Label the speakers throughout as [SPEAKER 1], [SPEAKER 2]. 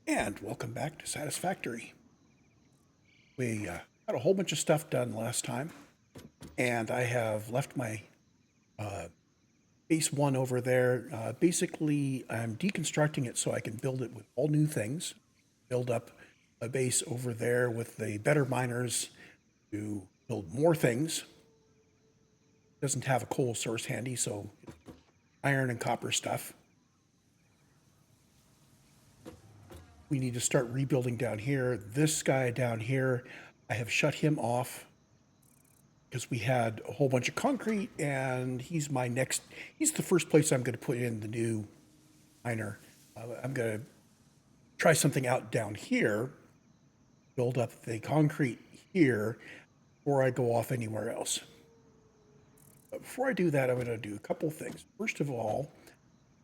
[SPEAKER 1] And welcome back to Satisfactory. We got a whole bunch of stuff done last time, and I have left my base one over there. Basically, I'm deconstructing it so I can build it with all new things, build up a base over there with the better miners to build more things. Doesn't have a coal source handy, so iron and copper stuff. We need to start rebuilding down here. This guy down here, I have shut him off because we had a whole bunch of concrete, and he's the first place I'm going to put in the new miner. I'm going to try something out down here, build up the concrete here before I go off anywhere else. But before I do that, I'm going to do a couple things. First of all,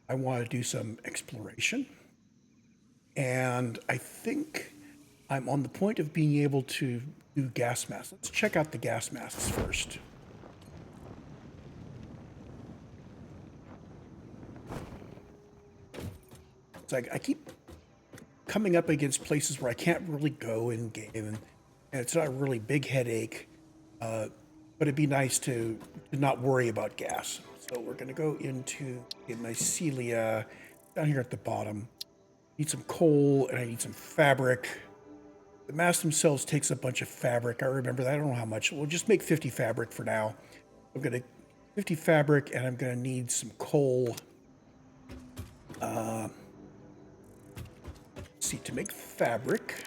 [SPEAKER 1] I want to do some exploration, and I think I'm on the point of being able to do gas masks. Let's check out the gas masks first. It's like I keep coming up against places where I can't really go in game, and it's not a really big headache. But it'd be nice to not worry about gas. So we're going to go into mycelia down here at the bottom. Need some coal and I need some fabric. The masks themselves takes a bunch of fabric. I remember that. I don't know how much. We'll just make 50 fabric for now. I'm going to 50 fabric, and I'm going to need some coal. Let's see, to make fabric.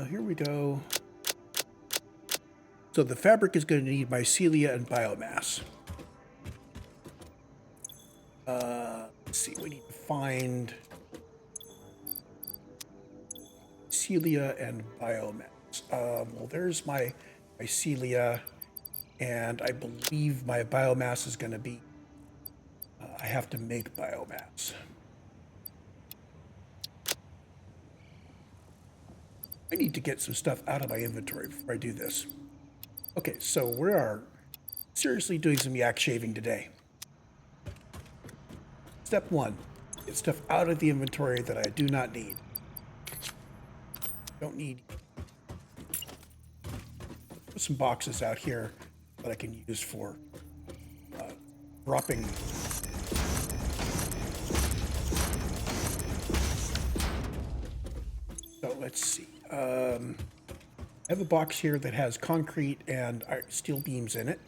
[SPEAKER 1] Here we go. So the fabric is going to need mycelia and biomass. Let's see, we need to find mycelia and biomass. Well, there's my mycelia, and I believe my biomass is going to be, I have to make biomass. I need to get some stuff out of my inventory before I do this. Okay, so we are seriously doing some yak shaving today. Step one, get stuff out of the inventory that I do not need. Don't need. Put some boxes out here that I can use for dropping. So let's see. I have a box here that has concrete and steel beams in it.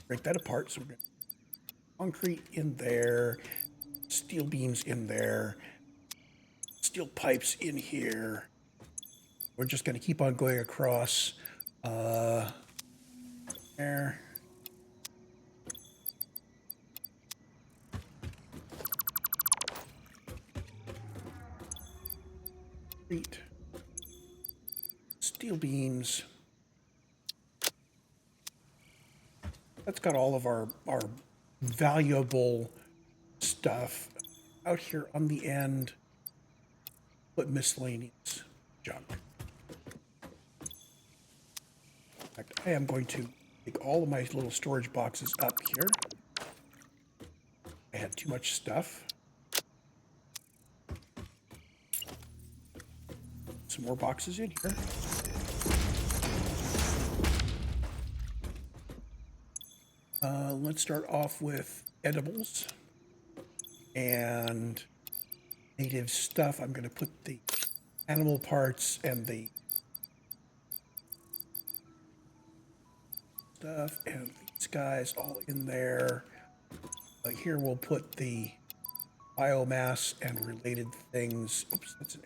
[SPEAKER 1] Break that apart. So we're going to concrete in there, steel beams in there, steel pipes in here. We're just going to keep on going across there. Steel beams. That's got all of our valuable stuff out here on the end. Put miscellaneous junk. In fact, I am going to take all of my little storage boxes up here. I had too much stuff. Some more boxes in here. Let's start off with edibles and native stuff. I'm going to put the animal parts and the stuff and these guys all in there. Here we'll put the biomass and related things. Oops, that's an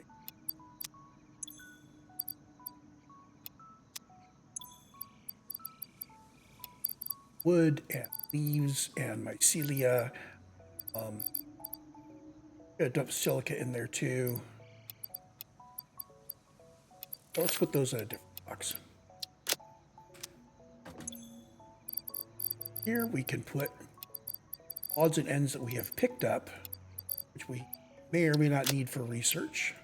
[SPEAKER 1] wood and leaves and mycelia. Gonna dump silica in there too. So let's put those in a different box. Here we can put odds and ends that we have picked up, which we may or may not need for research.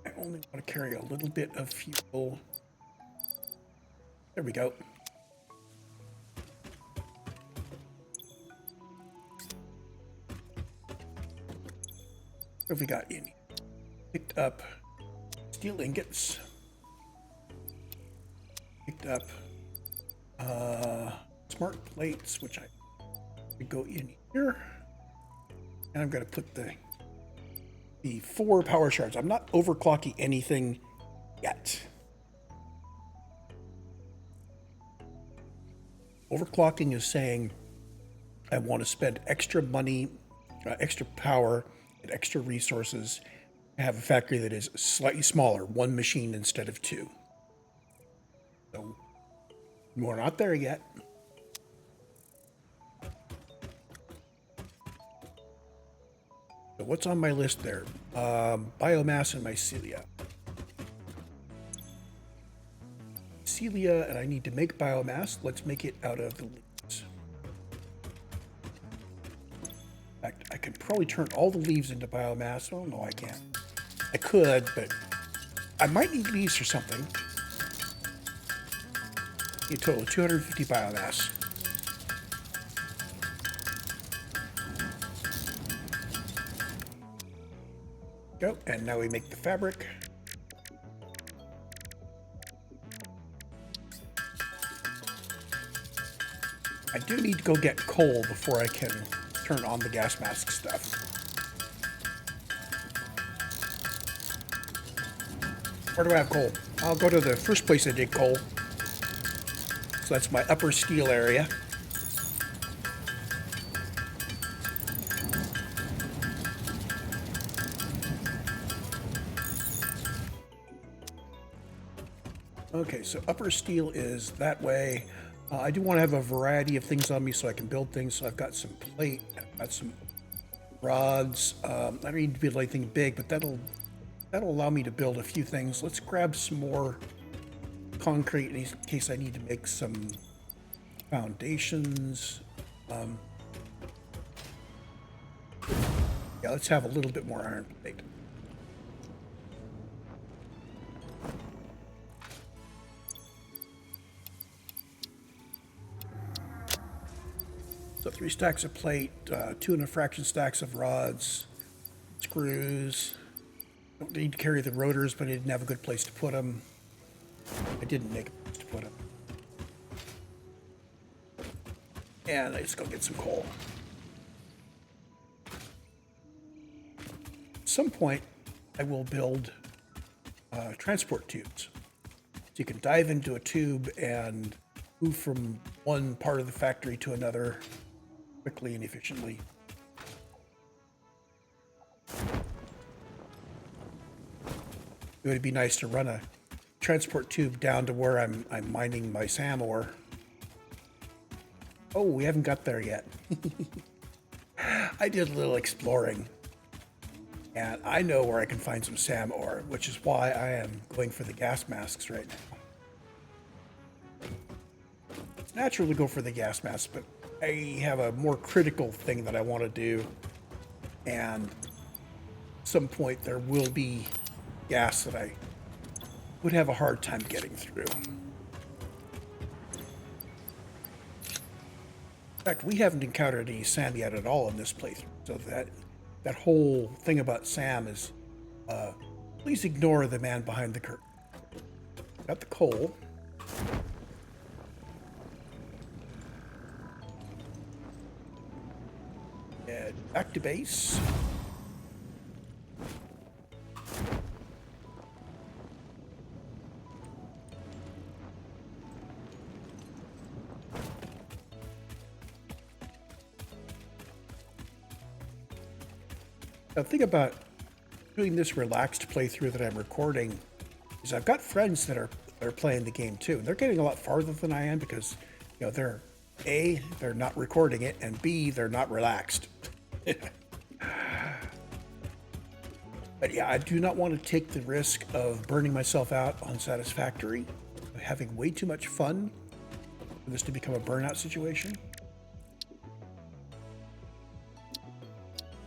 [SPEAKER 1] I only want to carry a little bit of fuel. There we go. What have we got in? Picked up steel ingots. Picked up smart plates, which I could go in here. And I'm going to put the 4 power shards. I'm not overclocking anything yet. Overclocking is saying I want to spend extra money, extra power, and extra resources to have a factory that is slightly smaller, 1 machine instead of 2. So we're not there yet. So what's on my list there? Biomass and mycelia. Mycelia, and I need to make biomass. Let's make it out of the leaves. In fact, I could probably turn all the leaves into biomass. Oh, no, I can't. I could, but I might need leaves for something. A total of 250 biomass. Go, and now we make the fabric. I do need to go get coal before I can turn on the gas mask stuff. Where do I have coal? I'll go to the first place I did coal. So that's my upper steel area. Okay, so upper steel is that way. I do want to have a variety of things on me so I can build things. So I've got some plate, I've got some rods. I don't need to build anything big, but that'll allow me to build a few things. Let's grab some more concrete in case I need to make some foundations. Yeah, let's have a little bit more iron plate. So 3 stacks of plate, 2 and a fraction stacks of rods, screws. Don't need to carry the rotors, but I didn't have a good place to put them. I didn't make a place to put them. And let's go get some coal. At some point, I will build transport tubes. So you can dive into a tube and move from one part of the factory to another quickly and efficiently. It would be nice to run a transport tube down to where I'm mining my SAM ore. Oh, we haven't got there yet. I did a little exploring, and I know where I can find some SAM ore, which is why I am going for the gas masks right now. It's natural to go for the gas masks, but I have a more critical thing that I want to do, and at some point there will be gas that I would have a hard time getting through. In fact, we haven't encountered any SAM yet at all in this playthrough, so that whole thing about SAM is, please ignore the man behind the curtain. Got the coal. And back to base. Now, the thing about doing this relaxed playthrough that I'm recording is I've got friends that are playing the game too, and they're getting a lot farther than I am because, you know, they're not recording it, and B, they're not relaxed. But yeah, I do not want to take the risk of burning myself out on Satisfactory, having way too much fun for this to become a burnout situation.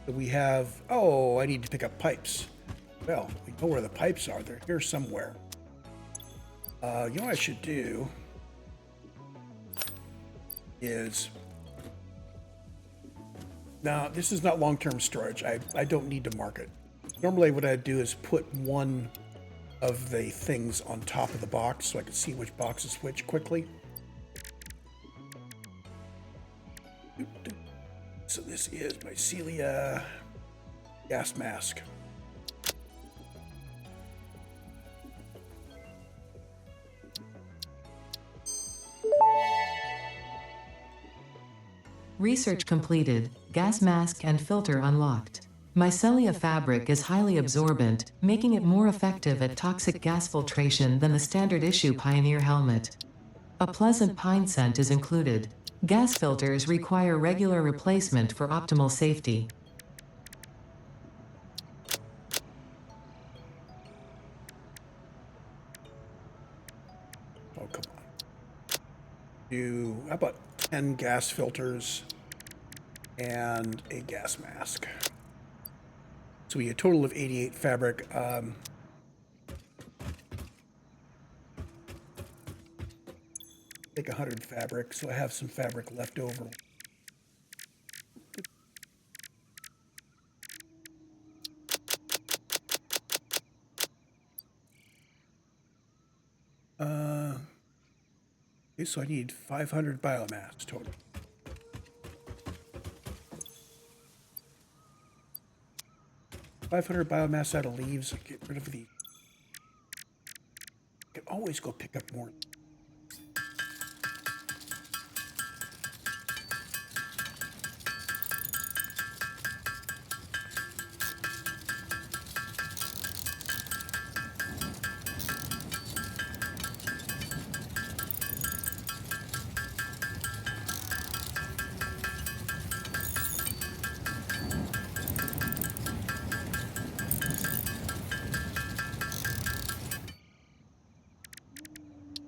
[SPEAKER 1] So we have, oh, I need to pick up pipes. Well, we know where the pipes are. They're here somewhere. You know what I should do is, now this is not long-term storage. I don't need to mark it. Normally what I'd do is put one of the things on top of the box so I can see which box is which quickly. So this is Mycelia gas mask.
[SPEAKER 2] Research completed, gas mask and filter unlocked. Mycelia fabric is highly absorbent, making it more effective at toxic gas filtration than the standard issue Pioneer helmet. A pleasant pine scent is included. Gas filters require regular replacement for optimal safety.
[SPEAKER 1] Oh, come on. Do, how about 10 gas filters and a gas mask? So we get a total of 88 fabric. Take 100 fabric, so I have some fabric left over. Okay, so I need 500 biomass total. $500 biomass out of leaves. Get rid of the. I can always go pick up more.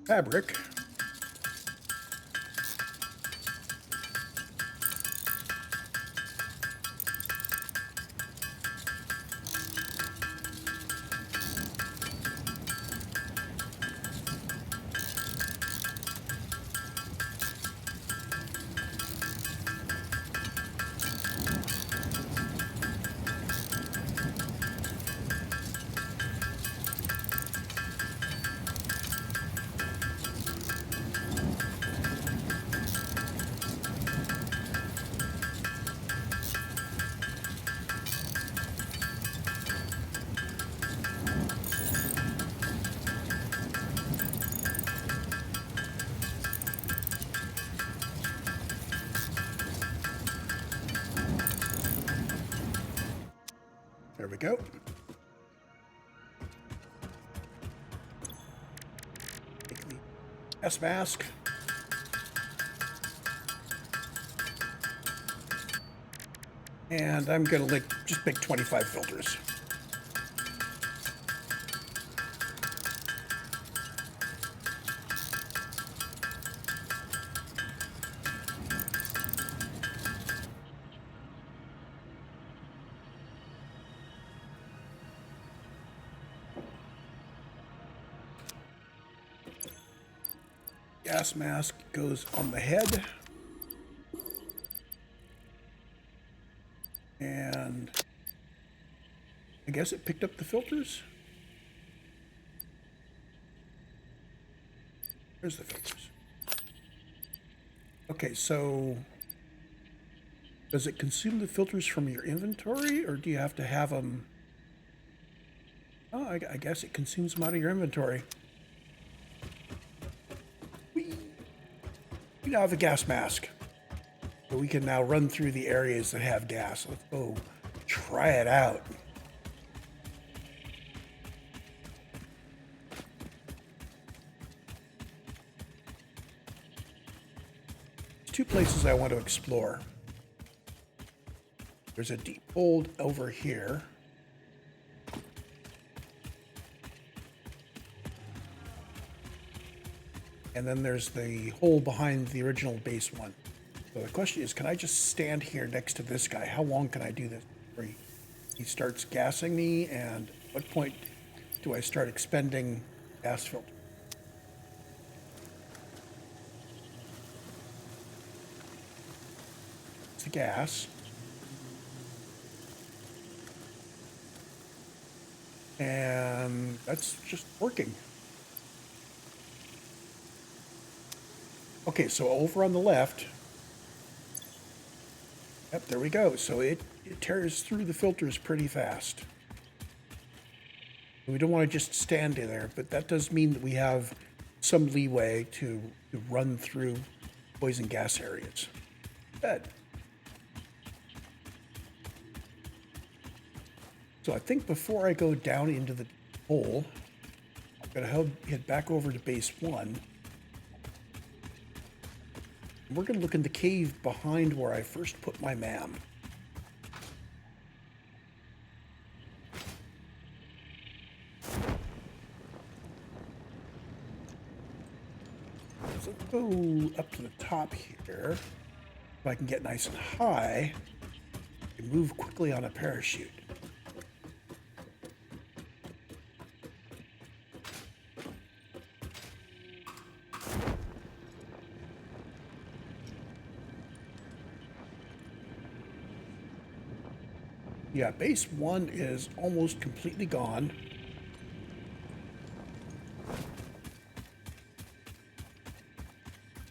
[SPEAKER 1] Fabric. There we go. Take the gas mask. And I'm gonna just make 25 filters. Gas mask goes on the head. And I guess it picked up the filters. Where's the filters? Okay, so does it consume the filters from your inventory, or do you have to have them? Oh, I guess it consumes them out of your inventory. We now have a gas mask. So we can now run through the areas that have gas. Let's go try it out. There's two places I want to explore. There's a deep hold over here. And then there's the hole behind the original base one. So the question is, can I just stand here next to this guy? How long can I do this before he starts gassing me? And at what point do I start expending gas filter? It's the gas. And that's just working. Okay, so over on the left, yep, there we go. So it tears through the filters pretty fast. We don't want to just stand in there, but that does mean that we have some leeway to run through poison gas areas. Good. So I think before I go down into the hole, I'm going to head back over to base 1. We're going to look in the cave behind where I first put my MAM. So let's go up to the top here. If I can get nice and high, and move quickly on a parachute. Yeah, base 1 is almost completely gone.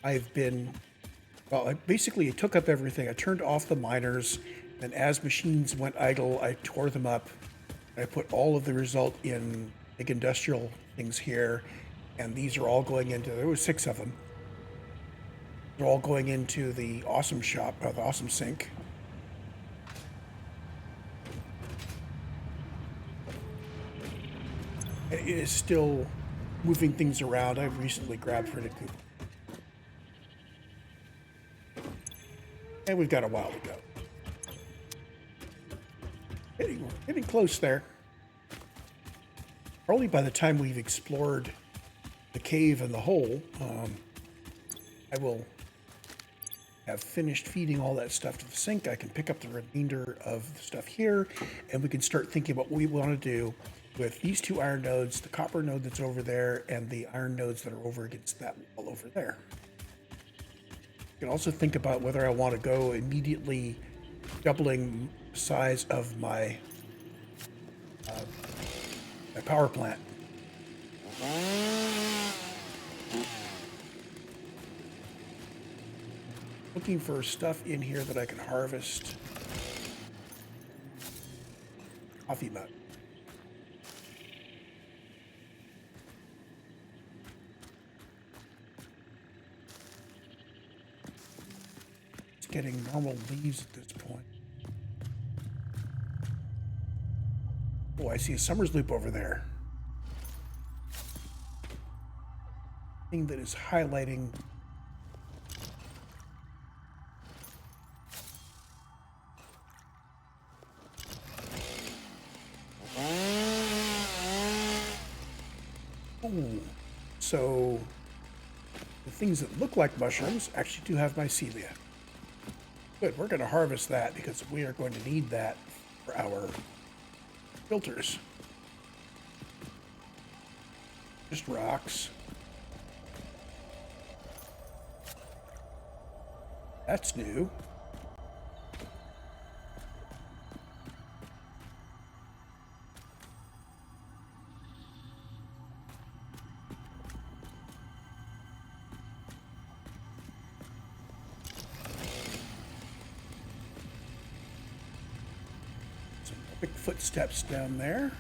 [SPEAKER 1] Well, I took up everything. I turned off the miners, and as machines went idle, I tore them up. I put all of the result in big industrial things here, and these are all going into, there were 6 of them. They're all going into the awesome shop, the awesome sink. It is still moving things around. I've recently grabbed Vertical. And we've got a while to go. Getting close there. Probably by the time we've explored the cave and the hole, I will have finished feeding all that stuff to the sink. I can pick up the remainder of the stuff here, and we can start thinking about what we want to do with these 2 iron nodes, the copper node that's over there, and the iron nodes that are over against that wall over there. You can also think about whether I want to go immediately doubling the size of my power plant. Looking for stuff in here that I can harvest. Coffee mug. Just getting normal leaves at this point. Oh, I see a Summers loop over there. Thing that is highlighting. Ooh. So the things that look like mushrooms actually do have mycelia. Good, we're going to harvest that because we are going to need that for our filters. Just rocks. That's new. Some quick footsteps down there.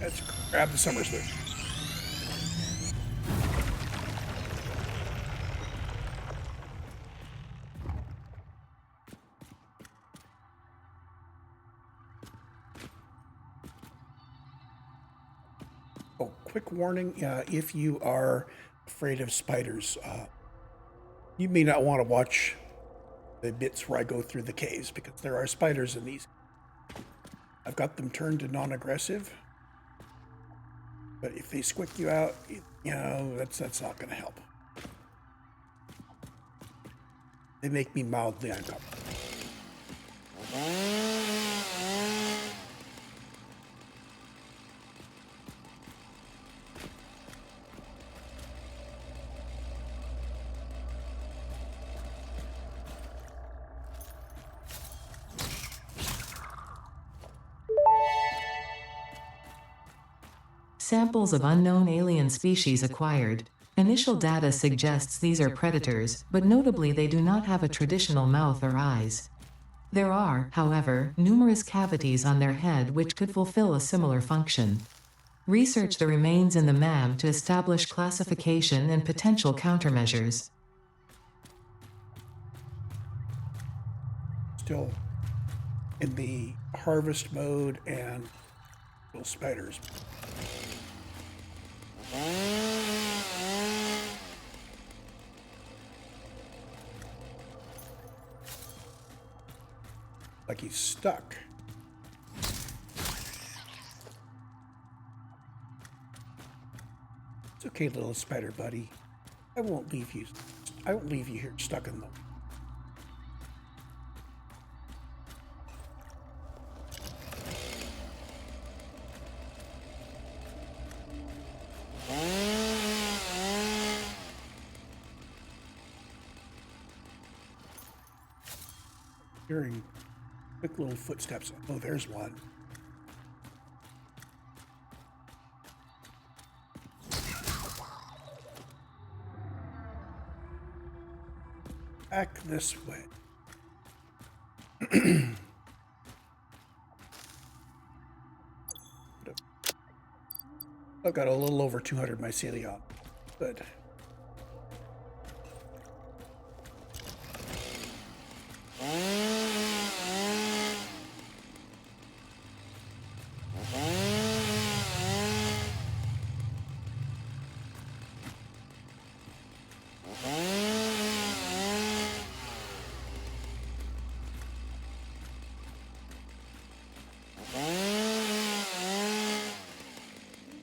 [SPEAKER 1] Let's grab the Summers loop. Oh, quick warning, if you are afraid of spiders, you may not want to watch the bits where I go through the caves because there are spiders in these. I've got them turned to non-aggressive, but if they squick you out, you know, that's not going to help. They make me mildly uncomfortable.
[SPEAKER 2] Samples of unknown alien species acquired. Initial data suggests these are predators, but notably they do not have a traditional mouth or eyes. There are, however, numerous cavities on their head which could fulfill a similar function. Research the remains in the MAM to establish classification and potential countermeasures.
[SPEAKER 1] Still in the harvest mode and little spiders. Like he's stuck. It's okay, little spider buddy. I won't leave you here stuck in them. Hearing quick little footsteps. Oh, there's one. Back this way. I've got a little over 200 mycelia. Good.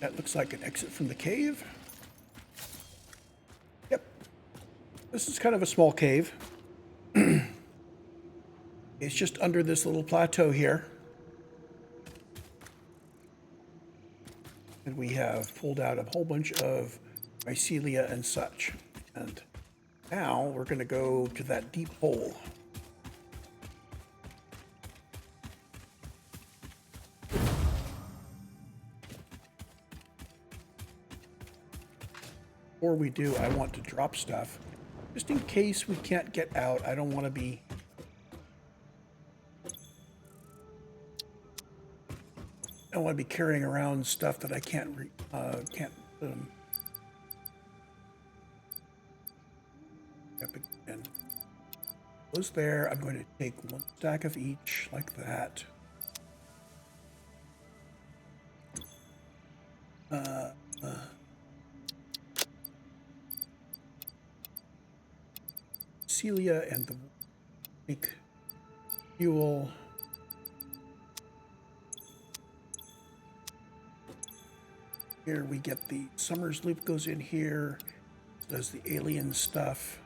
[SPEAKER 1] That looks like an exit from the cave. Yep. This is kind of a small cave. It's just under this little plateau here. And we have pulled out a whole bunch of mycelia and such. And now we're going to go to that deep hole. Before we do, I want to drop stuff. Just in case we can't get out, I don't want to be... I don't want to be carrying around stuff that I can't up again. Those there, I'm going to take one stack of each, like that. Celia and the make fuel. Here we get the Summers loop goes in here, does the alien stuff.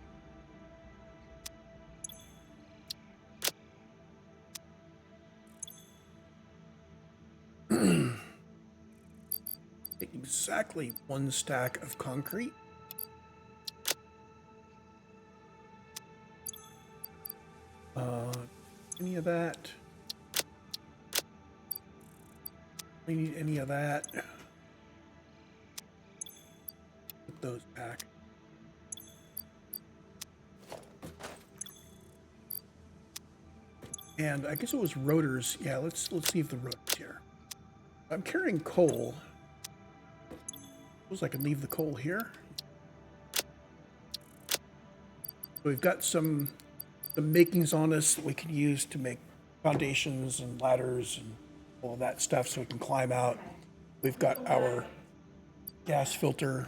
[SPEAKER 1] Exactly one stack of concrete. Any of that? We need any of that. Put those back. And I guess it was rotors. Yeah, let's see if the rotors here. I'm carrying coal. Suppose I can leave the coal here. So we've got some makings on us that we can use to make foundations and ladders and all that stuff so we can climb out. We've got our gas filter.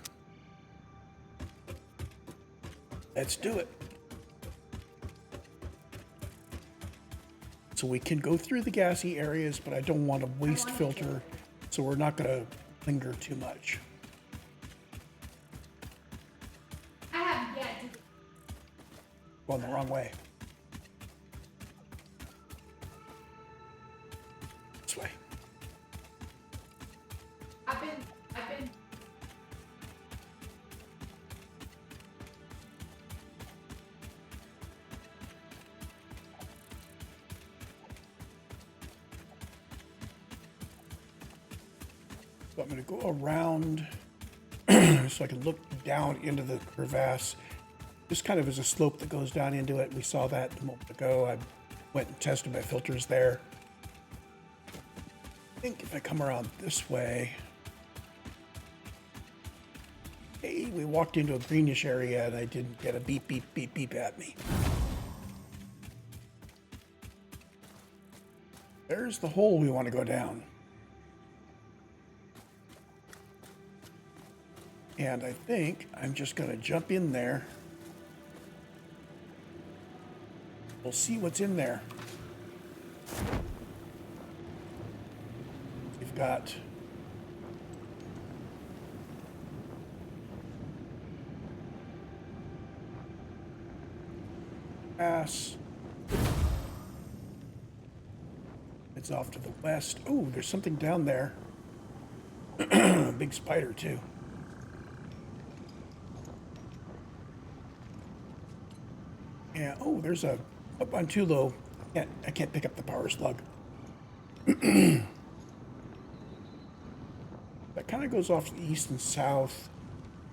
[SPEAKER 1] Let's do it. So we can go through the gassy areas, but I don't want to waste filter, so we're not going to linger too much.
[SPEAKER 3] I have yet to.
[SPEAKER 1] Going the wrong way. This way.
[SPEAKER 3] I've been.
[SPEAKER 1] So I'm going to go around so I can look down into the crevasse. This kind of is a slope that goes down into it. We saw that a moment ago. I went and tested my filters there. I think if I come around this way, hey, we walked into a greenish area and I didn't get a beep, beep, beep, beep at me. There's the hole we want to go down. And I think I'm just going to jump in there. We'll see what's in there. We've got pass. It's off to the west. Oh, there's something down there. A big spider too. Yeah. Oh, there's a up on too low. I can't pick up the power slug. That kind of goes off to the east and south.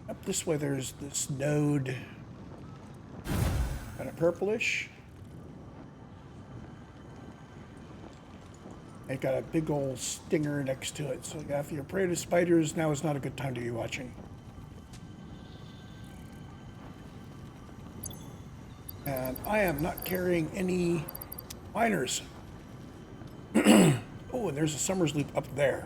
[SPEAKER 1] Up this way, there's this node, kind of purplish. It got a big old stinger next to it. So if you're afraid of spiders, now is not a good time to be watching. And I am not carrying any miners. Oh, and there's a Summers loop up there.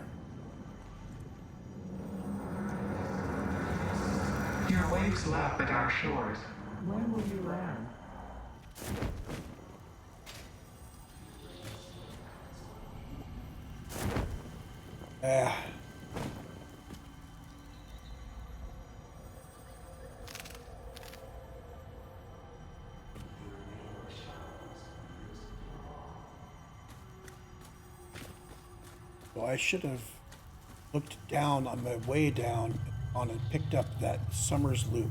[SPEAKER 4] Your waves lap at our shores. When will you land?
[SPEAKER 1] So I should have looked down on my way down on and picked up that Summers loop.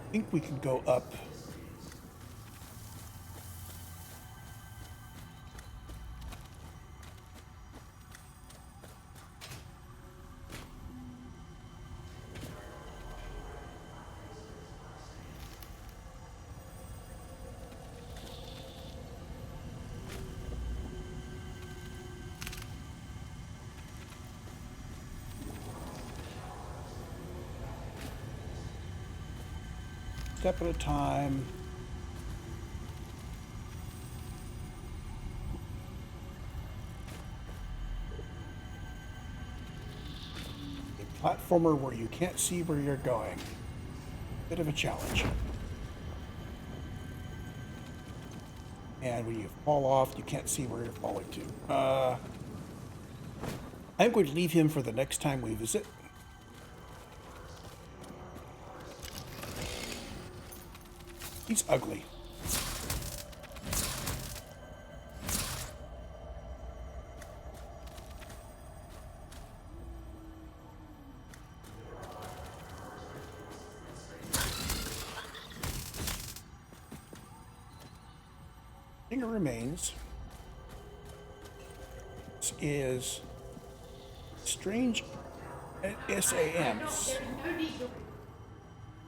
[SPEAKER 1] I think we can go up. Step at a time. A platformer where you can't see where you're going. Bit of a challenge. And when you fall off, you can't see where you're falling to. I'm going to leave him for the next time we visit. He's ugly. Thing remains. This is strange SAM.
[SPEAKER 3] There's no need to.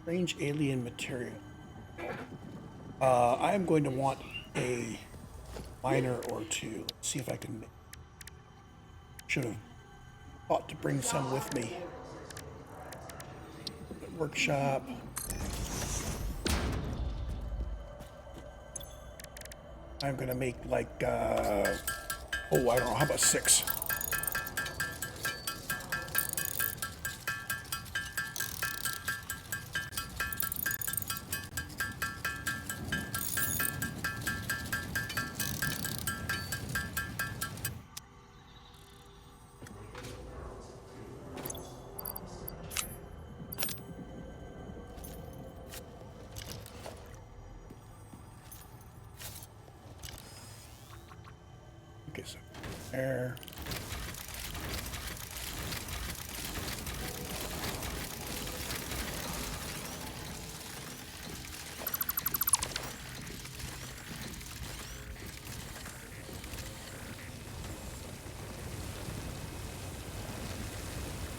[SPEAKER 1] Strange alien material. I am going to want a miner or two. Let's see if I can. Should have thought to bring some with me. Workshop. I'm gonna make like oh, I don't know, how about 6? Okay, so there.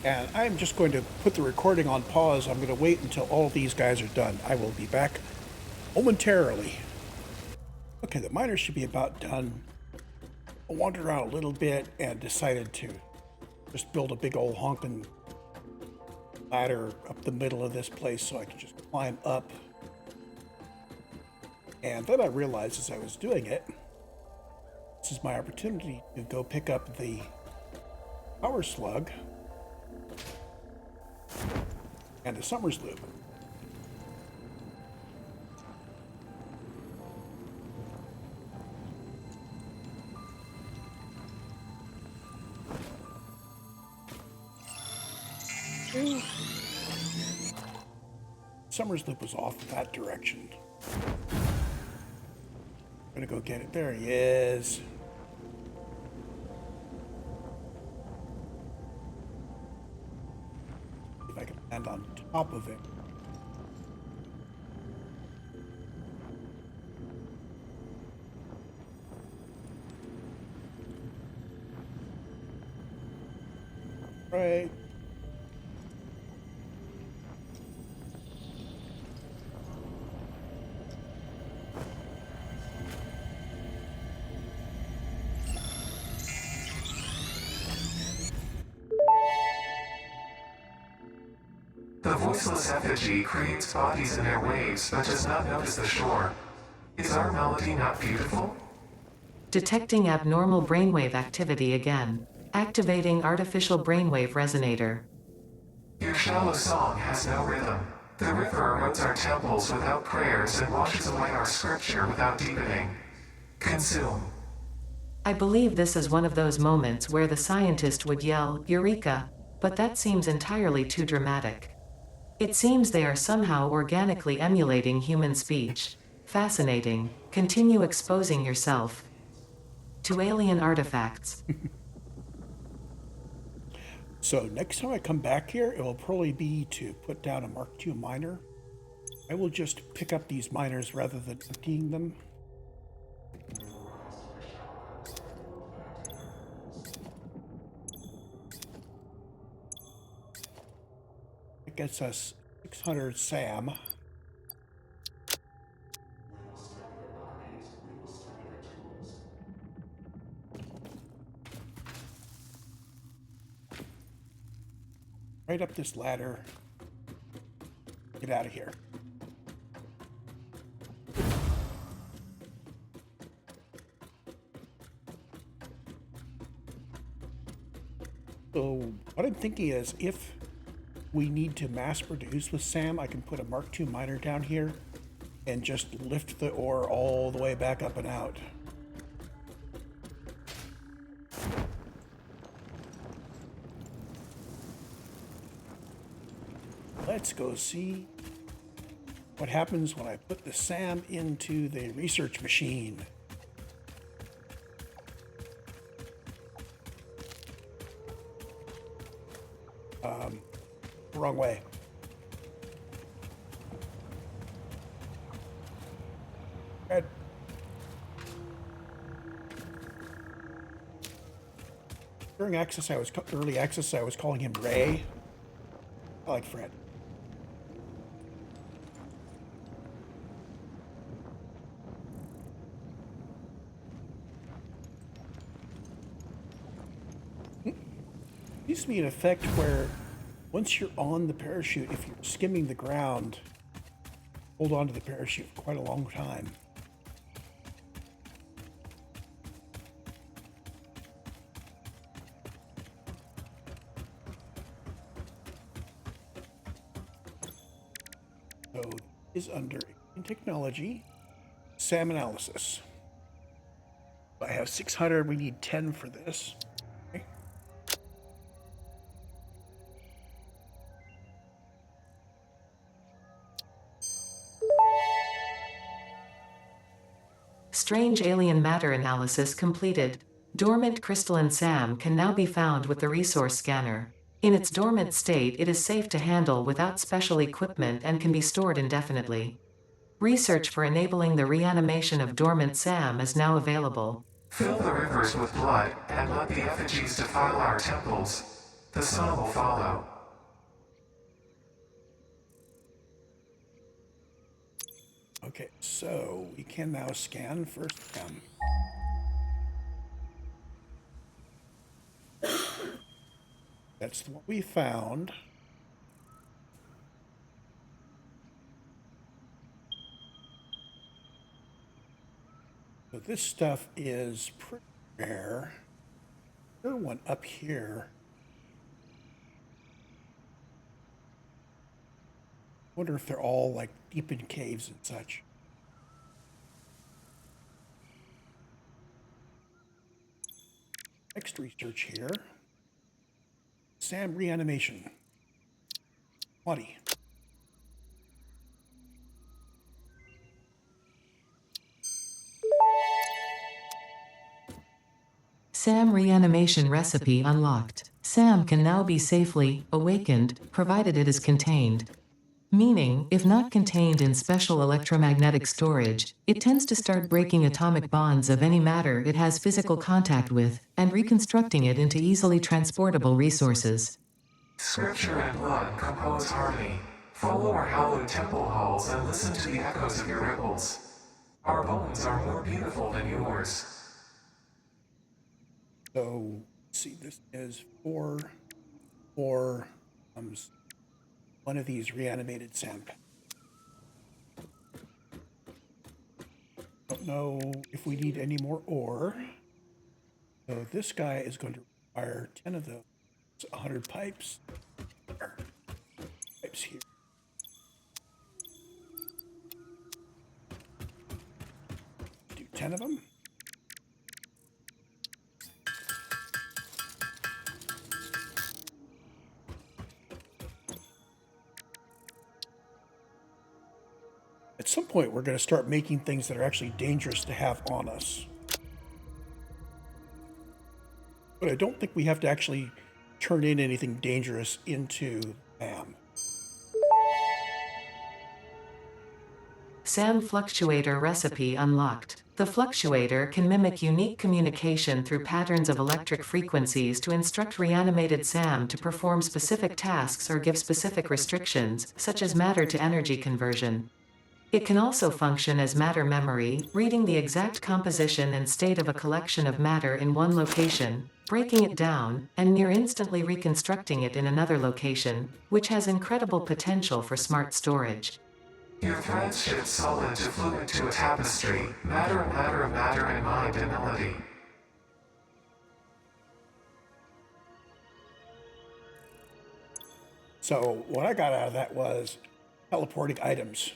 [SPEAKER 1] And I'm just going to put the recording on pause. I'm going to wait until all these guys are done. I will be back momentarily. Okay, the miners should be about done. I wandered around a little bit and decided to just build a big old honking ladder up the middle of this place so I could just climb up. And then I realized as I was doing it, this is my opportunity to go pick up the power slug and the Summers loop. Summers loop was off that direction. I'm gonna go get it. There he is. If I can land on top of it. Right.
[SPEAKER 4] The voiceless effigy creates bodies in airwaves but does not notice the shore. Is our melody not beautiful?
[SPEAKER 2] Detecting abnormal brainwave activity again. Activating artificial brainwave resonator.
[SPEAKER 4] Your shallow song has no rhythm. The river erodes our temples without prayers and washes away our scripture without deepening. Consume.
[SPEAKER 2] I believe this is one of those moments where the scientist would yell, "Eureka!" But that seems entirely too dramatic. It seems they are somehow organically emulating human speech. Fascinating. Continue exposing yourself to alien artifacts.
[SPEAKER 1] So next time I come back here, it will probably be to put down a Mark II miner. I will just pick up these miners rather than emptying them. It gets us 600 SAM. Right up this ladder. Get out of here. So what I'm thinking is if we need to mass produce with SAM, I can put a Mark II miner down here and just lift the ore all the way back up and out. Let's go see what happens when I put the SAM into the research machine. Wrong way. Fred. During access, early access, I was calling him Ray. I like Fred. Used to be an effect where once you're on the parachute, if you're skimming the ground, hold on to the parachute for quite a long time. So it is under technology, SAM analysis. I have 600, we need 10 for this. Okay.
[SPEAKER 2] Strange alien matter analysis completed. Dormant crystalline SAM can now be found with the resource scanner. In its dormant state, it is safe to handle without special equipment and can be stored indefinitely. Research for enabling the reanimation of dormant SAM is now available.
[SPEAKER 4] Fill the rivers with blood and let the effigies defile our temples. The sun will follow.
[SPEAKER 1] Okay, so we can now scan first M. That's what we found. So this stuff is pretty rare. There one up here. Wonder if they're all like deep in caves and such. Next research here. SAM reanimation. Body.
[SPEAKER 2] SAM reanimation recipe unlocked. SAM can now be safely awakened, provided it is contained. Meaning, if not contained in special electromagnetic storage, it tends to start breaking atomic bonds of any matter it has physical contact with, and reconstructing it into easily transportable resources.
[SPEAKER 4] Scripture and blood compose harmony. Follow our hallowed temple halls and listen to the echoes of your ripples. Our bones are more beautiful than yours.
[SPEAKER 1] So, let's see, this is four, one of these reanimated SAM. Don't know if we need any more ore. So this guy is going to require 10 of those. It's 100 pipes. Pipes here. Do 10 of them. At some point, we're going to start making things that are actually dangerous to have on us. But I don't think we have to actually turn in anything dangerous into SAM.
[SPEAKER 2] SAM fluctuator recipe unlocked. The fluctuator can mimic unique communication through patterns of electric frequencies to instruct reanimated SAM to perform specific tasks or give specific restrictions, such as matter to energy conversion. It can also function as matter memory, reading the exact composition and state of a collection of matter in one location, breaking it down, and near instantly reconstructing it in another location, which has incredible potential for smart storage.
[SPEAKER 4] Your threads shift solid to fluid to a tapestry. Matter and mind and melody.
[SPEAKER 1] So what I got out of that was teleporting items.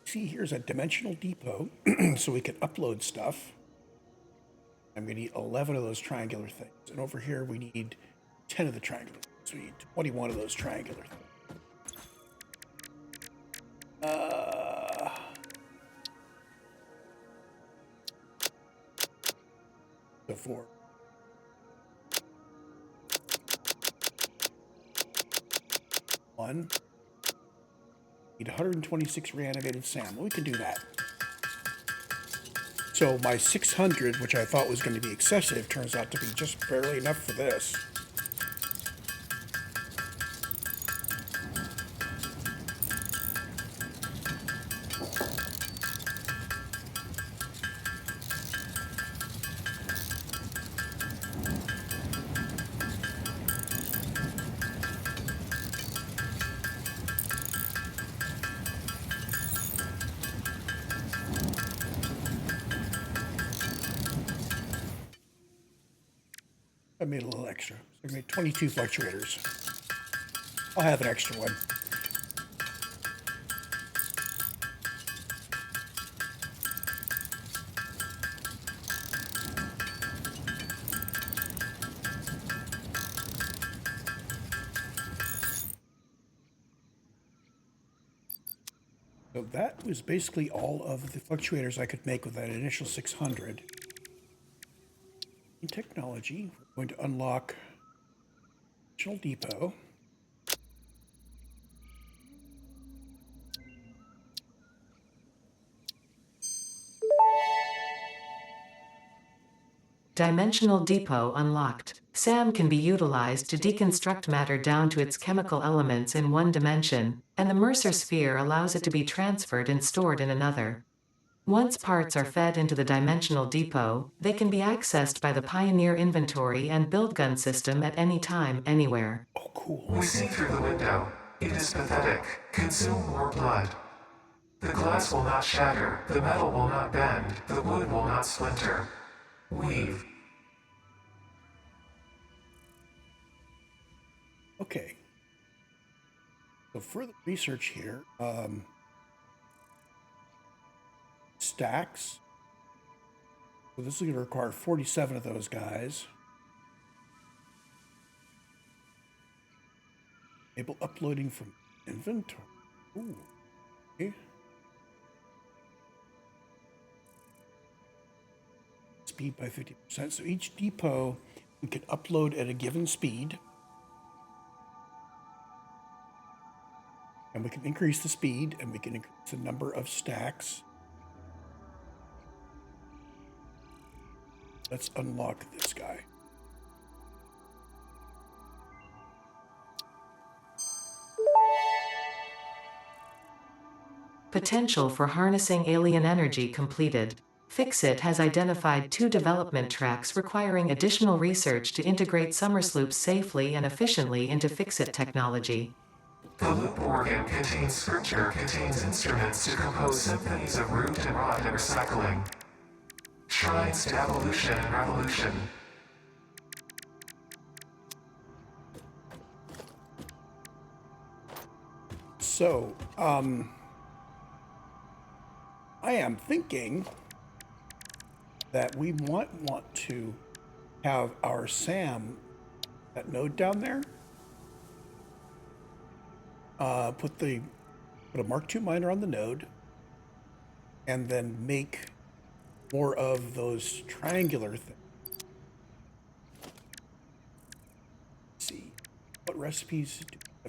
[SPEAKER 1] See, here's a dimensional depot, so we can upload stuff. I'm going to need 11 of those triangular things. And over here, we need 10 of the triangular things. So we need 21 of those triangular things. So for one, need 126 reanimated SAM. We can do that. So my 600, which I thought was going to be excessive, turns out to be just barely enough for this. I made a little extra. So I made 22 fluctuators. I'll have an extra one. So that was basically all of the fluctuators I could make with that initial 600. In technology, we're going to unlock Dimensional Depot.
[SPEAKER 2] Dimensional Depot unlocked. SAM can be utilized to deconstruct matter down to its chemical elements in one dimension, and the Mercer sphere allows it to be transferred and stored in another. Once parts are fed into the dimensional depot, they can be accessed by the Pioneer inventory and build gun system at any time, anywhere.
[SPEAKER 1] Oh, cool.
[SPEAKER 4] We see through the window. It is pathetic. Consume more blood. The glass will not shatter, the metal will not bend, the wood will not splinter. Weave.
[SPEAKER 1] Okay. So further research here. Stacks. So this is going to require 47 of those guys. Enable uploading from inventory. Ooh. Okay. Speed by 50%. So each depot we can upload at a given speed. And we can increase the speed and we can increase the number of stacks. Let's unlock this guy.
[SPEAKER 2] Potential for harnessing alien energy completed. Fixit has identified 2 development tracks requiring additional research to integrate Somersloops safely and efficiently into Fixit technology.
[SPEAKER 4] The loop organ contains scripture, contains instruments to compose symphonies of root and rot and recycling. Shrines to evolution and revolution.
[SPEAKER 1] So, I am thinking that we might want to have our SAM, that node down there, put a Mark II miner on the node, and then make more of those triangular things. Let's see, what recipes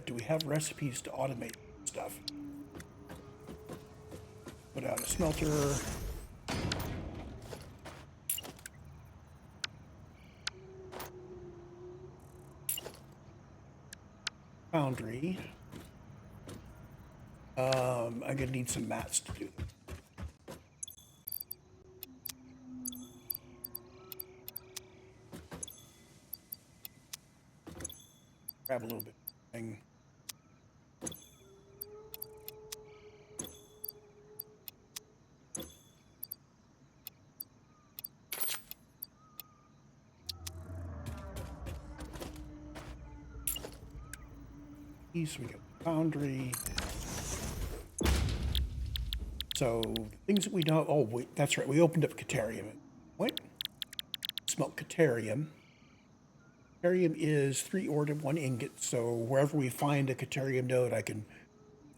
[SPEAKER 1] do we have? Recipes to automate stuff. Put out a smelter. Foundry. I'm gonna need some mats to do that. Grab a little bit of thing. So we got foundry. So things that we know. Oh, wait, that's right. We opened up Caterium. What? Smelt Caterium. Caterium is 3 ore to 1 ingot. So wherever we find a Caterium node, I can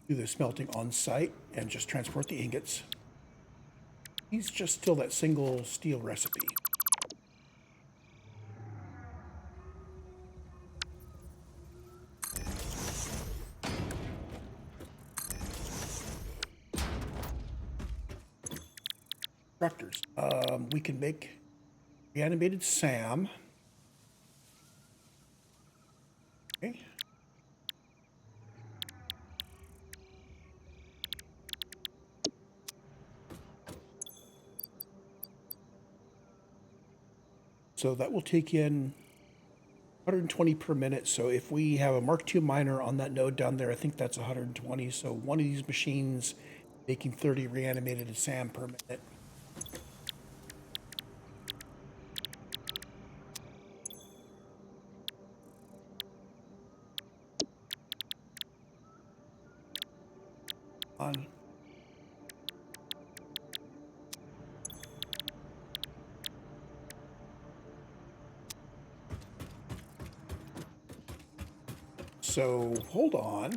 [SPEAKER 1] do the smelting on site and just transport the ingots. He's just still that single steel recipe. Constructors. We can make reanimated SAM. Okay. So that will take in 120 per minute. So if we have a Mark II miner on that node down there, I think that's 120. So one of these machines making 30 reanimated SAM per minute. On. So hold on.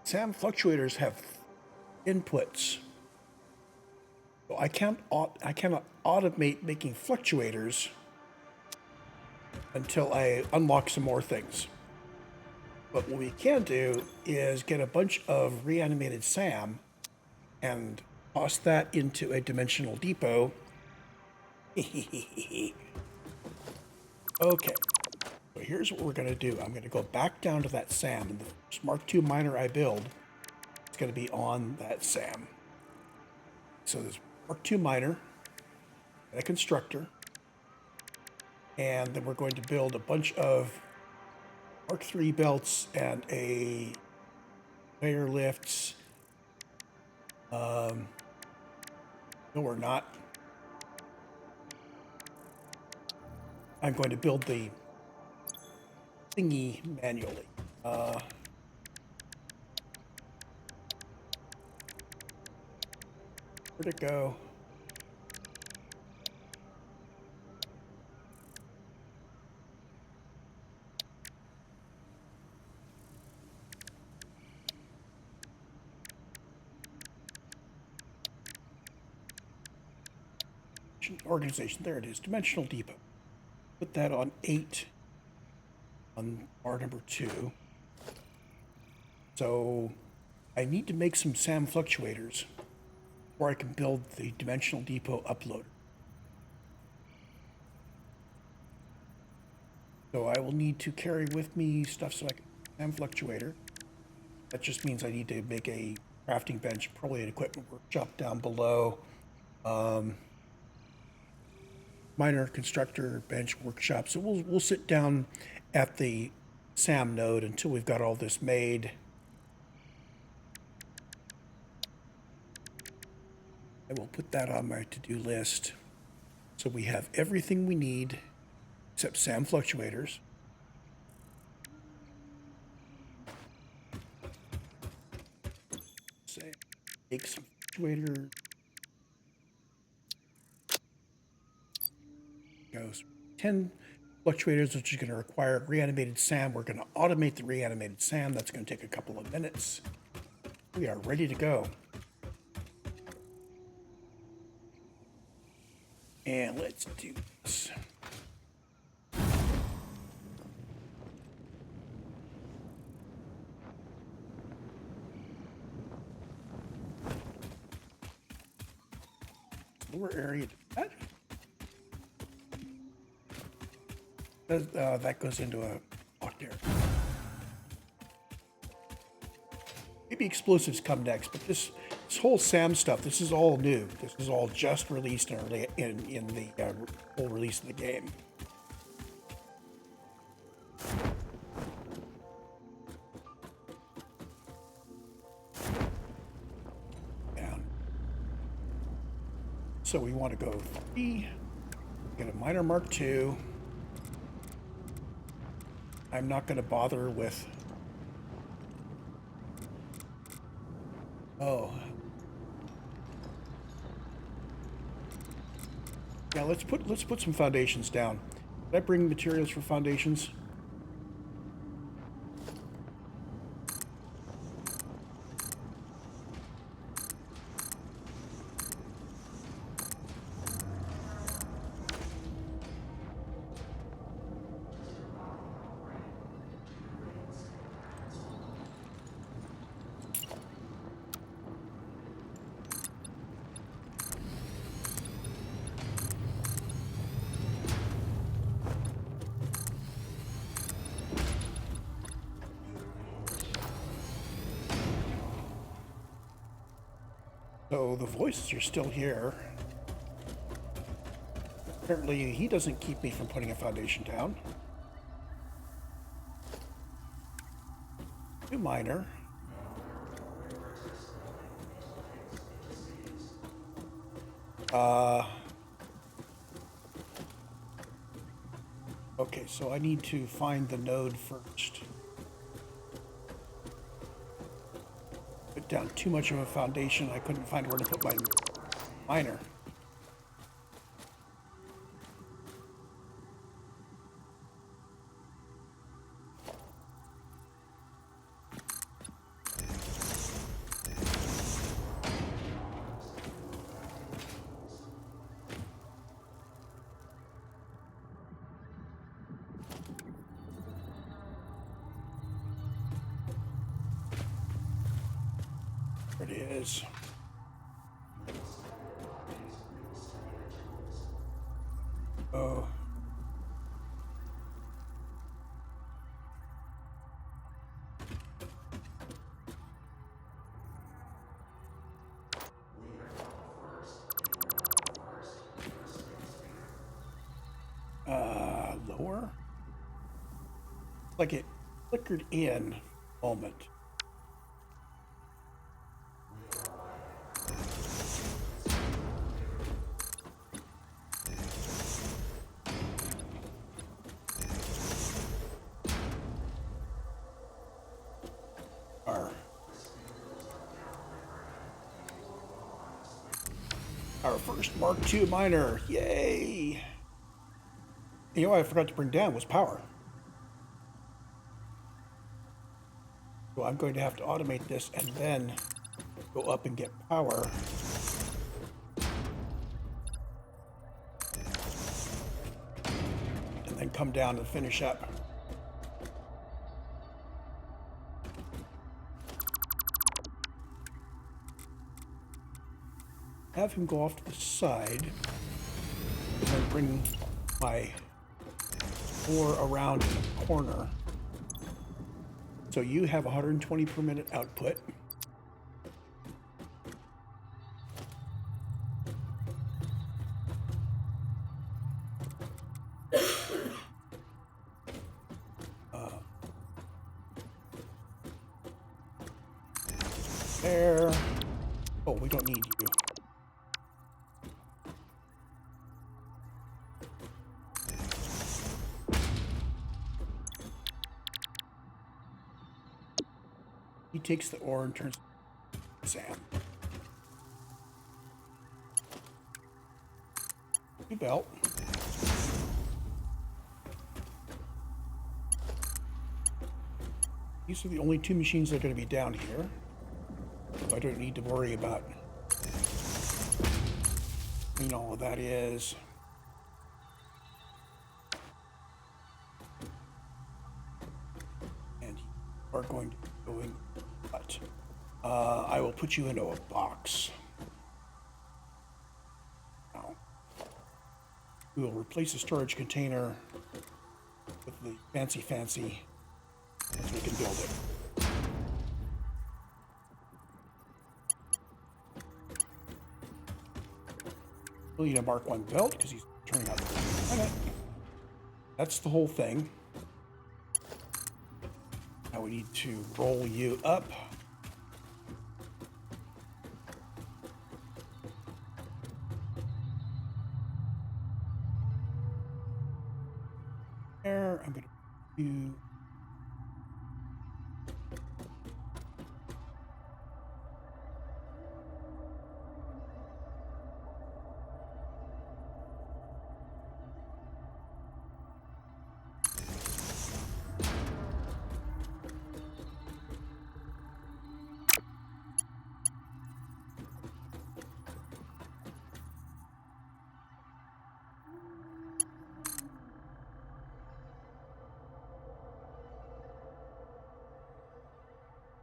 [SPEAKER 1] SAM fluctuators have inputs. So I cannot automate making fluctuators until I unlock some more things. But what we can do is get a bunch of reanimated SAM and toss that into a dimensional depot Okay, so here's what we're going to do. I'm going to go back down to that SAM, and the first Mark II miner I build is going to be on that SAM. So there's Mark II miner and a constructor, and then we're going to build a bunch of Mark III belts and a conveyor lifts. No, we're not. I'm going to build the thingy manually. Where'd it go? Organization, there it is, Dimensional Depot. Put that on 8 on bar number 2. So I need to make some SAM fluctuators before I can build the Dimensional Depot uploader. So I will need to carry with me stuff so I can SAM fluctuator. That just means I need to make a crafting bench, probably an equipment workshop down below. Miner constructor bench workshop. So we'll sit down at the SAM node until we've got all this made. I will put that on my to-do list. So we have everything we need except SAM fluctuators. Say, make some fluctuator. Goes 10 fluctuators, which is going to require reanimated SAM. We're going to automate the reanimated SAM. That's going to take a couple of minutes. We are ready to go. And let's do this. Lower area. That goes into a locked area. Maybe explosives come next, but this whole SAM stuff, this is all new. This is all just released in the full release of the game. Down. So we want to go 3, get a miner Mark II. I'm not going to bother with. Oh. Yeah, let's put some foundations down. Did I bring materials for foundations? So the voices are still here. Apparently he doesn't keep me from putting a foundation down. New miner. Okay, so I need to find the node first. Put down too much of a foundation. I couldn't find where to put my miner. There it is. lower. Like it flickered in a moment. Our first Mark II miner. Yay! You know what I forgot to bring down was power. So I'm going to have to automate this and then go up and get power. And then come down and finish up. Have him go off to the side and then bring my ore around in the corner. So you have 120 per minute output. There. Oh, we don't need you. He takes the ore and turns it to sand. New belt. These are the only two machines that are going to be down here. So I don't need to worry about clean all of that is. And you are going to go in. But I will put you into a box. Now, we will replace the storage container with the fancy once we can build it. We'll need a Mark I belt because he's turning out the planet. That's the whole thing. Now we need to roll you up. There, I'm going to do.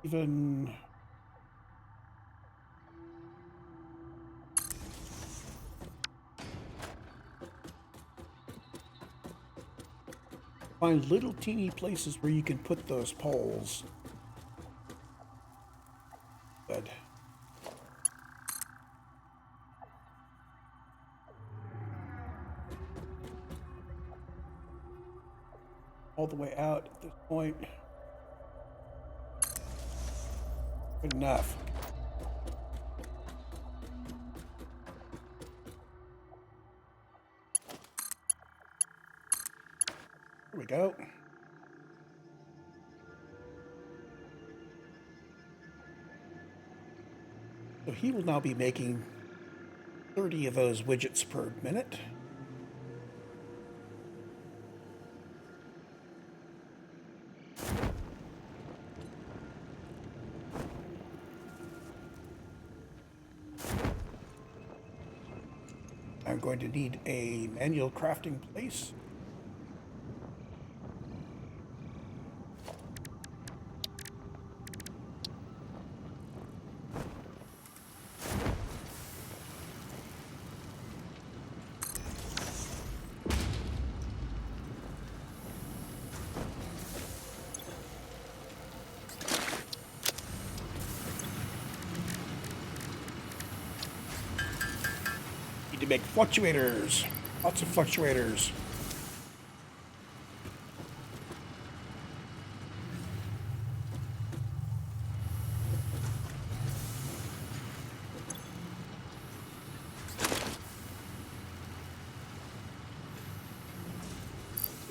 [SPEAKER 1] Even find little teeny places where you can put those poles. Good. All the way out at this point. Good enough. There we go. So he will now be making 30 of those widgets per minute. I'm going to need a manual crafting place. Need to make fluctuators. Lots of fluctuators.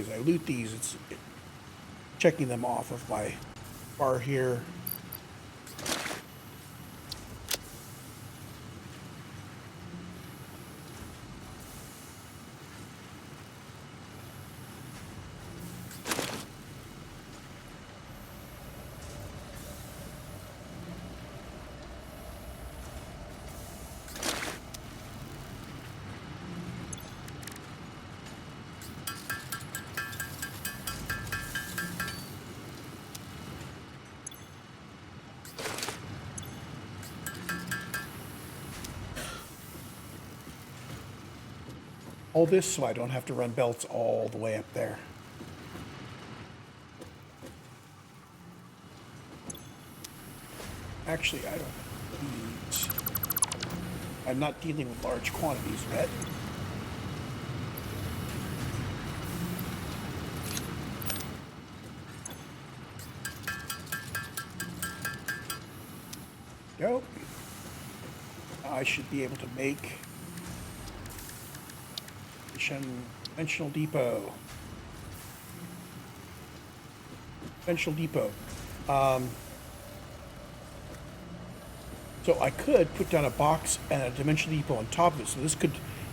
[SPEAKER 1] As I loot these, it's checking them off of my bar here. All this so I don't have to run belts all the way up there. Actually, I don't need... I'm not dealing with large quantities yet. Go. I should be able to make conventional depot. Conventional depot. So I could put down a box and a dimensional depot on top of it. So this could,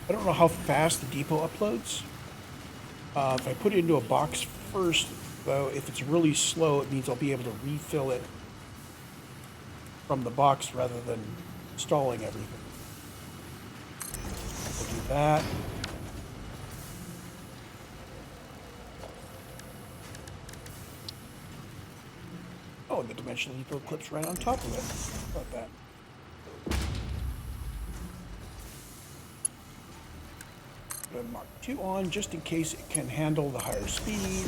[SPEAKER 1] I don't know how fast the depot uploads. If I put it into a box first, though, if it's really slow, it means I'll be able to refill it from the box rather than installing everything. We'll do that. Oh, and the dimensional depot clips right on top of it. How about that? Put a Mark II on just in case it can handle the higher speed.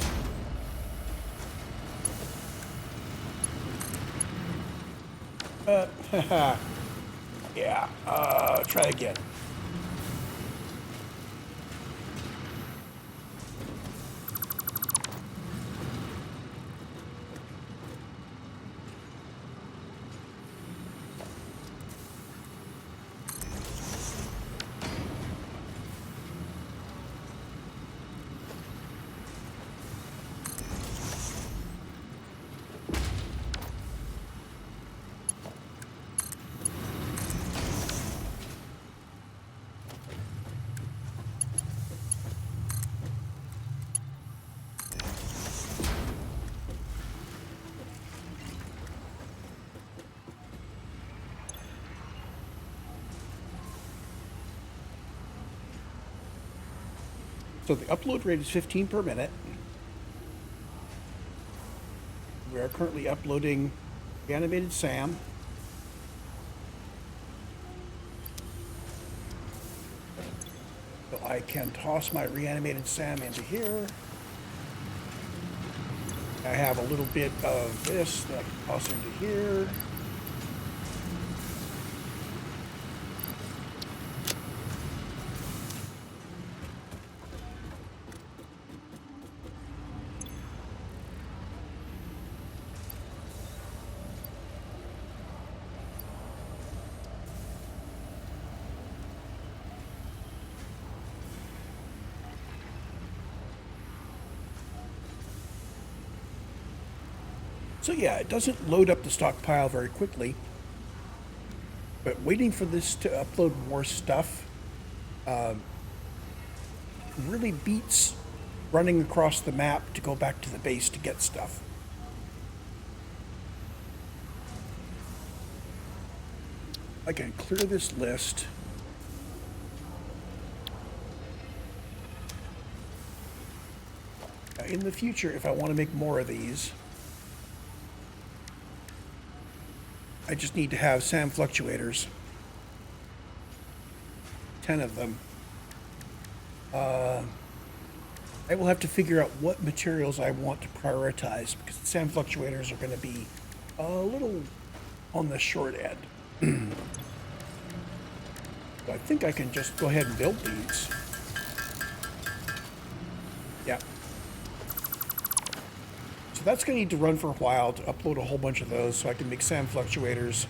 [SPEAKER 1] Yeah, try again. So the upload rate is 15 per minute. We are currently uploading the animated Sam. So I can toss my reanimated Sam into here. I have a little bit of this that I can toss into here. So yeah, it doesn't load up the stockpile very quickly, but waiting for this to upload more stuff really beats running across the map to go back to the base to get stuff. I can clear this list. Now, in the future, if I want to make more of these, I just need to have SAM fluctuators. 10 of them. I will have to figure out what materials I want to prioritize because the SAM fluctuators are going to be a little on the short end. So I think I can just go ahead and build these. Yeah. So that's going to need to run for a while to upload a whole bunch of those so I can make SAM fluctuators.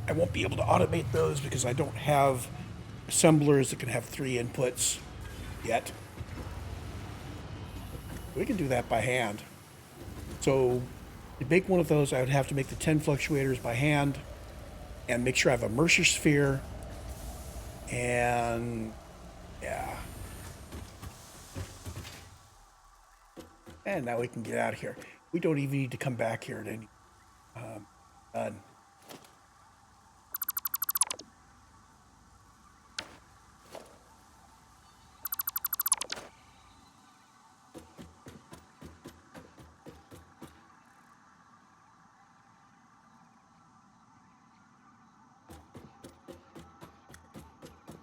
[SPEAKER 1] I won't be able to automate those because I don't have assemblers that can have 3 inputs yet. We can do that by hand. So to make one of those, I would have to make the 10 fluctuators by hand and make sure I have a Mercer sphere. And yeah. And now we can get out of here. We don't even need to come back here at any. Done.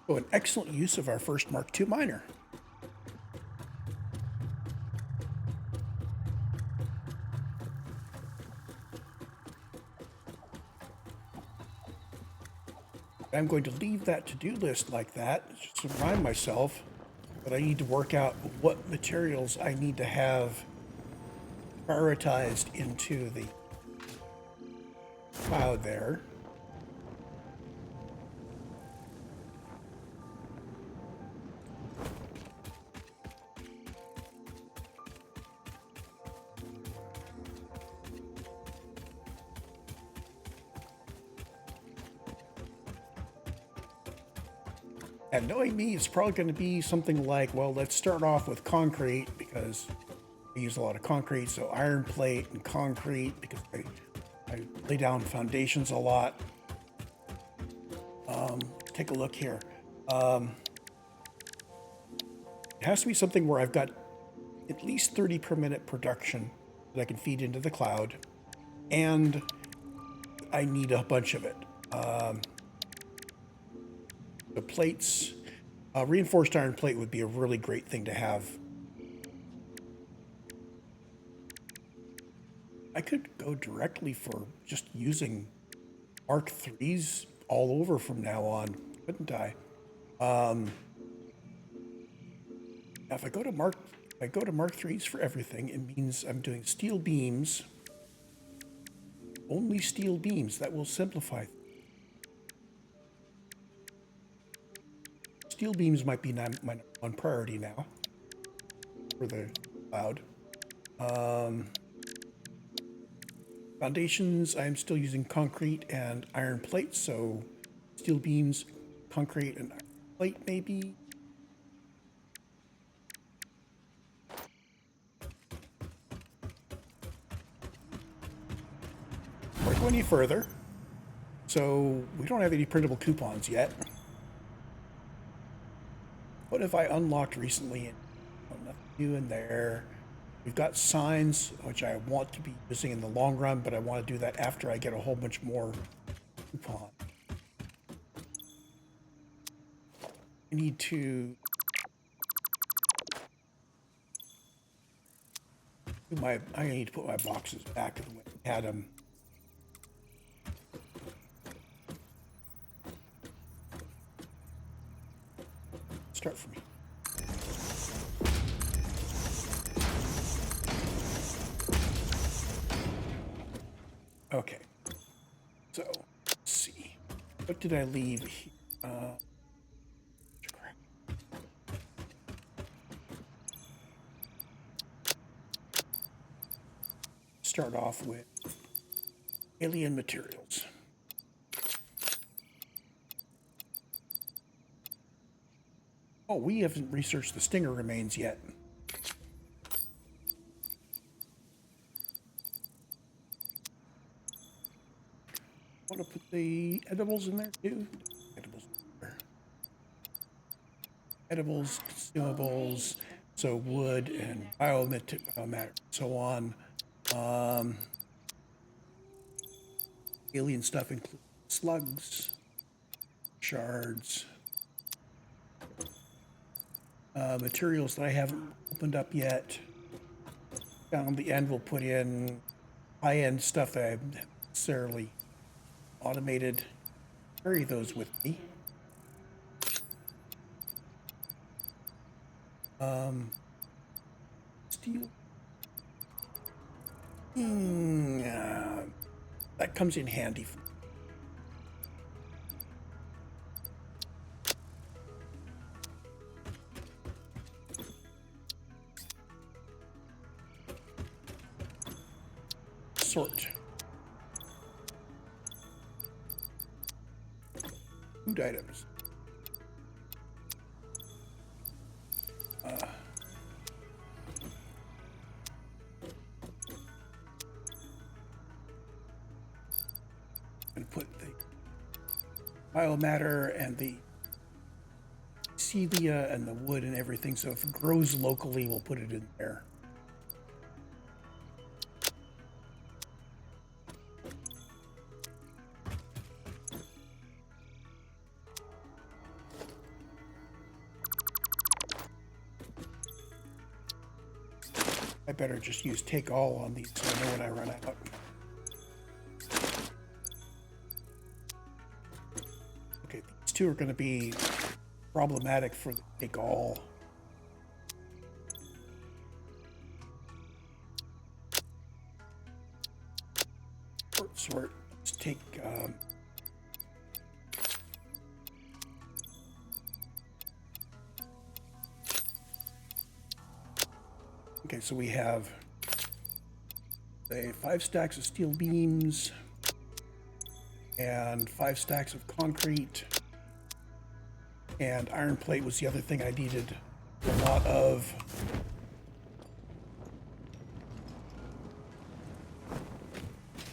[SPEAKER 1] So an excellent use of our first Mark II miner. I'm going to leave that to-do list like that, just to remind myself that I need to work out what materials I need to have prioritized into the cloud there. And knowing me, it's probably going to be something like, well, let's start off with concrete because I use a lot of concrete. So iron plate and concrete because I lay down foundations a lot. Take a look here. It has to be something where I've got at least 30 per minute production that I can feed into the cloud. And I need a bunch of it. The plates, reinforced iron plate would be a really great thing to have. I could go directly for just using Mark IIIs all over from now on, couldn't I? If I go to Mark IIIs for everything, it means I'm doing steel beams, only steel beams. That will simplify. Steel beams might be my number one priority now for the cloud. Foundations, I'm still using concrete and iron plate, so steel beams, concrete, and iron plate maybe. Before I go any further, so we don't have any printable coupons yet. What have I unlocked recently? Nothing new in there. We've got signs, which I want to be using in the long run, but I want to do that after I get a whole bunch more coupon. I need to I need to put my boxes back the way I had them. Start from here. Okay, so let's see. What did I leave here? Crap. Start off with alien materials. Oh, we haven't researched the stinger remains yet. Want to put the edibles in there too? Edibles, edibles, consumables, so wood and biomatter, so on. Alien stuff includes slugs, shards, materials that I haven't opened up yet. Down the end, we'll put in high-end stuff that I haven't necessarily automated. Carry those with me. Steel. That comes in handy. sort. Food items. And put the biomatter and the celia and the wood and everything. So if it grows locally, we'll put it in there. I better just use take all on these so I know when I run out. Okay, these two are going to be problematic for the take all. Sort. Let's take okay, so we have say 5 stacks of steel beams and 5 stacks of concrete, and iron plate was the other thing I needed a lot of.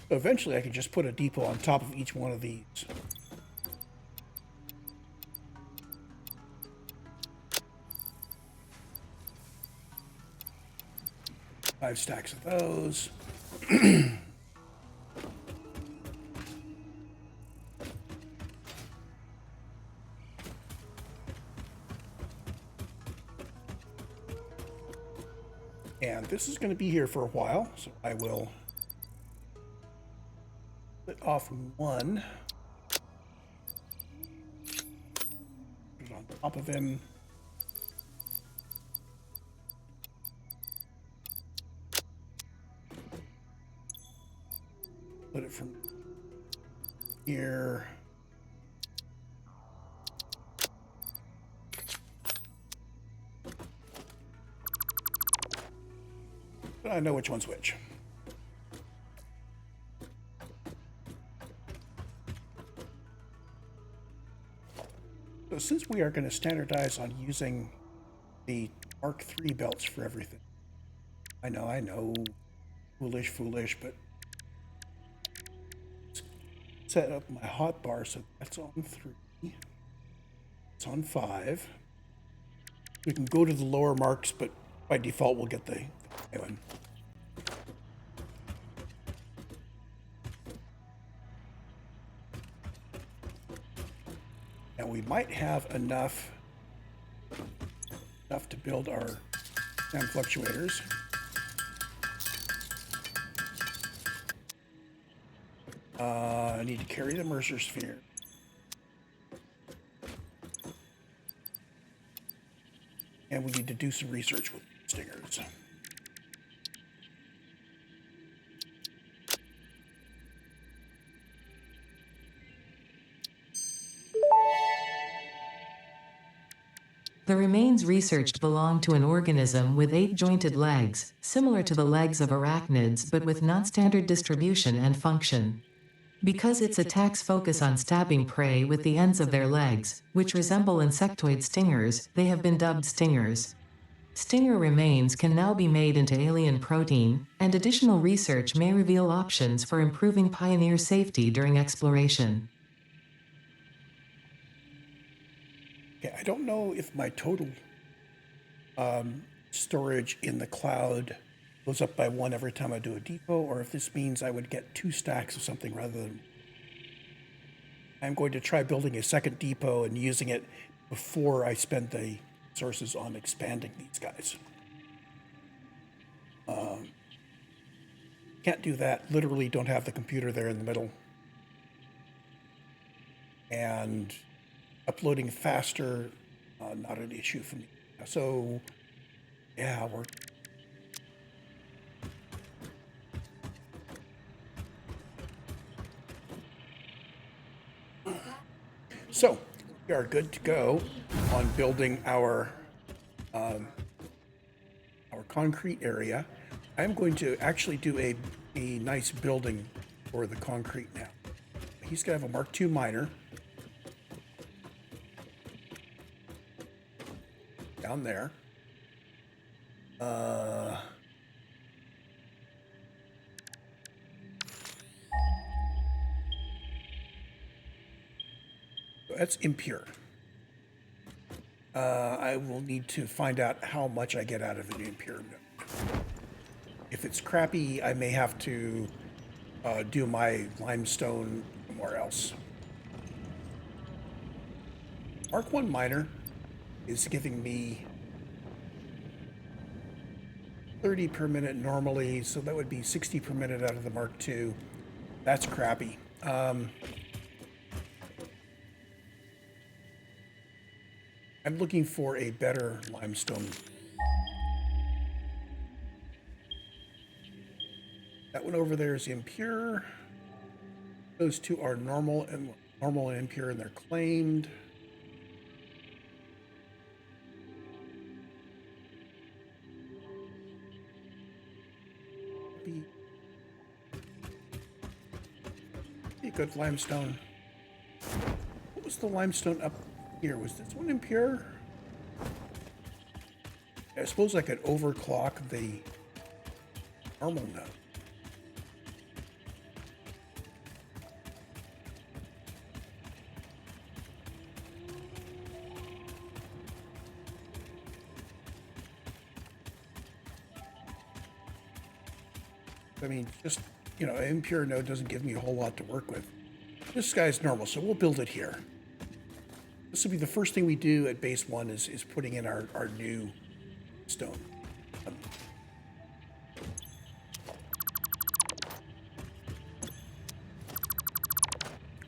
[SPEAKER 1] Eventually I could just put a depot on top of each one of these. Five stacks of those. And this is going to be here for a while, so I will split off one. Put it on top of him. Put it from here. But I know which one's which. So since we are going to standardize on using the Mark III belts for everything, I know, foolish, but set up my hot bar so that's on 3. It's on 5. We can go to the lower marks, but by default we'll get the high one. Now we might have enough to build our SAM fluctuators. I need to carry the Mercer sphere. And we need to do some research with stingers.
[SPEAKER 2] The remains researched belong to an organism with 8 jointed legs, similar to the legs of arachnids but with non-standard distribution and function. Because its attacks focus on stabbing prey with the ends of their legs, which resemble insectoid stingers, they have been dubbed stingers. Stinger remains can now be made into alien protein, and additional research may reveal options for improving Pioneer safety during exploration.
[SPEAKER 1] Okay, I don't know if my total storage in the cloud goes up by 1 every time I do a depot, or if this means I would get 2 stacks of something rather than... I'm going to try building a second depot and using it before I spend the resources on expanding these guys. Can't do that. Literally don't have the computer there in the middle. And uploading faster, not an issue for me. So, yeah, we're... So, we are good to go on building our concrete area. I'm going to actually do a a nice building for the concrete now. He's gonna have a Mark II miner. Down there. That's impure. I will need to find out how much I get out of an impure node. If it's crappy, I may have to do my limestone somewhere else. Mark I miner is giving me 30 per minute normally, so that would be 60 per minute out of the Mark II. That's crappy. I'm looking for a better limestone. That one over there is impure. Those two are normal and impure, and they're claimed. Be good limestone. What was the limestone up here? Was this one impure? I suppose I could overclock the normal node. I mean, just, you know, an impure node doesn't give me a whole lot to work with. This guy's normal, so we'll build it here. This will be the first thing we do at base 1 is putting in our new stone.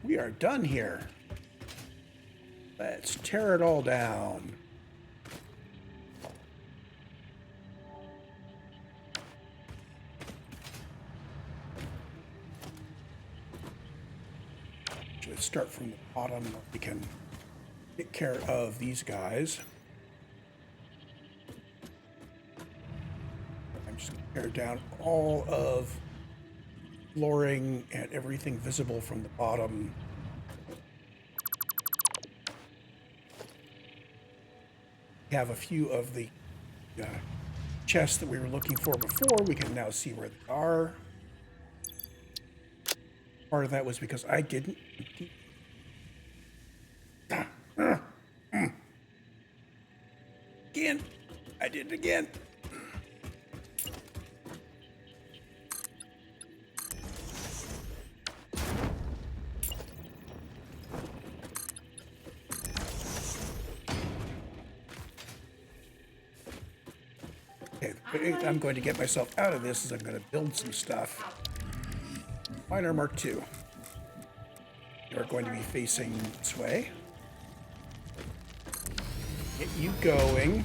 [SPEAKER 1] We are done here. Let's tear it all down. Let's start from the bottom. We can take care of these guys. I'm just going to tear down all of flooring and everything visible from the bottom. We have a few of the chests that we were looking for before. We can now see where they are. Part of that was because I didn't. Again. I did it again. Okay, the way I'm going to get myself out of this is I'm going to build some stuff. Miner Mark II. You're going to be facing this way. Get you going.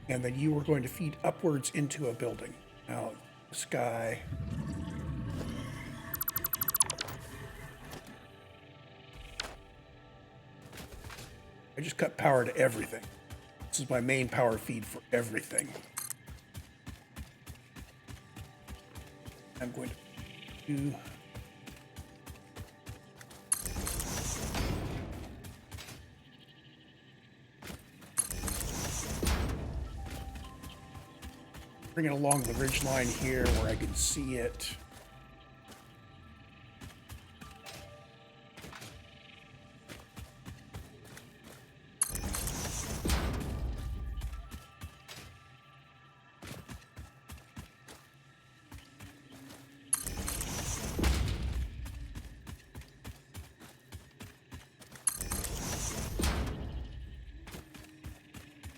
[SPEAKER 1] And then you are going to feed upwards into a building. Now, this guy. I just cut power to everything. This is my main power feed for everything. I'm going to do bring it along the ridge line here where I can see it.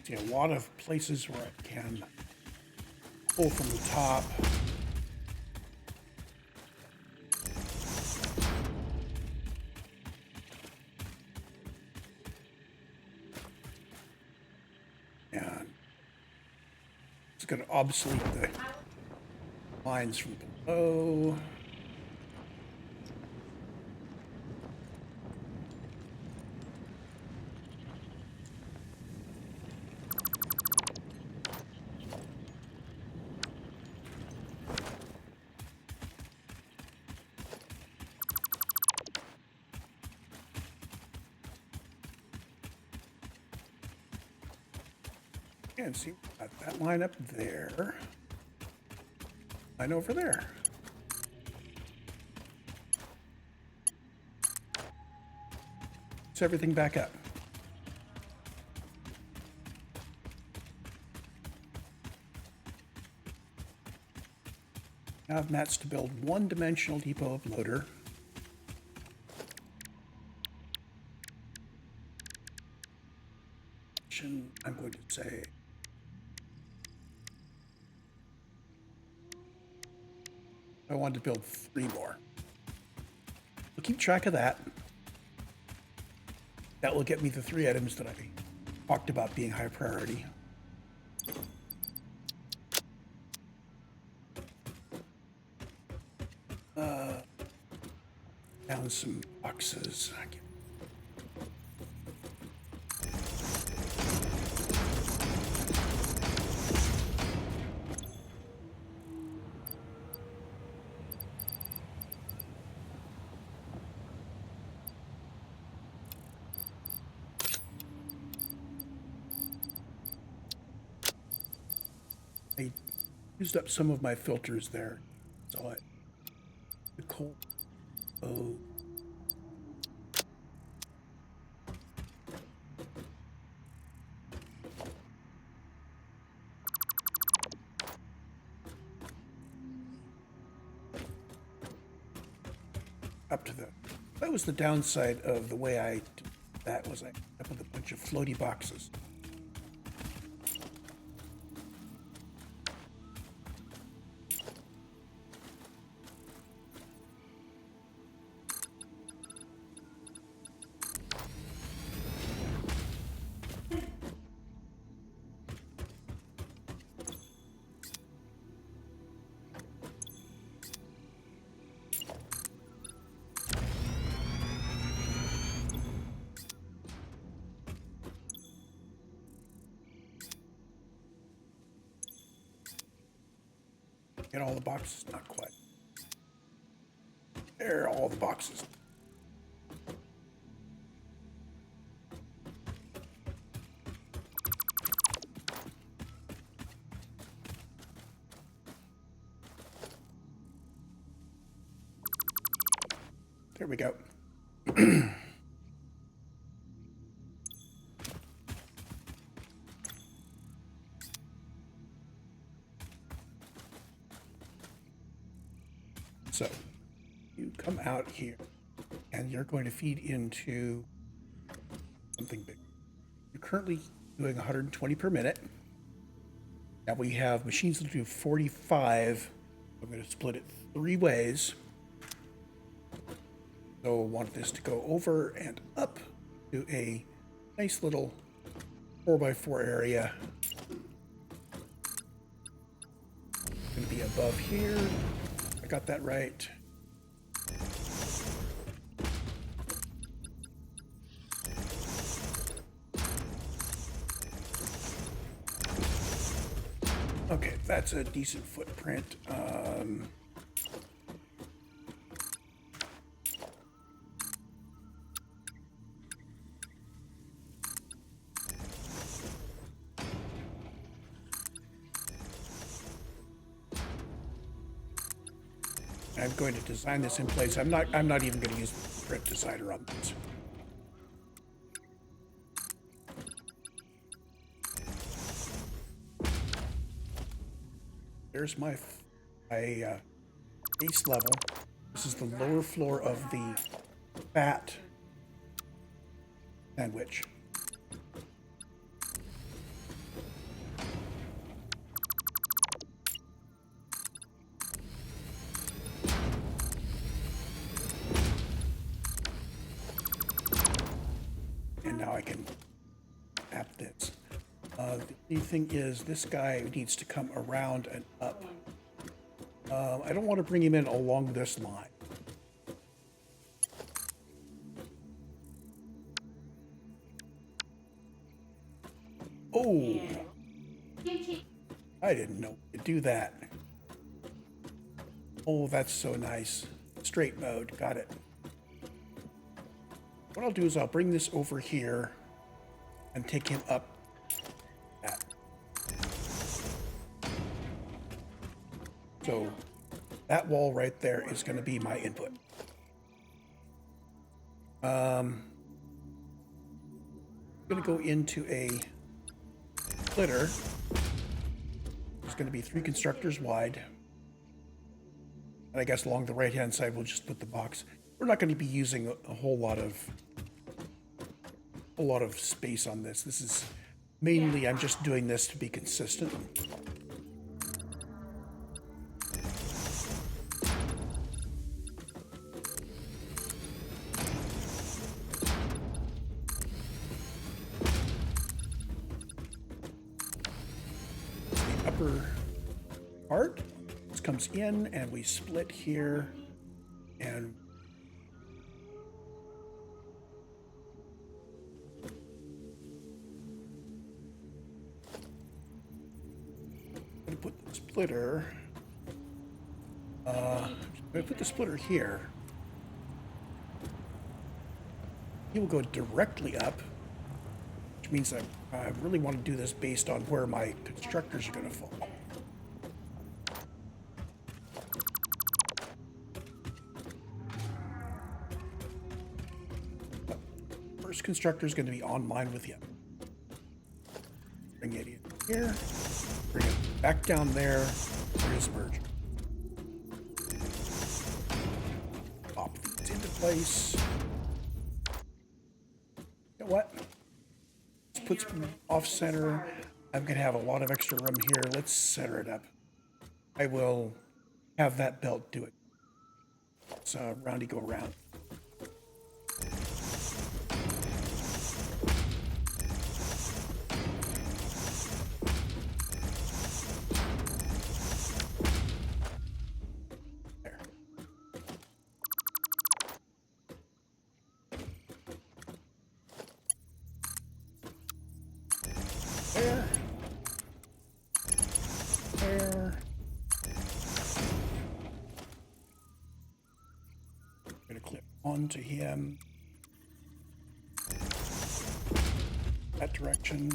[SPEAKER 1] See a lot of places where I can pull from the top. And it's going to obsolete the lines from below. And see, got that line up there. Line over there. It's everything back up. Now I have mats to build one-dimensional depot of loader. I'm going to say I wanted to build 3 more. We'll keep track of that. That will get me the 3 items that I talked about being high priority. Down some boxes. I used up some of my filters there, so the cold. Oh. Up to that was the downside of the way I did that, was I ended up with a bunch of floaty boxes. Get all the boxes, not quite. There are all the boxes. There we go. So you come out here and you're going to feed into something big. You're currently doing 120 per minute. Now we have machines that do 45. I'm going to split it 3 ways. So I want this to go over and up to a nice little 4x4 area. It's going to be above here. I got that right. Okay, that's a decent footprint. I'm going to design this in place. I'm not even going to use the print designer on this. There's my base level. This is the lower floor of the fat sandwich. And now I can tap this. The only thing is this guy needs to come around and up. I don't want to bring him in along this line. Oh, I didn't know you could do that. Oh, that's so nice. Straight mode, got it. What I'll do is I'll bring this over here and take him up that. So that wall right there is going to be my input. I'm going to go into a splitter. It's going to be 3 constructors wide. And I guess along the right-hand side, we'll just put the box. We're not going to be using a whole lot of space on this. This is mainly, I'm just doing this to be consistent. The upper part, this comes in and we split here and I'm going to put the splitter, I'm going to put the splitter here. He will go directly up, which means that I really want to do this based on where my constructors are going to fall. First constructor is going to be online with him. Bring it in here, bring it back down there for his merger. Pop these into place. You know what? Let's put some off center. I'm going to have a lot of extra room here. Let's center it up. I will have that belt do it. So roundy go around. There. There. There. I'm going to clip onto him. That direction.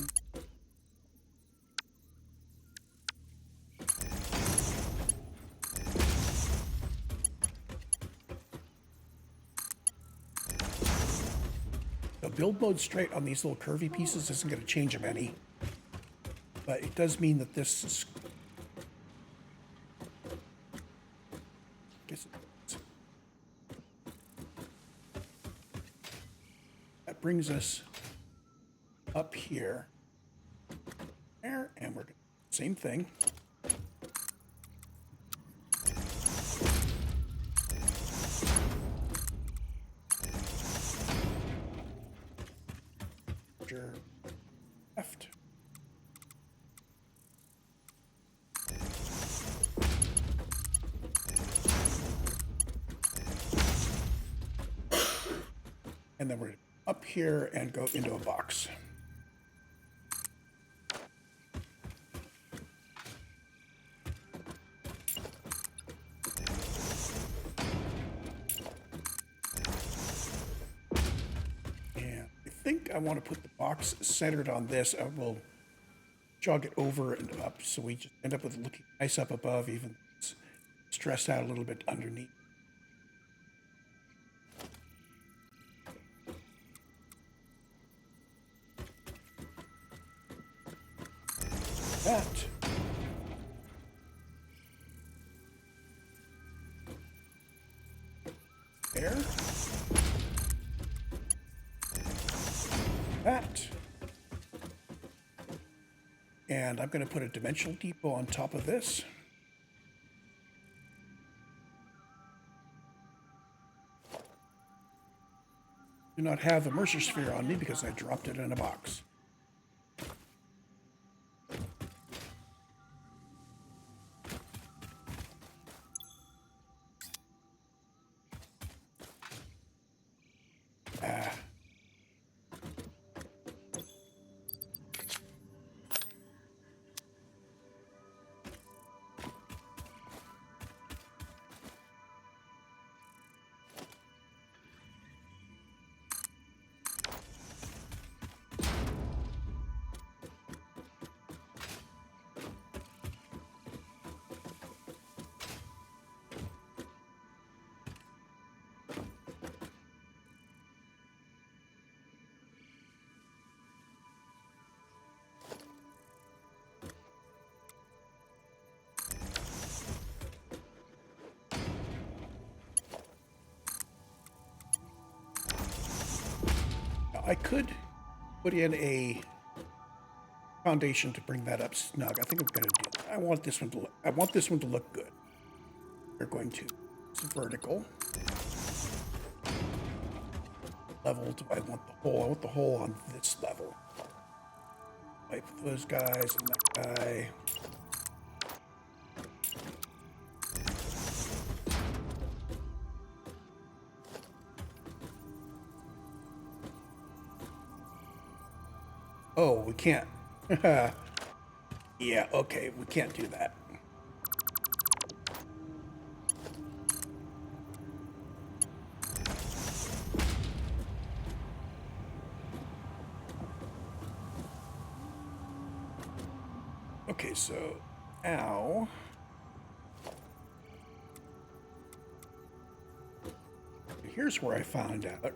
[SPEAKER 1] The build mode straight on these little curvy pieces isn't going to change them any. But it does mean that this is... That brings us up here. There, and we're doing the same thing. Left. And then we're up here and go into a box. And I think I want to put the box centered on this. I will jog it over and up so we just end up with looking nice up above, even though it's stressed out a little bit underneath. That. There. That. And I'm going to put a dimensional depot on top of this. Do not have a Mercer sphere on me because I dropped it in a box. I could put in a foundation to bring that up snug. I think I'm going to do that. I want this one to look good. We're going to it's vertical. Level, do I want the hole? I want the hole on this level. Wipe those guys and that guy. Oh, we can't. Yeah, okay, we can't do that. Okay, so now here's where I found out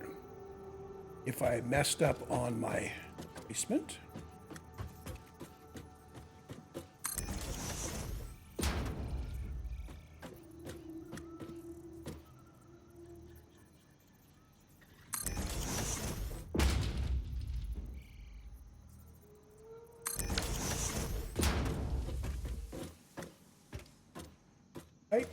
[SPEAKER 1] if I messed up on my placement. Right.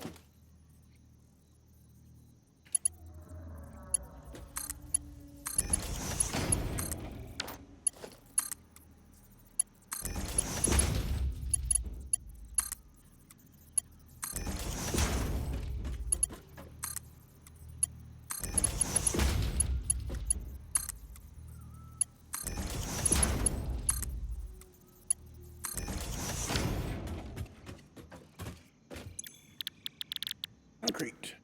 [SPEAKER 1] Concrete.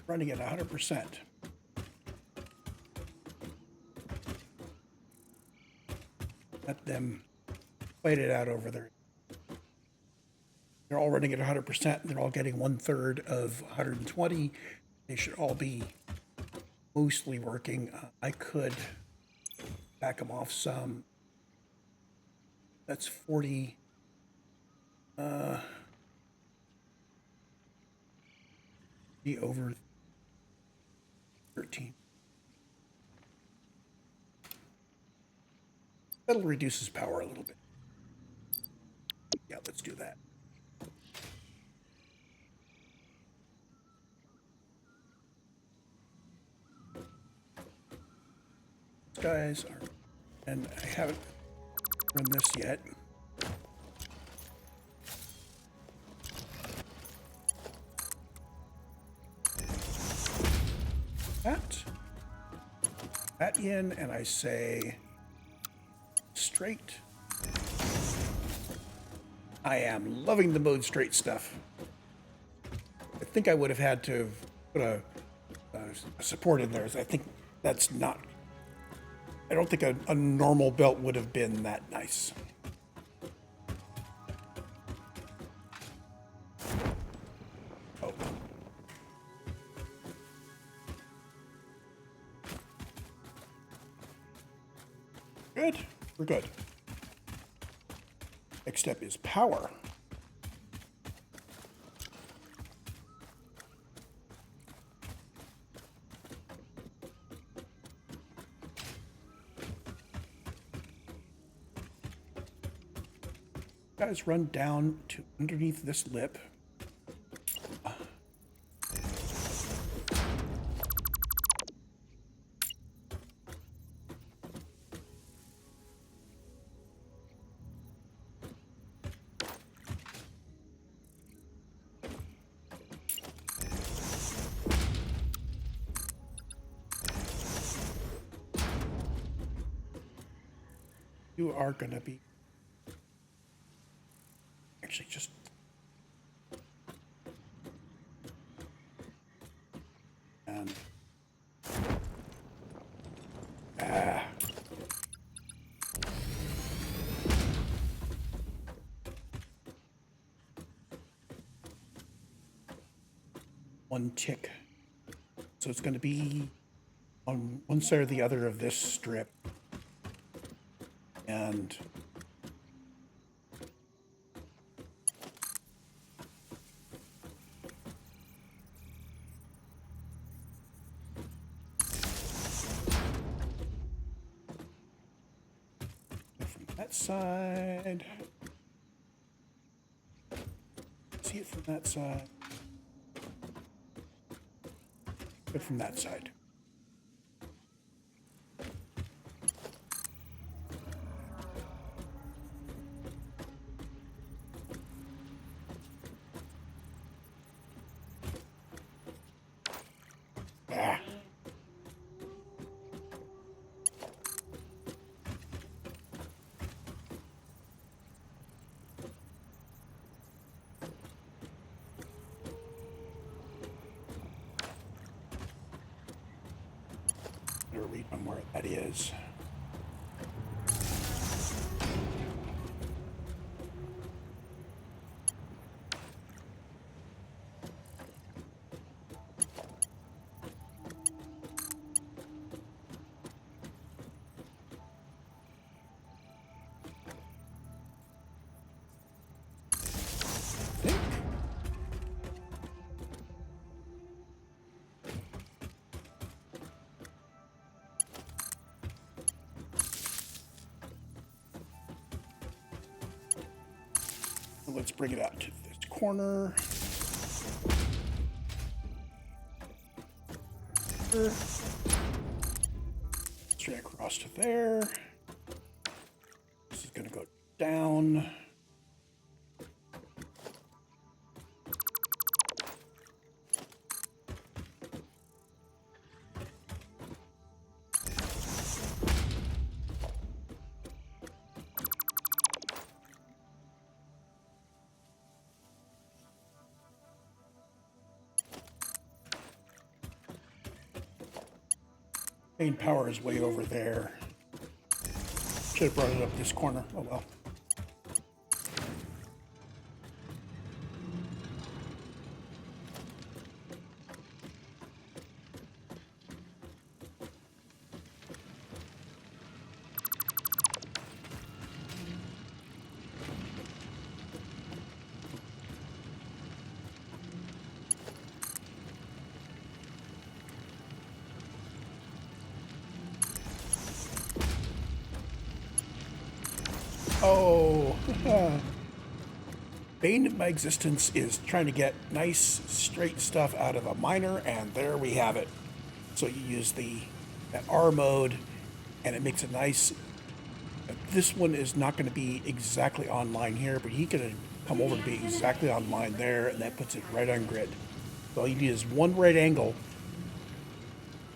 [SPEAKER 1] Running at 100%. Let them fight it out over there. They're all running at 100%. They're all getting 1/3 of 120. They should all be mostly working. I could back them off some. That's 40. Be over 13. That'll reduce his power a little bit. Yeah, let's do that. These guys are, and I haven't run this yet. That in, and I say straight. I am loving the mode straight stuff. I think I would have had to put a support in there. I think that's not. I don't think a normal belt would have been that nice. Oh. Good. We're good. Next step is power. Guys, run down to underneath this lip. You are going to be actually just and one tick. So it's going to be on one side or the other of this strip. And that side. See it from that side. Good from that side. Ah. Better read on where that is. Let's bring it out to this corner. Straight across to there. This is going to go down. Main power is way over there. Should have brought it up this corner. Oh well. Oh, bane of my existence is trying to get nice straight stuff out of a miner, and there we have it. So you use that R mode, and it makes a nice. This one is not going to be exactly online here, but he can come over to be exactly online there, and that puts it right on grid. So all you need is one right angle,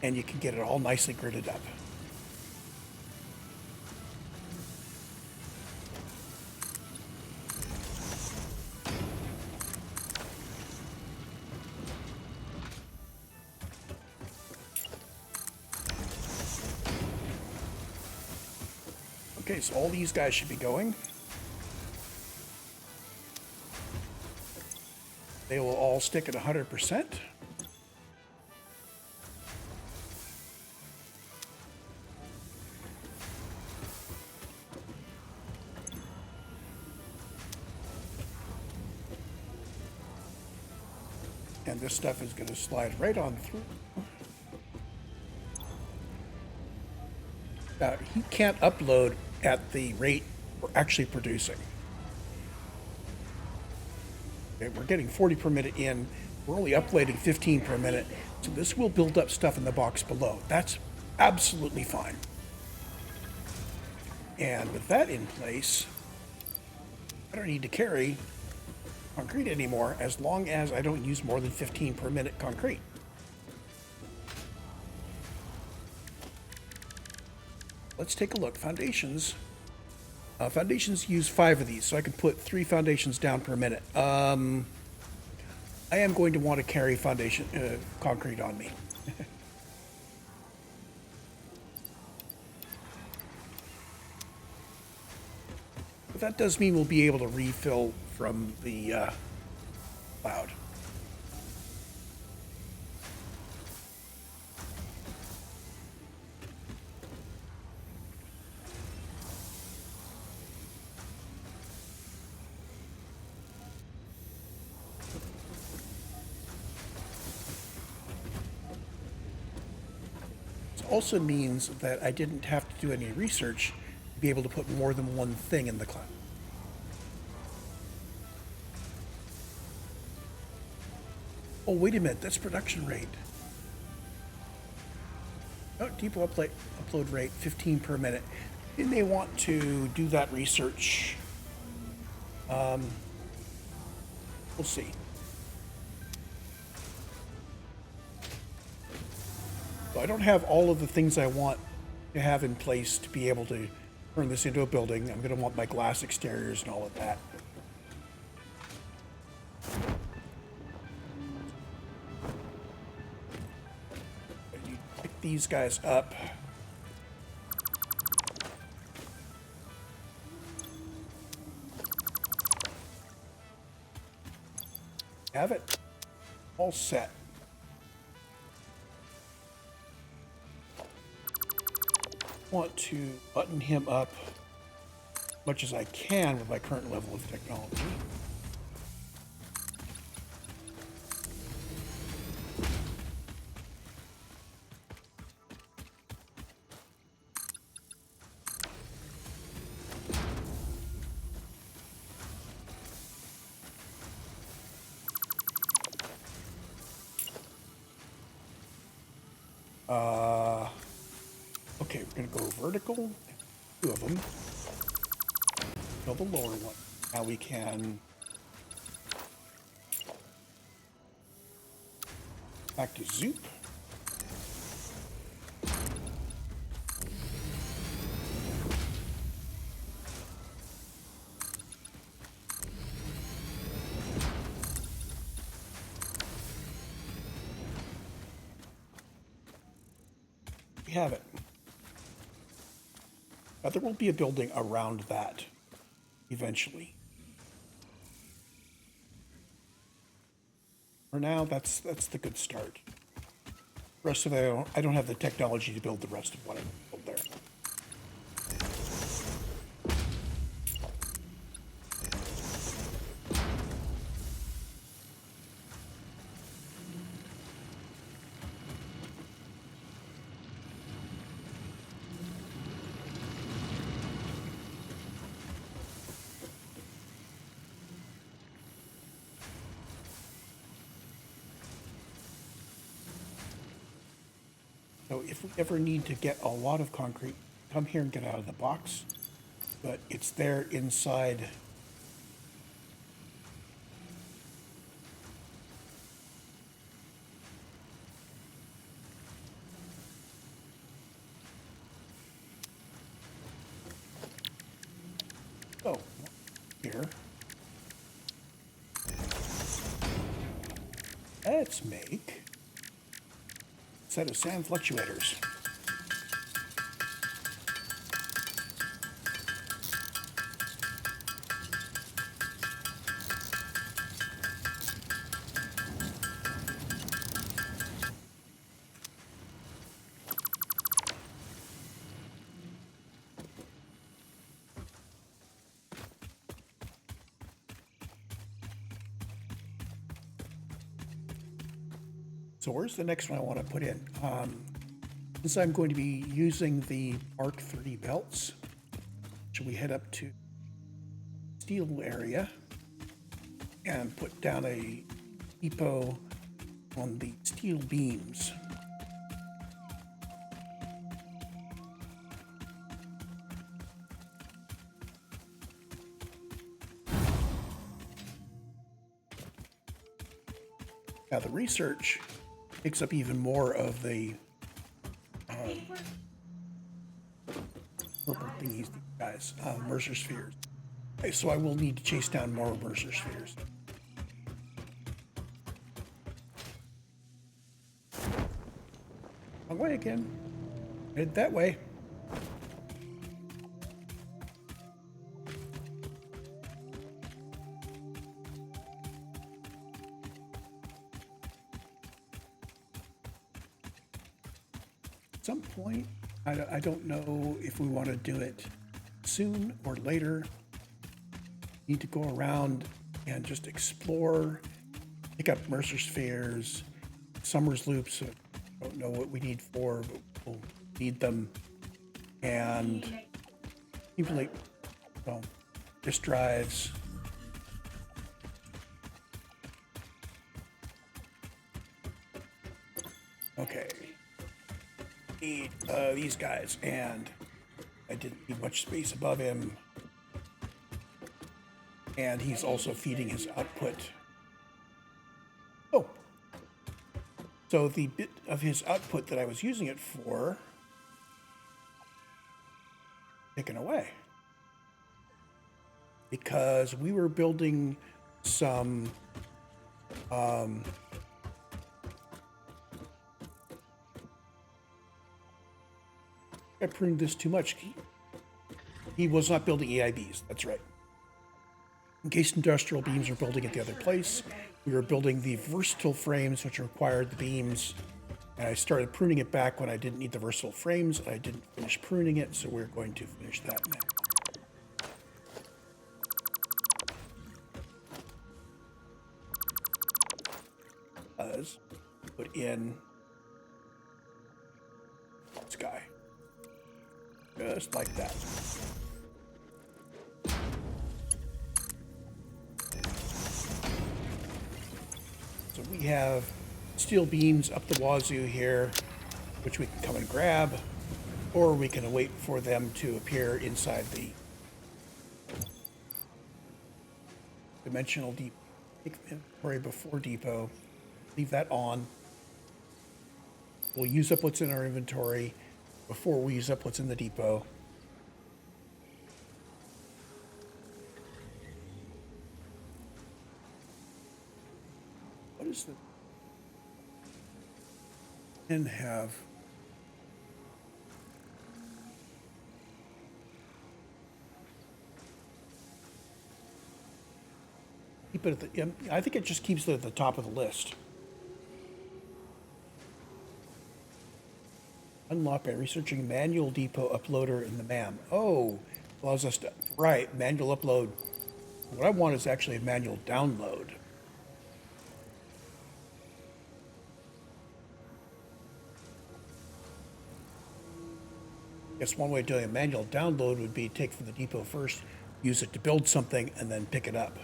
[SPEAKER 1] and you can get it all nicely gridded up. Okay, so all these guys should be going. They will all stick at 100%. And this stuff is going to slide right on through. He can't upload at the rate we're actually producing. Okay, we're getting 40 per minute in. We're only uploading 15 per minute. So this will build up stuff in the box below. That's absolutely fine. And with that in place, I don't need to carry concrete anymore as long as I don't use more than 15 per minute concrete. Let's take a look. Foundations. Foundations use 5 of these, so I can put 3 foundations down per minute. I am going to want to carry foundation concrete on me. But that does mean we'll be able to refill from the cloud. Also means that I didn't have to do any research to be able to put more than one thing in the cloud. Oh, wait a minute, that's production rate. Oh, depot upload rate, 15 per minute. And they want to do that research. We'll see. So I don't have all of the things I want to have in place to be able to turn this into a building. I'm going to want my glass exteriors and all of that. I need to pick these guys up. Have it all set. Want to button him up as much as I can with my current level of technology. Okay, we're gonna go vertical, 2 of them. Fill the lower one. Now we can back to Zoop. We have it. Now, there will be a building around that eventually. For now, that's the good start. The rest of it, I don't have the technology to build the rest of what I built there. So if we ever need to get a lot of concrete, come here and get out of the box. But it's there inside. So, here. Let's make a set of sand fluctuators. So where's the next one I want to put in? Since I'm going to be using the Mark 30 belts, should we head up to steel area and put down a depot on the steel beams? Now the research takes up even more of the purple thingies, these guys, Mercer spheres. Okay, so I will need to chase down more Mercer spheres. Wrong way again. Head that way. At some point, I don't know if we want to do it soon or later. Need to go around and just explore, pick up Mercer spheres, Summers loops. I don't know what we need for, but we'll need them. And Usually, well, disk drives. Okay. Need these guys, and I didn't need much space above him. And he's also feeding his output. Oh. So the bit of his output that I was using it for, taken away. Because we were building some I pruned this too much. He was not building EIBs, that's right. Encased industrial beams are building at the other place. We were building the versatile frames, which required the beams. And I started pruning it back when I didn't need the versatile frames. I didn't finish pruning it, so we're going to finish that now. Put in this guy. Just like that. So we have steel beams up the wazoo here, which we can come and grab, or we can wait for them to appear inside the dimensional depot. Take inventory before depot. Leave that on. We'll use up what's in our inventory before we use up what's in the depot. What is the... And have... Keep it at the... I think it just keeps it at the top of the list. Unlock by researching manual depot uploader in the MAM. Oh, allows us to, right, manual upload. What I want is actually a manual download. I guess one way of doing a manual download would be take from the depot first, use it to build something, and then pick it up.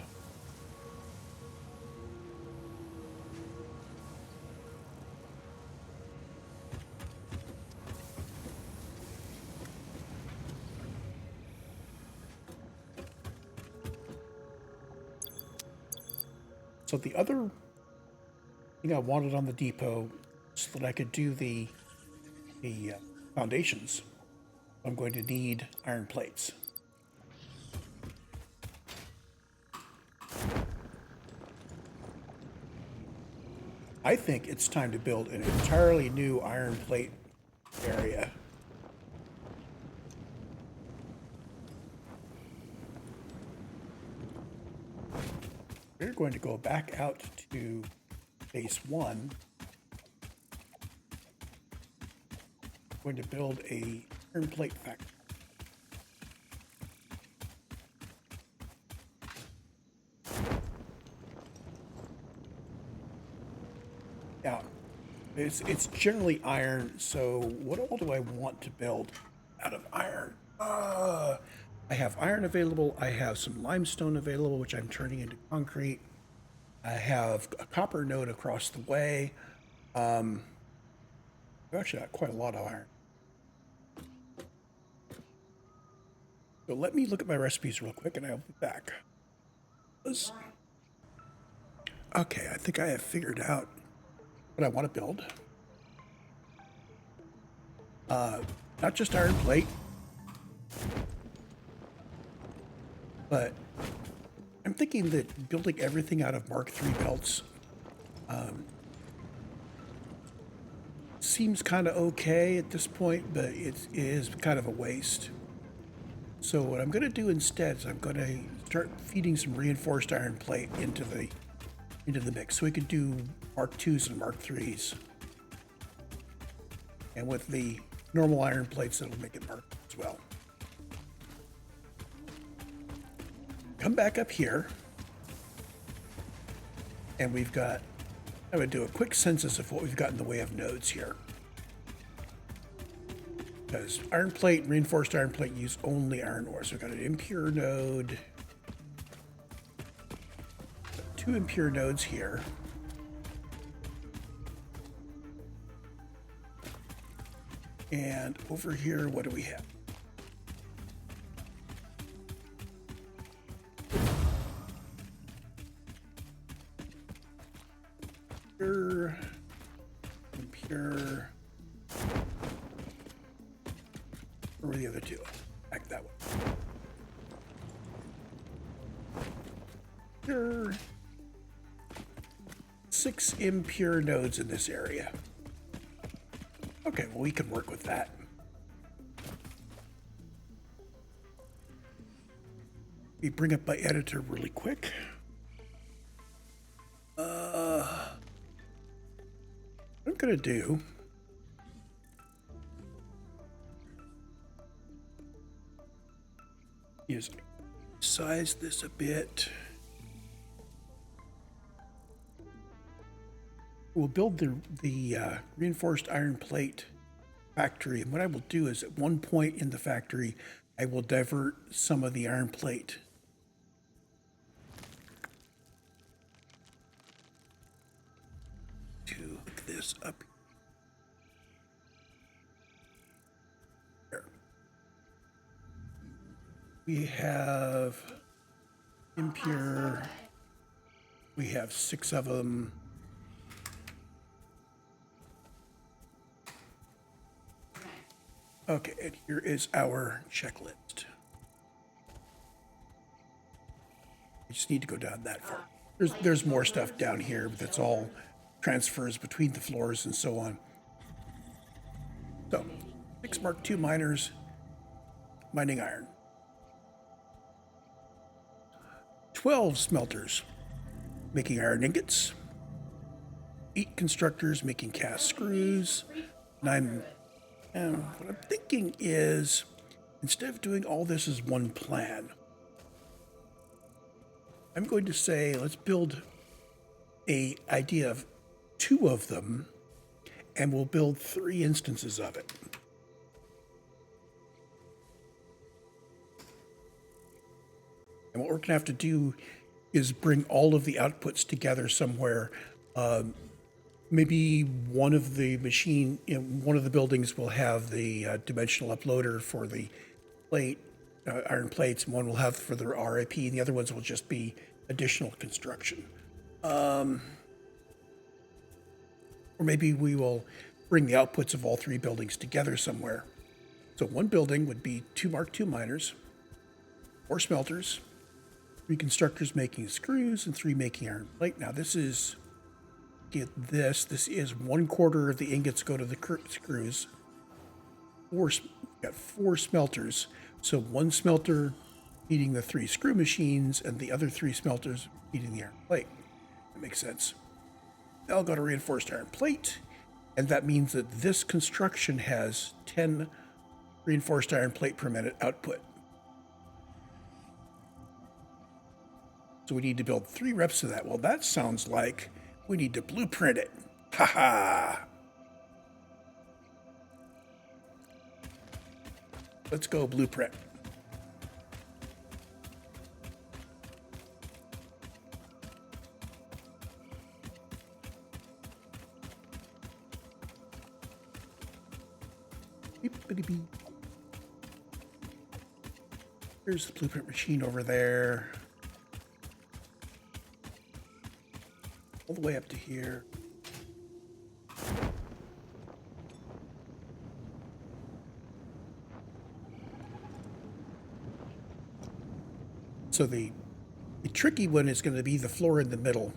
[SPEAKER 1] So the other thing I wanted on the depot so that I could do the foundations, I'm going to need iron plates. I think it's time to build an entirely new iron plate area. We're going to go back out to base 1. We're going to build a iron plate factory. Now, it's generally iron, so what all do I want to build out of iron? I have iron available, I have some limestone available, which I'm turning into concrete. I have a copper node across the way. I've actually got quite a lot of iron. So let me look at my recipes real quick and I'll be back. Okay, I think I have figured out what I want to build. Not just iron plate, but I'm thinking that building everything out of Mark III belts seems kind of okay at this point, but it is kind of a waste. So what I'm going to do instead is I'm going to start feeding some reinforced iron plate into the mix, so we could do Mark IIs and Mark IIIs. And with the normal iron plates, that'll make it Mark as well. Come back up here, and we've got, I'm going to do a quick census of what we've got in the way of nodes here. Because iron plate and reinforced iron plate use only iron ore. So we've got an impure node. 2 impure nodes here. And over here, what do we have? Pure, impure. Where were the other two? Back that way. Pure. 6 impure nodes in this area. Okay, well, we can work with that. Let me bring up my editor really quick. What I'm gonna do is size this a bit. We'll build the reinforced iron plate factory, and what I will do is at one point in the factory, I will divert some of the iron plate to hook this up here. We have impure. We have 6 of them. Okay, and here is our checklist. We just need to go down that far. There's more stuff down here, but that's all transfers between the floors and so on. So, 6 Mark II miners mining iron. 12 smelters making iron ingots. 8 constructors making cast screws. 9. And what I'm thinking is, instead of doing all this as one plan, I'm going to say, let's build a idea of 2 of them, and we'll build 3 instances of it. And what we're going to have to do is bring all of the outputs together somewhere. Maybe one of the one of the buildings will have the dimensional uploader for the plate, iron plates, and one will have for the RIP, and the other ones will just be additional construction. Or maybe we will bring the outputs of all 3 buildings together somewhere. So one building would be 2 Mark II miners, 4 smelters, 3 constructors making screws, and 3 making iron plate. Now this is, get this, this is 1/4 of the ingots go to the screws. Got 4 smelters. So 1 smelter feeding the 3 screw machines, and the other 3 smelters feeding the iron plate. That makes sense. They'll go to reinforced iron plate, and that means that this construction has 10 reinforced iron plate per minute output. So we need to build 3 reps of that. Well, that sounds like we need to blueprint it. Ha ha! Let's go blueprint. Beep-a-dee-beep. Here's the blueprint machine over there. All the way up to here. So the tricky one is going to be the floor in the middle.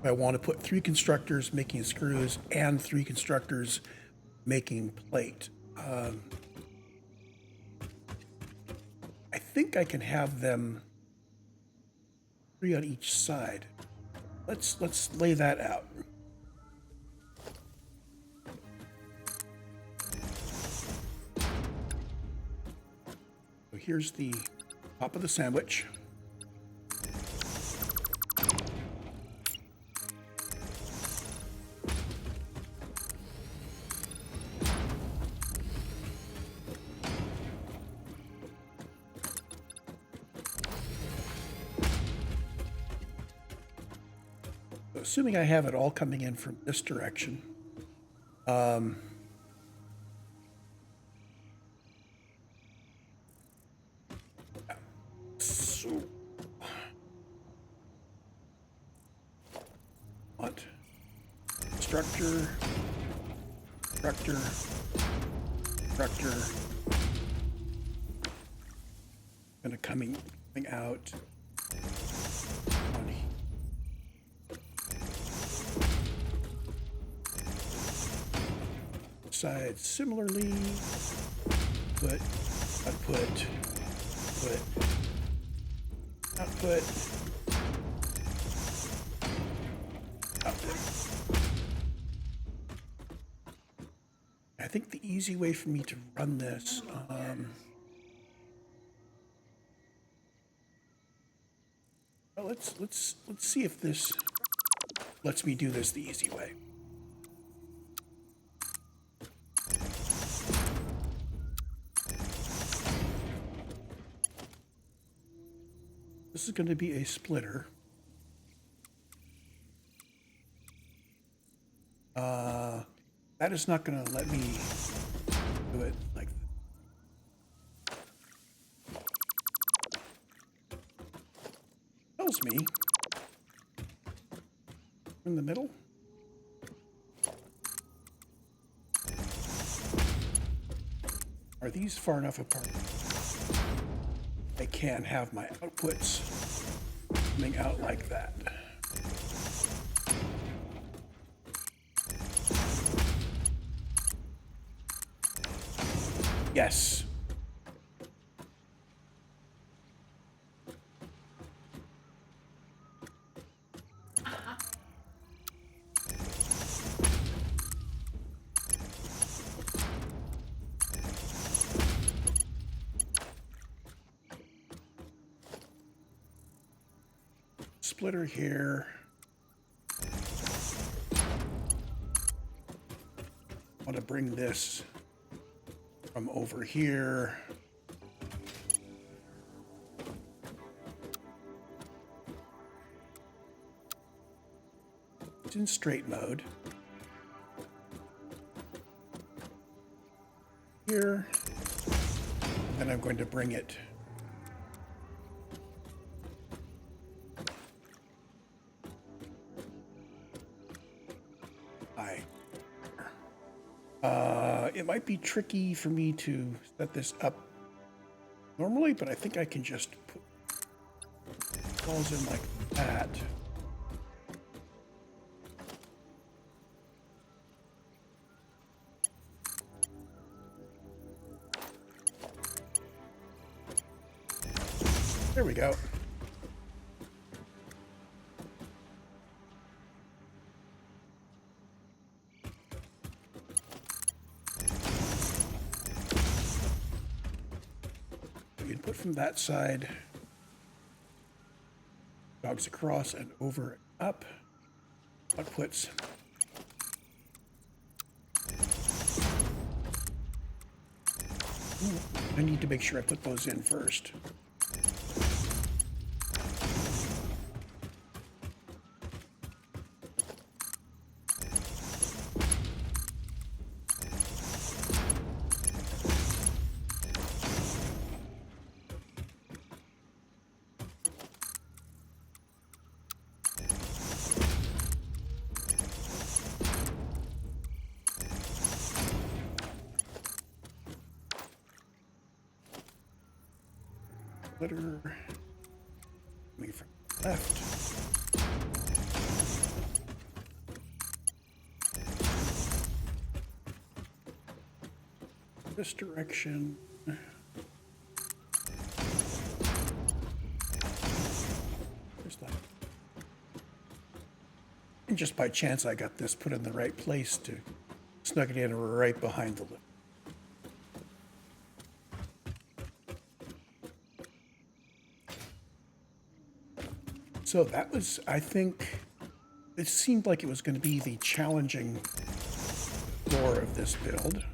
[SPEAKER 1] I want to put 3 constructors making screws and 3 constructors making plate. I think I can have them 3 on each side. Let's lay that out. So here's the top of the sandwich. assuming I have it all coming in from this direction. So, what? Structure, structure, structure. Gonna coming out on side similarly. Put, output, put, output, output. I think the easy way for me to run this, well, let's see if this lets me do this the easy way. This is going to be a splitter. That is not going to let me do it like that. Tells me in the middle. Are these far enough apart? I can have my outputs coming out like that. Yes. Splitter here. I want to bring this from over here. It's in straight mode. Here. And I'm going to bring it it might be tricky for me to set this up normally, but I think I can just put balls in like that. There we go. Input from that side, jogs across and over and up, outputs. Ooh, I need to make sure I put those in first. Splitter coming from the left. This direction. There's that. And just by chance, I got this put in the right place to snug it in right behind the lip. So that was, I think, it seemed like it was going to be the challenging floor of this build.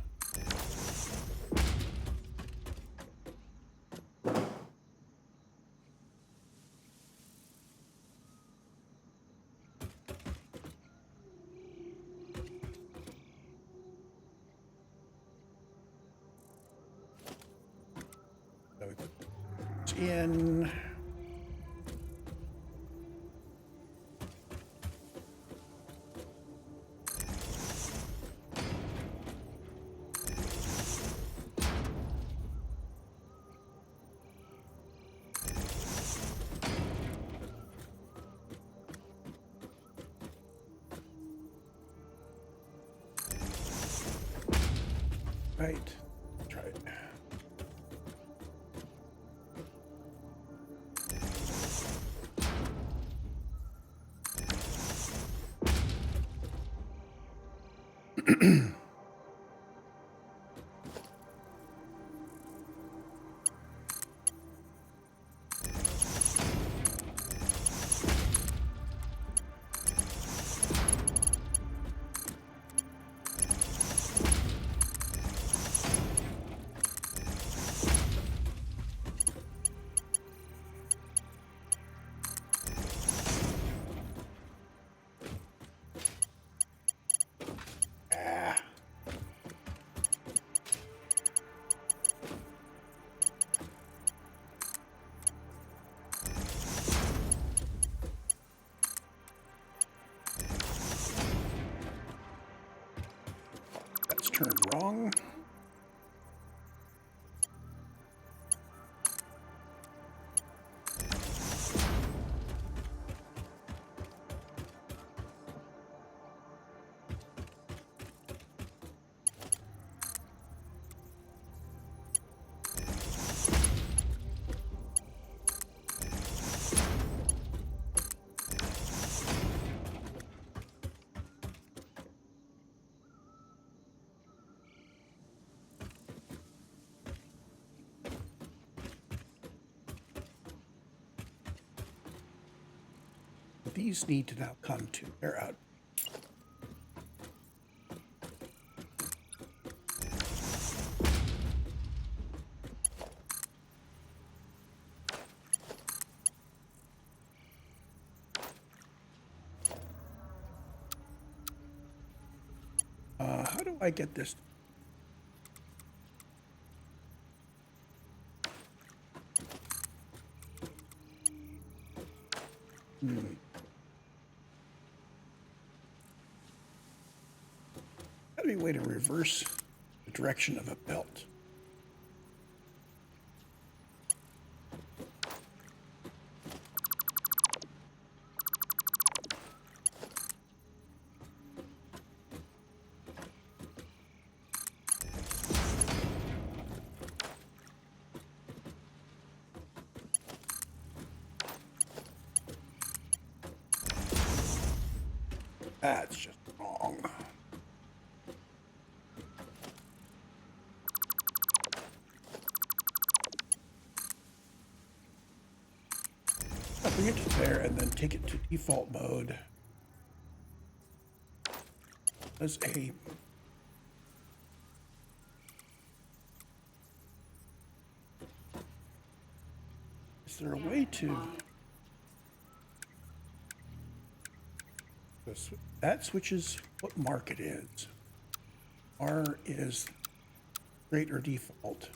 [SPEAKER 1] goes in. Right. Try it. That's turned wrong. These need to now come to air out. How do I get this? Gotta be a way to reverse the direction of a belt. That's just wrong. I'll bring it to there and then take it to default mode as a is there a way to that switches what mark it is. R is straight or default.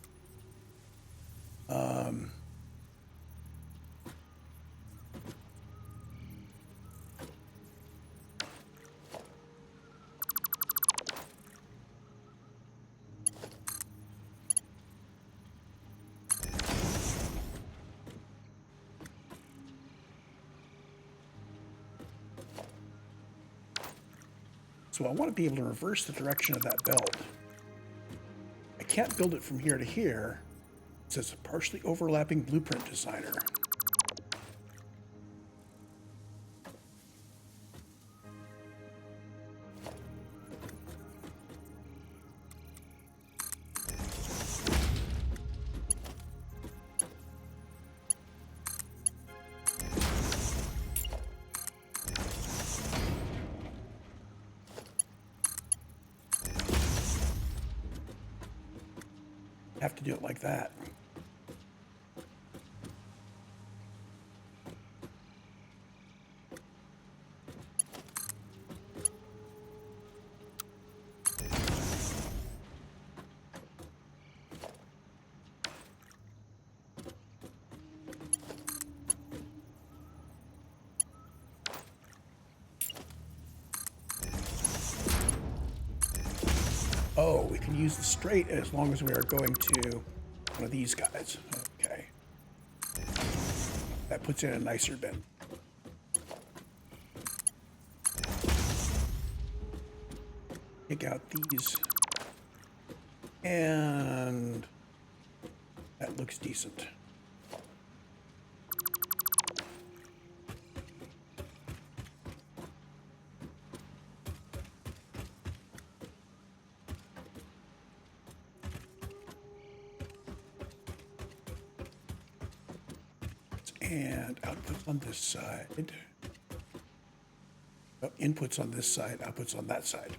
[SPEAKER 1] So I want to be able to reverse the direction of that belt. I can't build it from here to here. It says a partially overlapping blueprint designer. Have to do it like that. can use the straight as long as we are going to one of these guys. Okay. That puts in a nicer bend. Take out these. And that looks decent. And outputs on this side. Oh, inputs on this side, outputs on that side.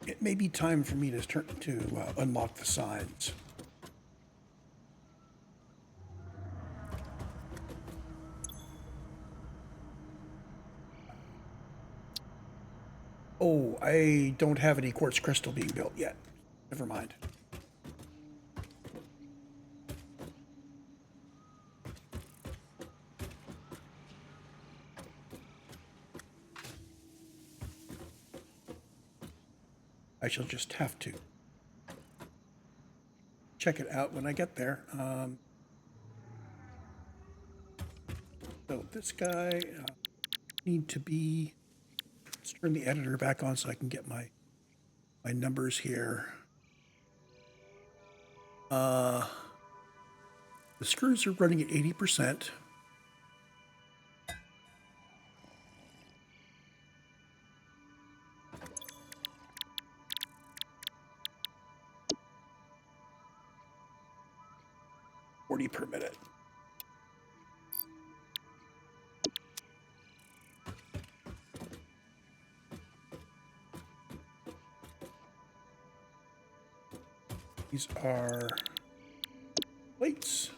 [SPEAKER 1] It may be time for me to unlock the signs. Oh, I don't have any quartz crystal being built yet. Never mind. I shall just have to check it out when I get there. So this guy need to be. Let's turn the editor back on so I can get my numbers here. The screws are running at 80%. Per minute. These are plates.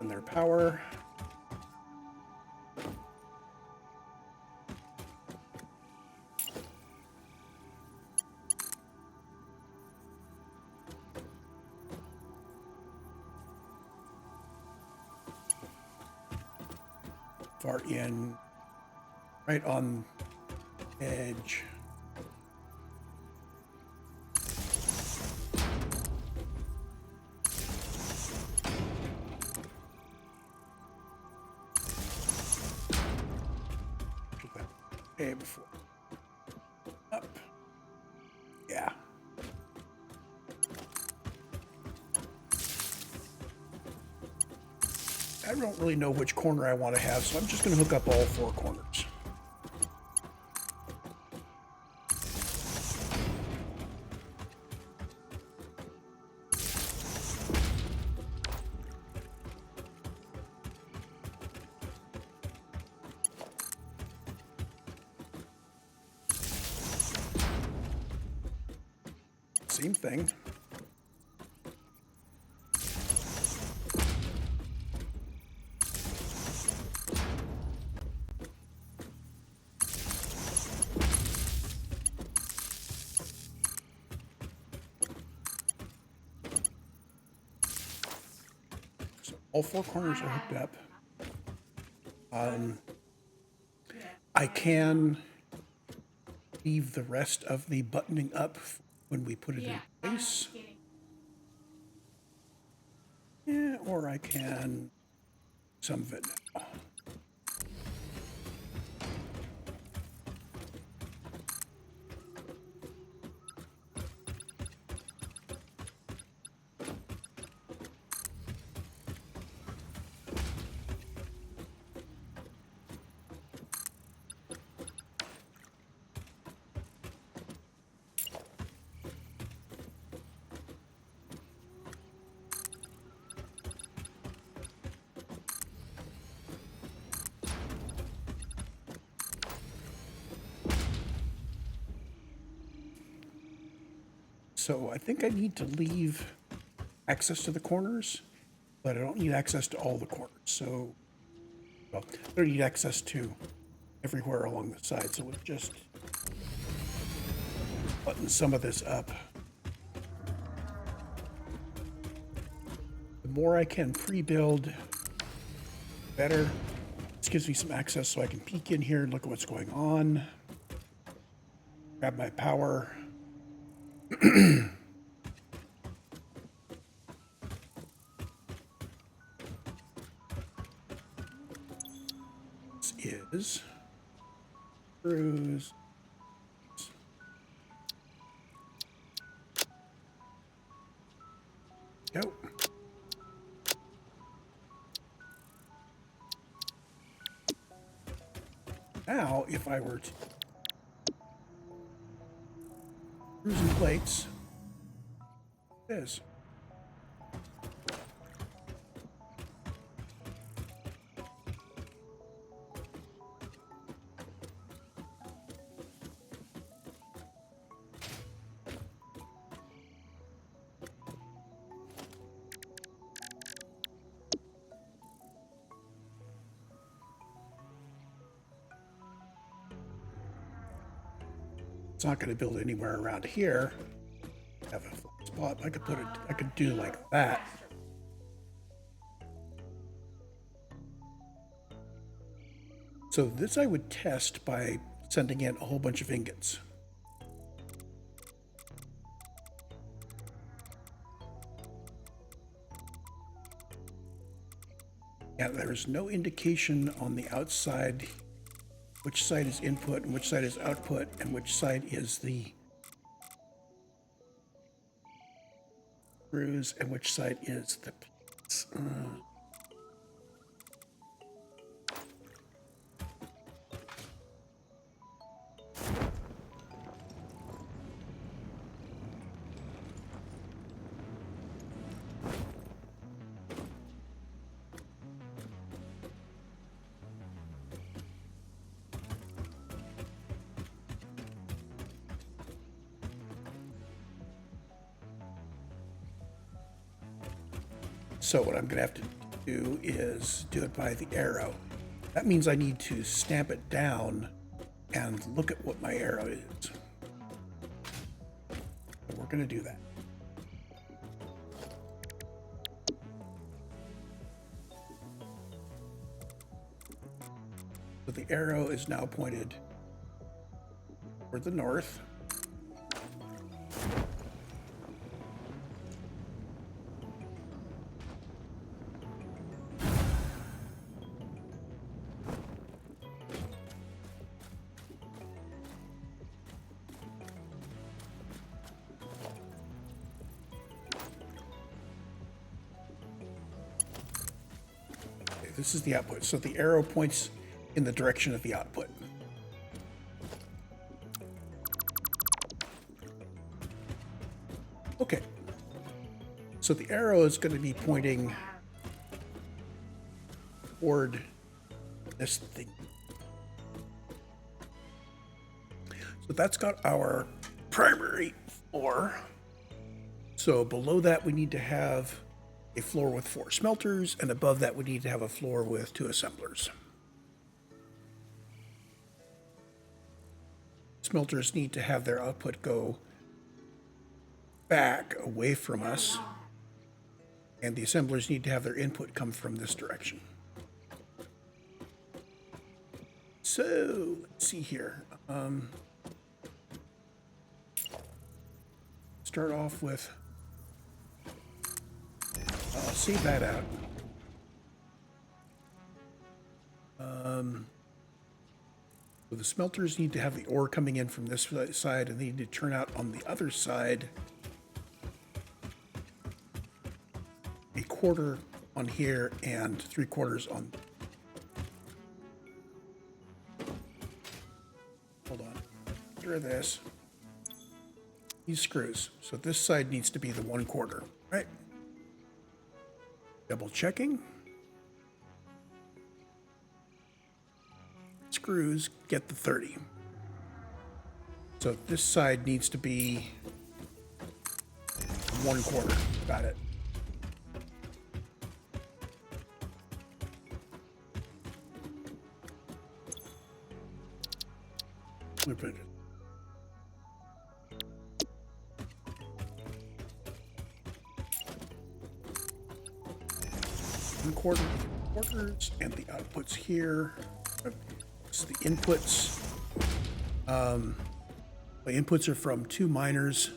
[SPEAKER 1] And their power. Far in, right on edge. Okay, before up. Yeah. I don't really know which corner I want to have, so I'm just going to hook up all four corners. Same thing. All four corners are hooked up. I can leave the rest of the buttoning up when we put it in place. Yeah, or I can some of it now. So I think I need to leave access to the corners, but I don't need access to all the corners. So, well, I don't need access to everywhere along the side. So we'll just button some of this up. The more I can pre-build, better. This gives me some access so I can peek in here and look at what's going on. Grab my power. This is screws. Go. Now, if I were to screws and plates, it is. It's not going to build anywhere around here. Have a flat spot. I could put it. I could do like that. So this I would test by sending in a whole bunch of ingots. And there is no indication on the outside which side is input and which side is output and which side is the screws and which side is the plates. So what I'm going to have to do is do it by the arrow. That means I need to stamp it down and look at what my arrow is. So we're going to do that. So the arrow is now pointed toward the north. This is the output. So the arrow points in the direction of the output. Okay. So the arrow is going to be pointing toward this thing. So that's got our primary floor. So below that we need to have a floor with 4 smelters, and above that we need to have a floor with 2 assemblers. Smelters need to have their output go back away from us, and the assemblers need to have their input come from this direction. So let's see here. Start off with, I'll save that out. So the smelters need to have the ore coming in from this side, and they need to turn out on the other side a quarter on here and 3/4 on. Hold on. Here this. These screws. So this side needs to be the 1/4, right? Double checking. Screws get the 30. So this side needs to be 1/4. Got it. Blueprint. 1/4. quarters and the outputs here. It's the inputs. My inputs are from 2 miners,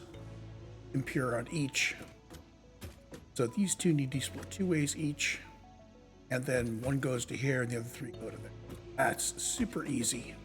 [SPEAKER 1] impure on each. So these two need to be split 2 ways each. And then one goes to here and the other 3 go to there. That's super easy.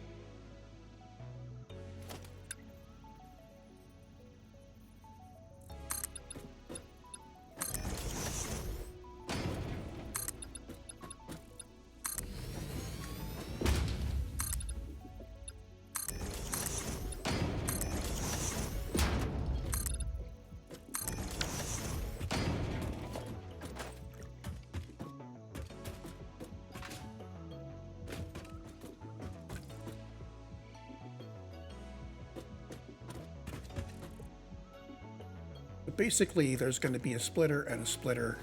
[SPEAKER 1] But basically, there's going to be a splitter and a splitter.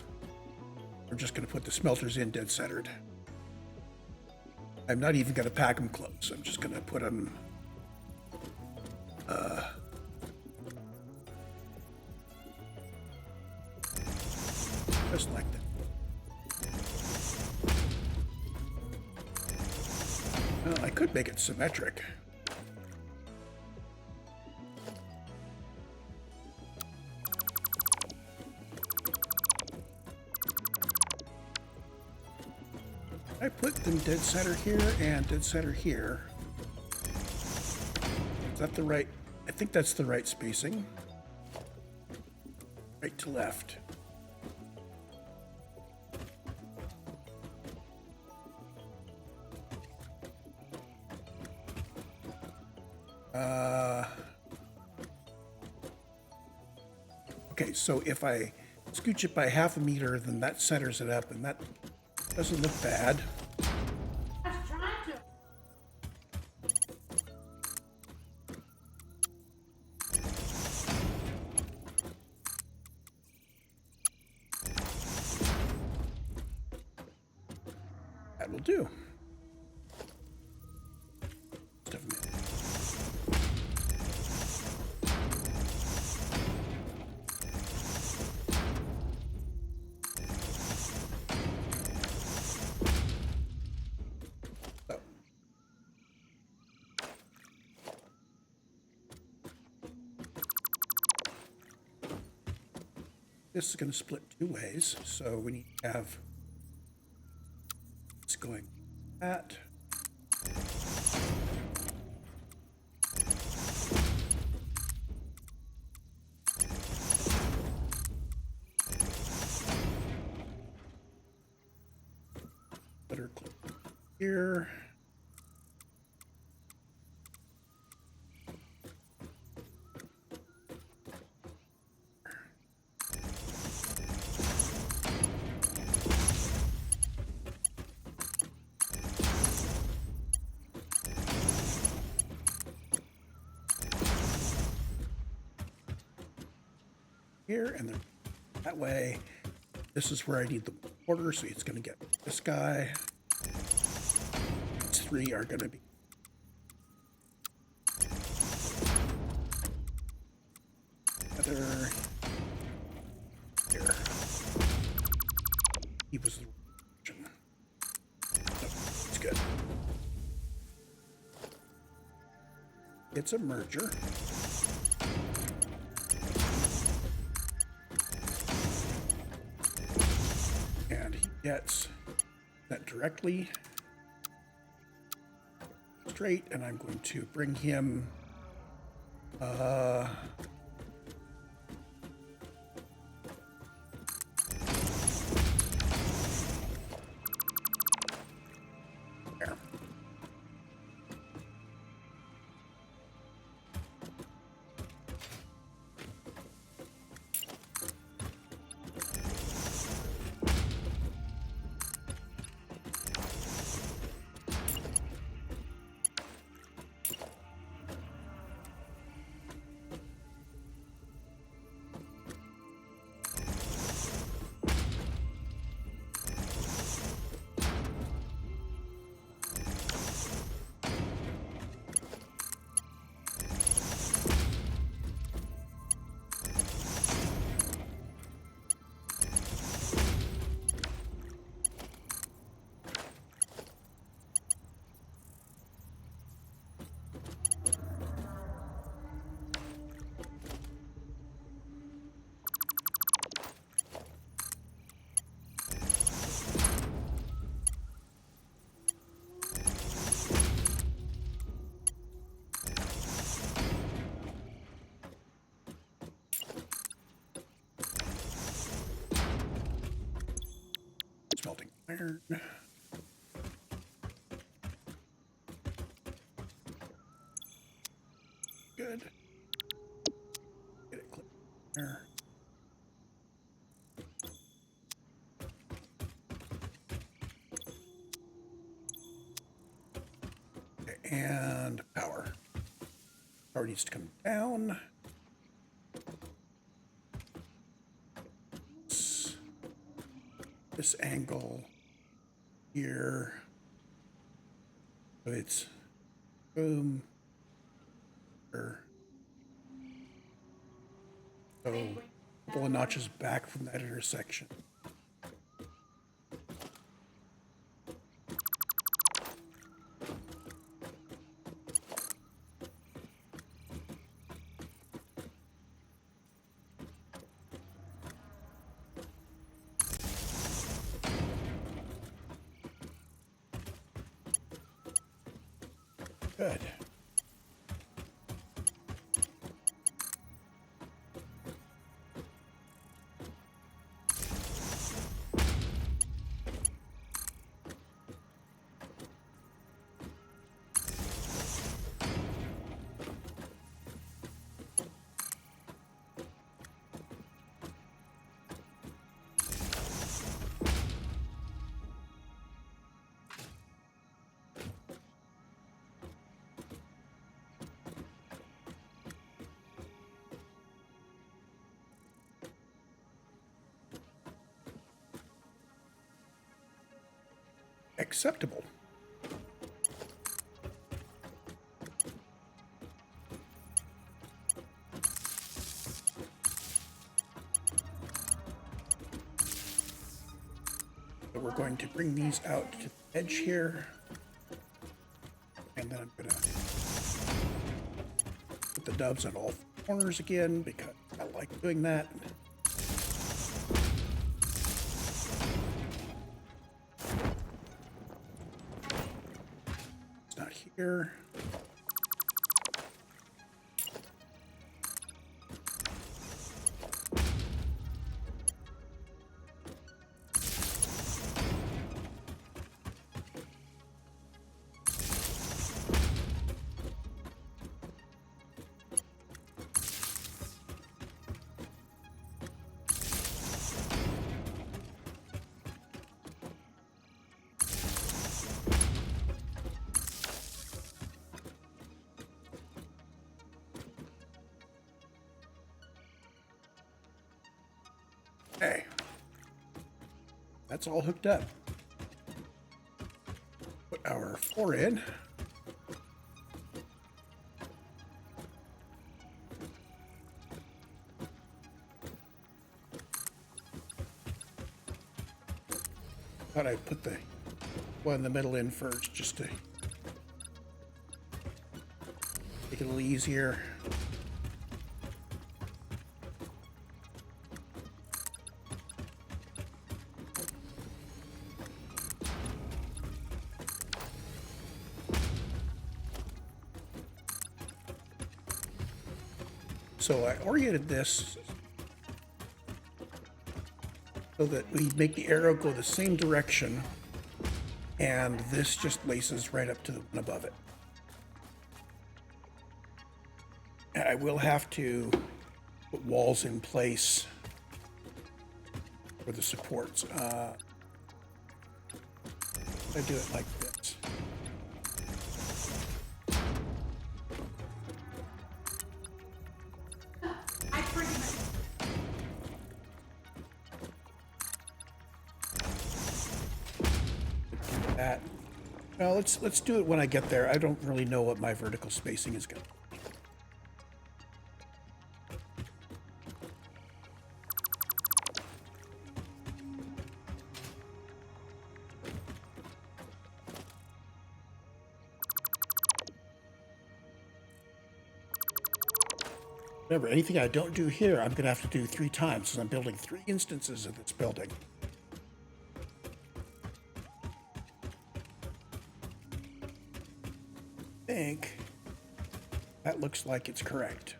[SPEAKER 1] We're just going to put the smelters in dead centered. I'm not even going to pack them close. I'm just going to put them just like that. Well, I could make it symmetric. I put them dead center here and dead center here. Is that the right? I think that's the right spacing. Right to left. Okay, so if I scooch it by 1/2 meter, then that centers it up, and that doesn't look bad.
[SPEAKER 3] I was trying to.
[SPEAKER 1] That will do. Stuff 'em in. So. This is going to split 2 ways, so we need to have it's going that. Better click here. Here and then that way. This is where I need the border, so it's going to get this guy. These 3 are going to be other here. He was the region. It's good. It's a merger. And he gets that directly straight, and I'm going to bring him there. iron. Good. Get it clear there. Okay, and power. Power needs to come down. This angle here. So it's boom. Here. So a couple of notches back from that intersection. Good. Acceptable. So we're going to bring these out to the edge here. And then I'm going to put the doves on all corners again because I like doing that. It's not here. Okay. That's all hooked up. Put our 4 in. Thought I'd put the one in the middle in first just to make it a little easier. So I oriented this so that we make the arrow go the same direction, and this just laces right up to the one above it. And I will have to put walls in place for the supports. I do it like this.
[SPEAKER 3] I pretty much
[SPEAKER 1] That. Well, let's do it when I get there. I don't really know what my vertical spacing is going to be. Remember, anything I don't do here, I'm going to have to do 3 times, since I'm building 3 instances of this building. I think that looks like it's correct.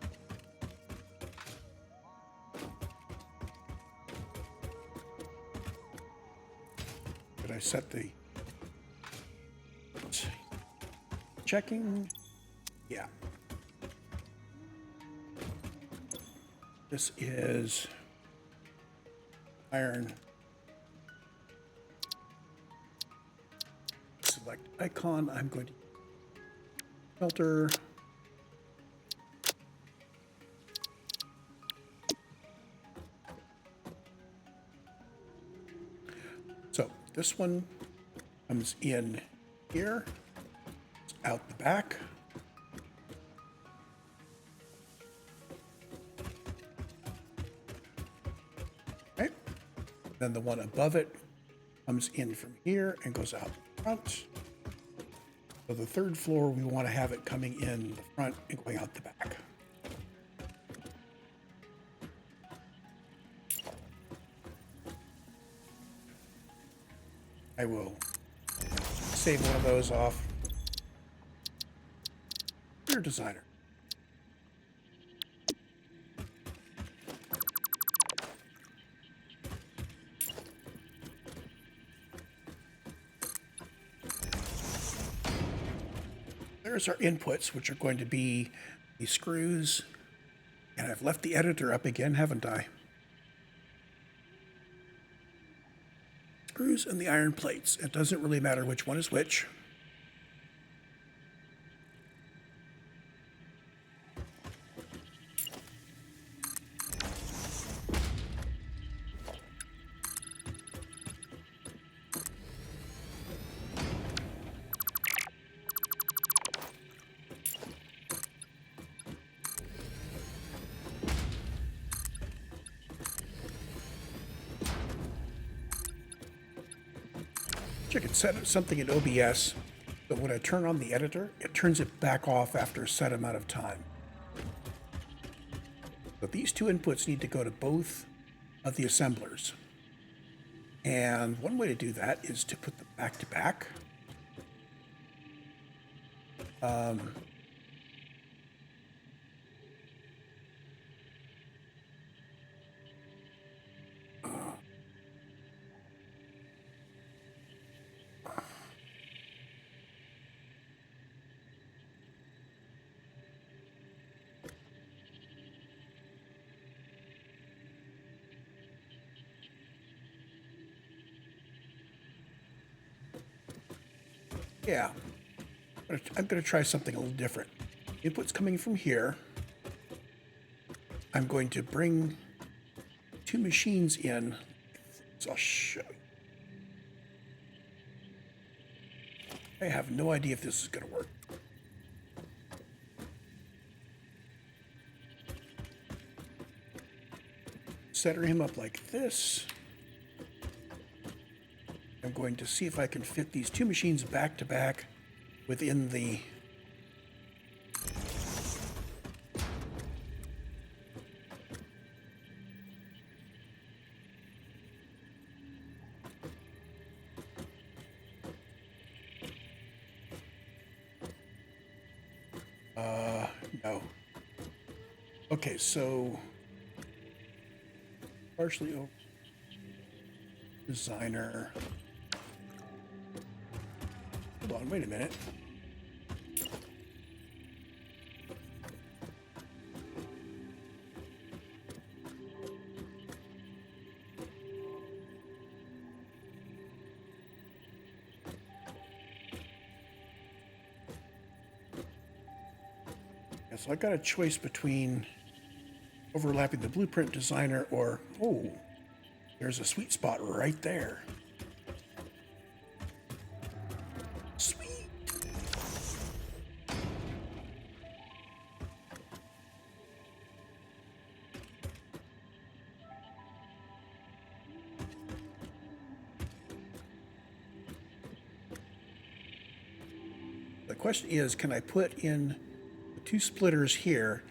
[SPEAKER 1] Did I set the checking. Yeah. This is iron. Select icon. I'm going to filter. So this one comes in here, it's out the back. Okay. Then the one above it comes in from here and goes out the front. So the third floor, we want to have it coming in the front and going out the back. I will save one of those off. Dear designer. There's our inputs, which are going to be the screws. And I've left the editor up again, haven't I? Screws and the iron plates. It doesn't really matter which one is which. I could set something in OBS, but when I turn on the editor, it turns it back off after a set amount of time. So these two inputs need to go to both of the assemblers. And one way to do that is to put them back to back. Yeah, I'm going to try something a little different. Input's coming from here. I'm going to bring two machines in. So I'll show you. I have no idea if this is going to work. Center him up like this. I'm going to see if I can fit these two machines back to back within the no. Okay, so partially over designer. Hold on, wait a minute. Yeah, so I got a choice between overlapping the blueprint designer or, oh, there's a sweet spot right there. Sweet. The question is, can I put in the two splitters here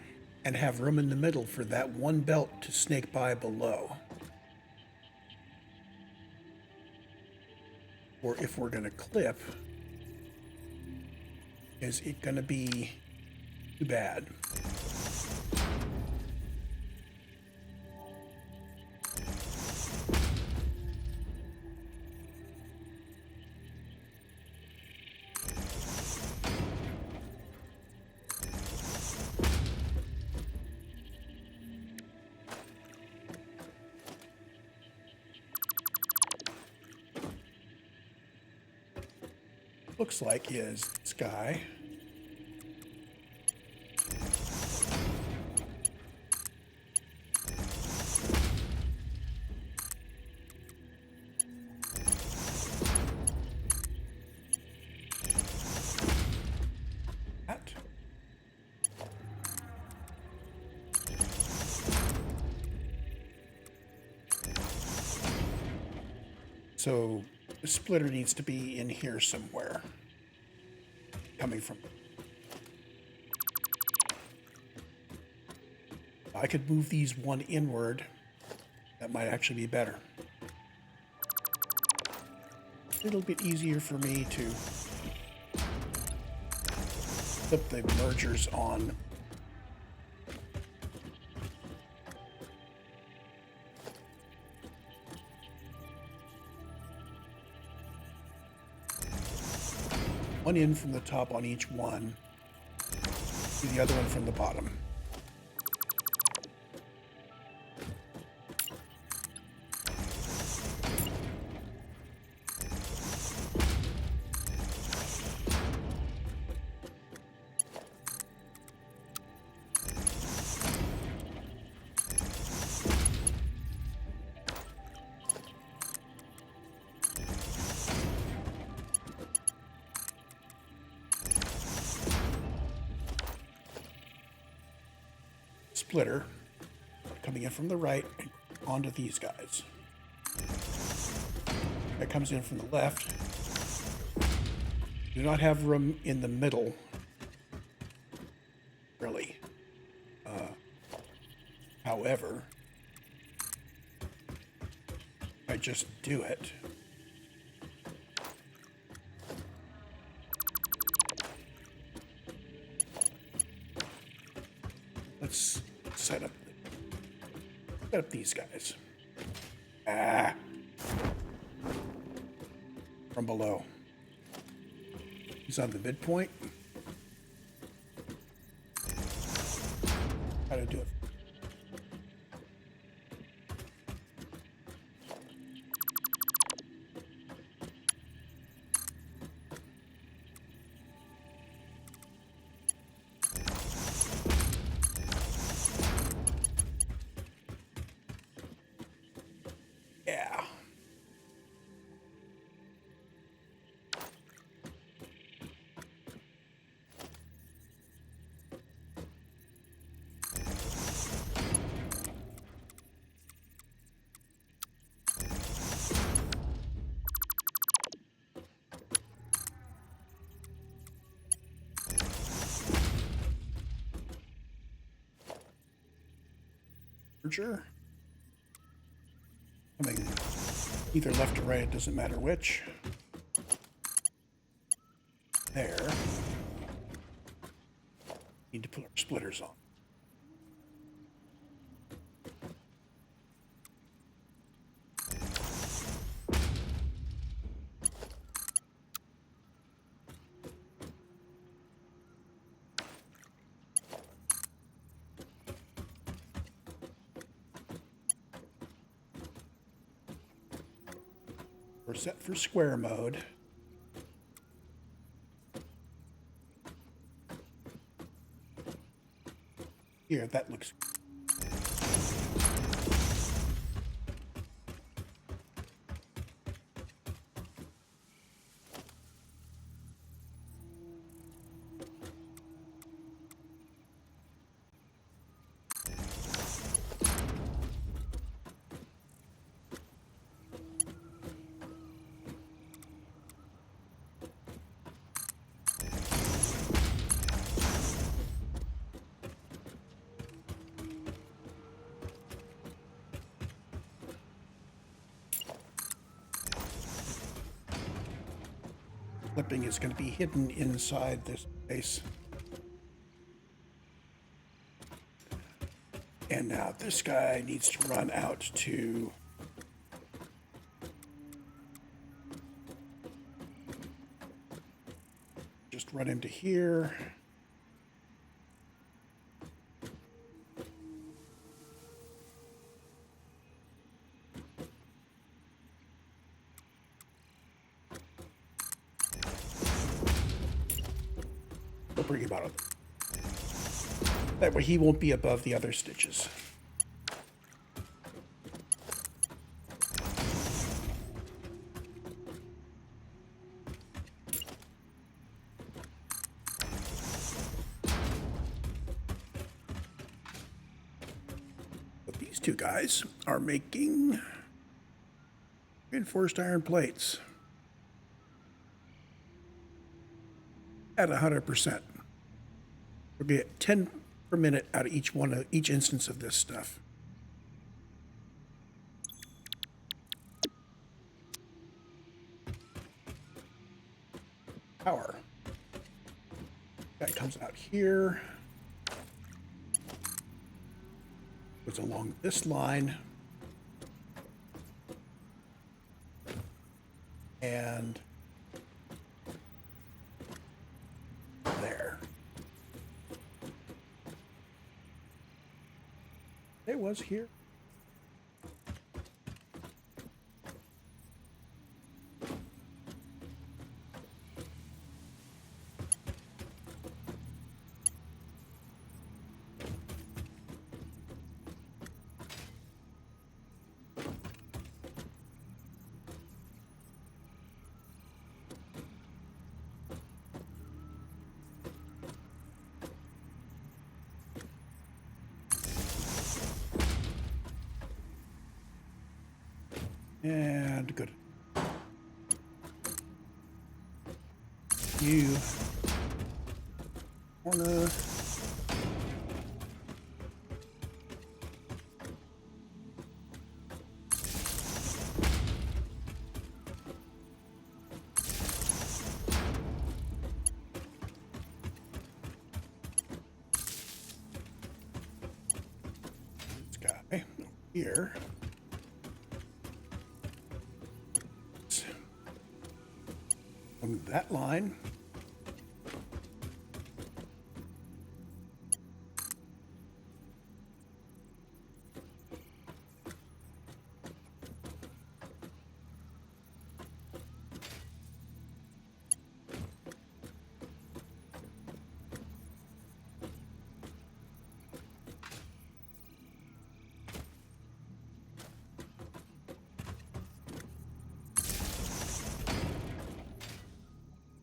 [SPEAKER 1] and have room in the middle for that one belt to snake by below? Or if we're going to clip, is it going to be too bad? looks like is this guy. That. So the splitter needs to be in here somewhere. Coming from. I could move these one inward. That might actually be better. A little bit easier for me to flip the mergers on. One in from the top on each one, the other one from the bottom. Splitter coming in from the right and onto these guys. That comes in from the left. Do not have room in the middle, really. However, I just do it. Let's set up these guys. From below. He's on the midpoint. How to do it. Yeah. Merger. Coming either left or right, it doesn't matter which. There. Need to put our splitters on. We're set for square mode. Here, that looks. Clipping is going to be hidden inside this space. And now this guy needs to run out to just run into here. worry about it. That way he won't be above the other stitches. But these two guys are making reinforced iron plates at 100%. We'll get 10 per minute out of each instance of this stuff. Power. That comes out here. Goes along this line. And there. It was here. And good. You corner. This guy here. On that line.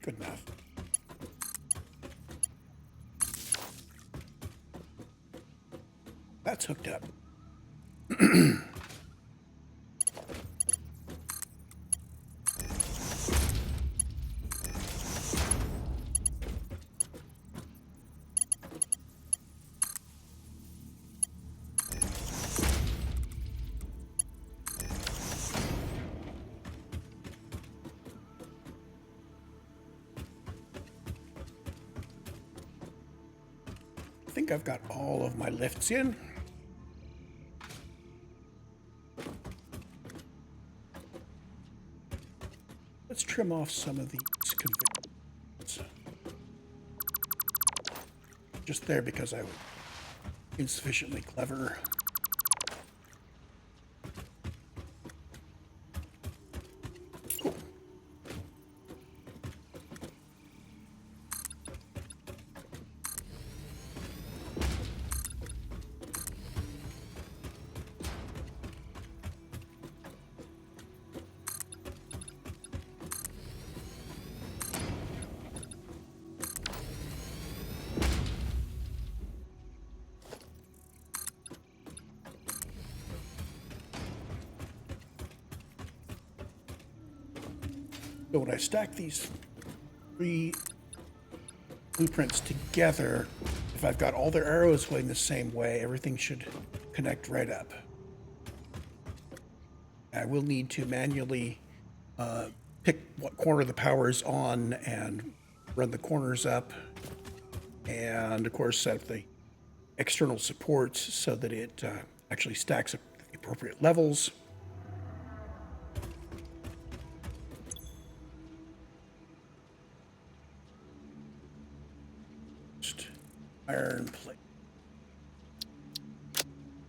[SPEAKER 1] Good enough. That's hooked up. I think I've got all of my lifts in. Let's trim off some of these convictions. Just there because I was insufficiently clever. Cool. So when I stack these three blueprints together, if I've got all their arrows going the same way, everything should connect right up. I will need to manually pick what corner the power is on and run the corners up, and of course set up the external supports so that it actually stacks at the appropriate levels. Iron plate.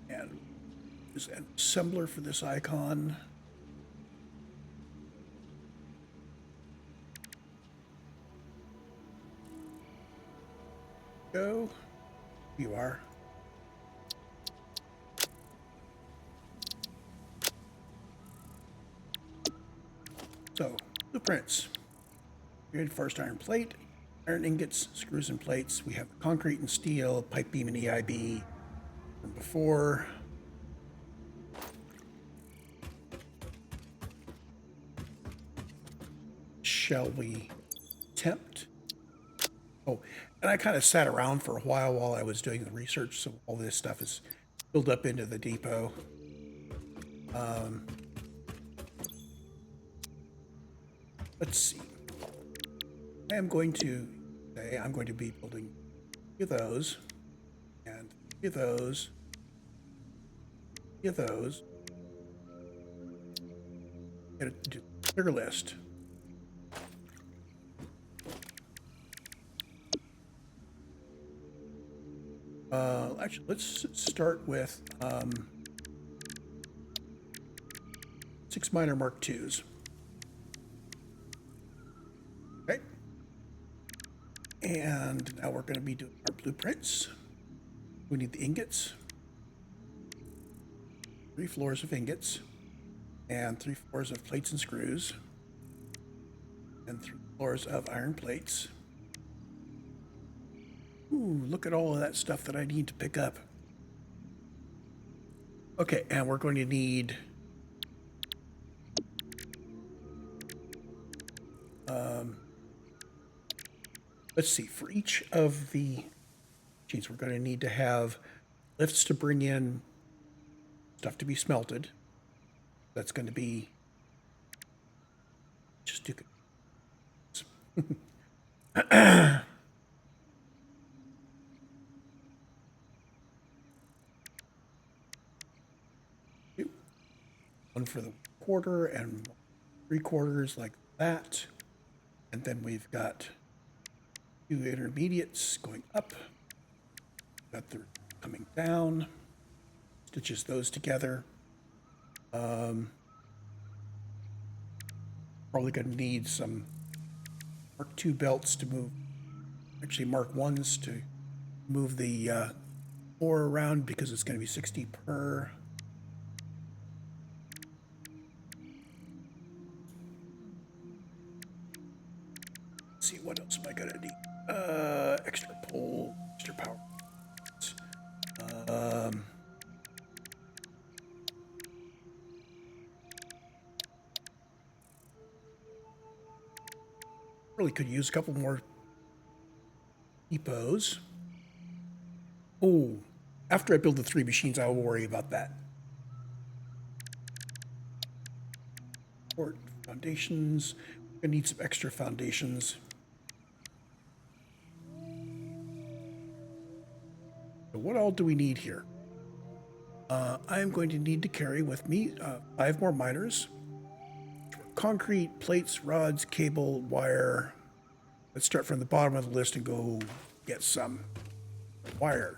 [SPEAKER 1] And is an assembler for this icon. Go. You are. So, blueprints. Reinforced iron plate, iron ingots, screws and plates. We have concrete and steel, pipe beam and EIB from before. Shall we attempt? Oh, and I kind of sat around for a while I was doing the research, so all this stuff is filled up into the depot. Let's see. I'm going to be building 3 of those, and 3 of those, 3 of those. Get a bigger list. Actually, let's start with 6 minor Mark IIs. Okay. And now we're going to be doing our blueprints. We need the ingots. 3 floors of ingots. And 3 floors of plates and screws. And 3 floors of iron plates. Ooh, look at all of that stuff that I need to pick up. Okay, and we're going to need let's see, for each of the machines, we're going to need to have lifts to bring in stuff to be smelted. That's going to be just do one for the quarter and 3/4 like that. And then we've got 2 intermediates going up. Got the coming down. Stitches those together. Probably going to need some Mark II belts to move, actually Mark I's to move the ore around because it's going to be 60 per. Let's see, what else am I going to need? Extra pole, extra power. Really could use a couple more depots. Oh, after I build the 3 machines, I will worry about that. Support foundations. I need some extra foundations. So what all do we need here? I am going to need to carry with me 5 more miners. Concrete, plates, rods, cable, wire. Let's start from the bottom of the list and go get some wire.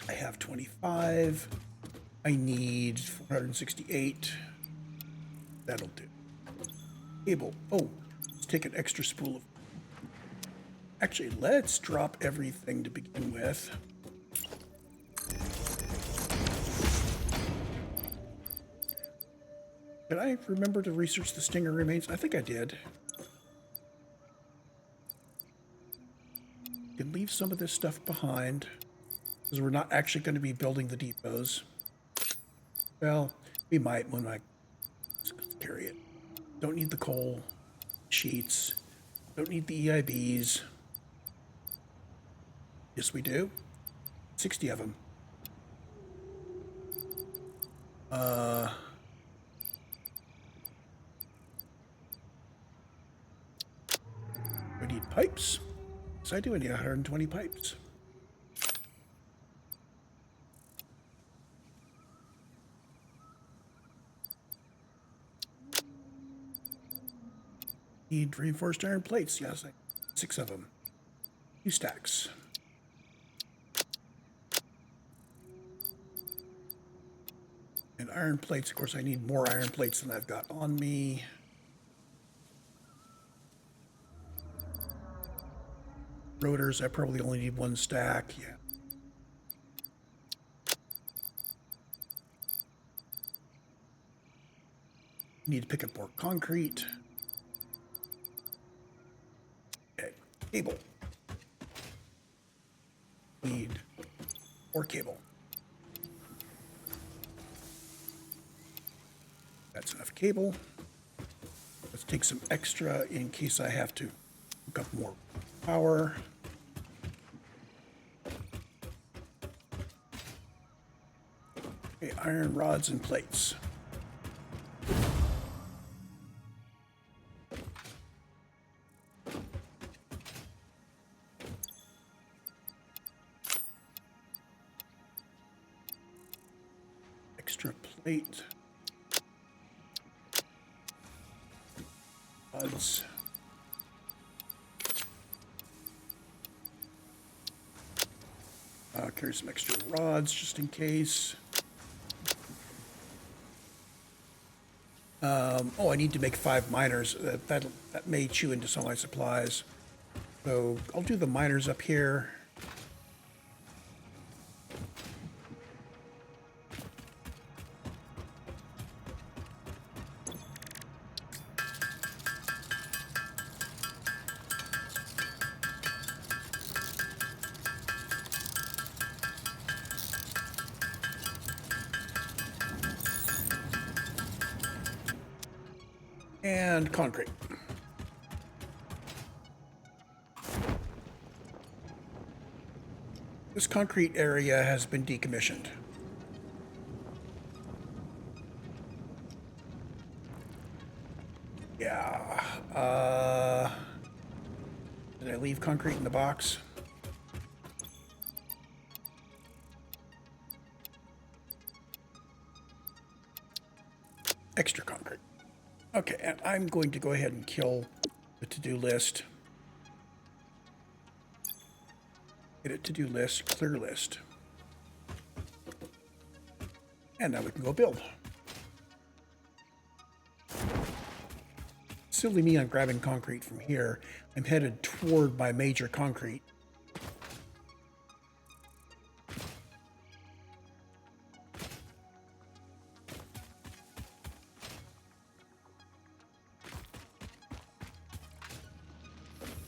[SPEAKER 1] I have 25. I need 468. That'll do. Cable. Oh, let's take an extra spool of. Actually, let's drop everything to begin with. Did I remember to research the Stinger remains? I think I did. You can leave some of this stuff behind because we're not actually going to be building the depots. Well, we might when I carry it. Don't need the coal sheets. Don't need the EIBs. Yes, we do. 60 of them. We need pipes. So I do. I need 120 pipes. Need reinforced iron plates. Yes, 6 of them. 2 stacks. And iron plates. Of course, I need more iron plates than I've got on me. rotors. I probably only need one stack. Yeah. Need to pick up more concrete. Okay, cable. Need more cable. That's enough cable. Let's take some extra in case I have to hook up more power. Okay, iron rods and plates. Extra plate. Rods. Carry some extra rods just in case. Oh, I need to make 5 miners. That may chew into some of my supplies. So I'll do the miners up here. And concrete. This concrete area has been decommissioned. Yeah. Did I leave concrete in the box? Extra concrete. Okay, and I'm going to go ahead and kill the to-do list. Get a to-do list, clear list. And now we can go build. Silly me, I'm grabbing concrete from here. I'm headed toward my major concrete.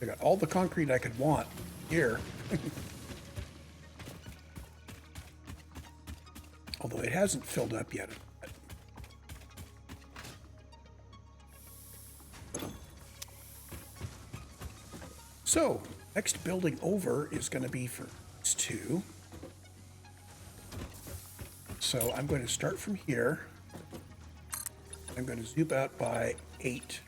[SPEAKER 1] I got all the concrete I could want here. Although it hasn't filled up yet. So, next building over is going to be for these two. So I'm going to start from here. I'm going to zoom out by 8.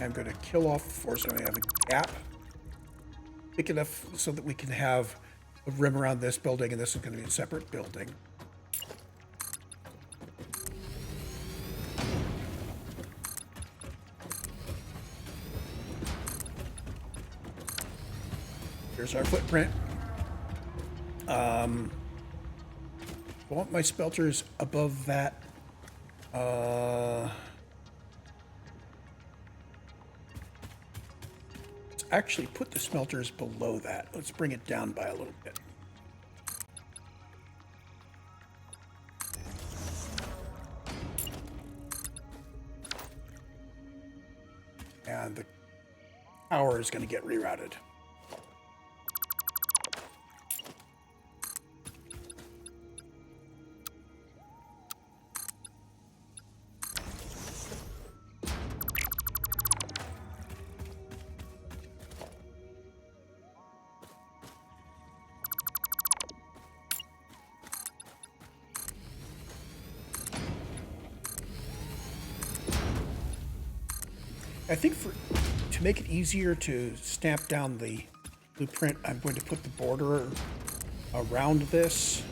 [SPEAKER 1] I'm going to kill off the floor so I have a gap big enough so that we can have a rim around this building, and this is going to be a separate building. Here's our footprint. I want my smelters above that. Let's actually put the smelters below that. Let's bring it down by a little bit. And the power is going to get rerouted. I think to make it easier to stamp down the blueprint, I'm going to put the border around this.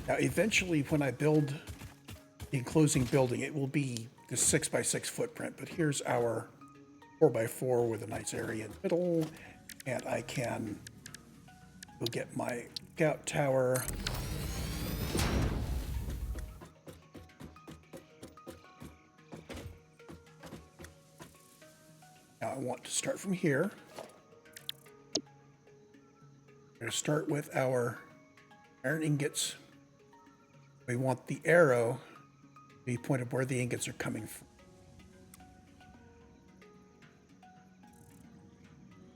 [SPEAKER 1] Now, eventually, when I build the enclosing building, it will be the 6x6 footprint, but here's our 4x4 with a nice area in the middle, and I can go get my scout tower. Now I want to start from here. We're going to start with our iron ingots. We want the arrow to be pointed where the ingots are coming from.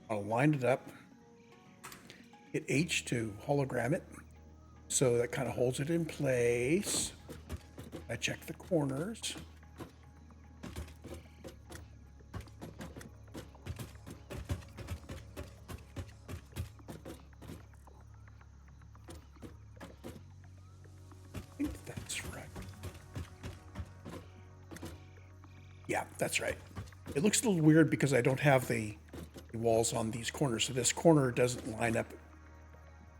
[SPEAKER 1] I'll line it up. Hit H to hologram it. So that kind of holds it in place. I check the corners. I think that's right. Yeah, that's right. It looks a little weird because I don't have the walls on these corners, so this corner doesn't line up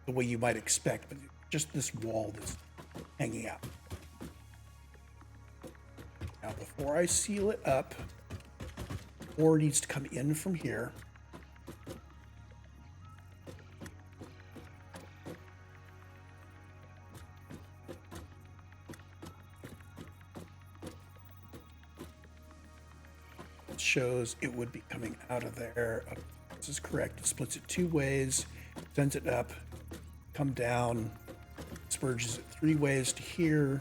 [SPEAKER 1] the way you might expect, but just this wall that's hanging out. Now, before I seal it up, ore needs to come in from here. It shows it would be coming out of there. This is correct. It splits it 2 ways, sends it up, come down, spurges it 3 ways to here,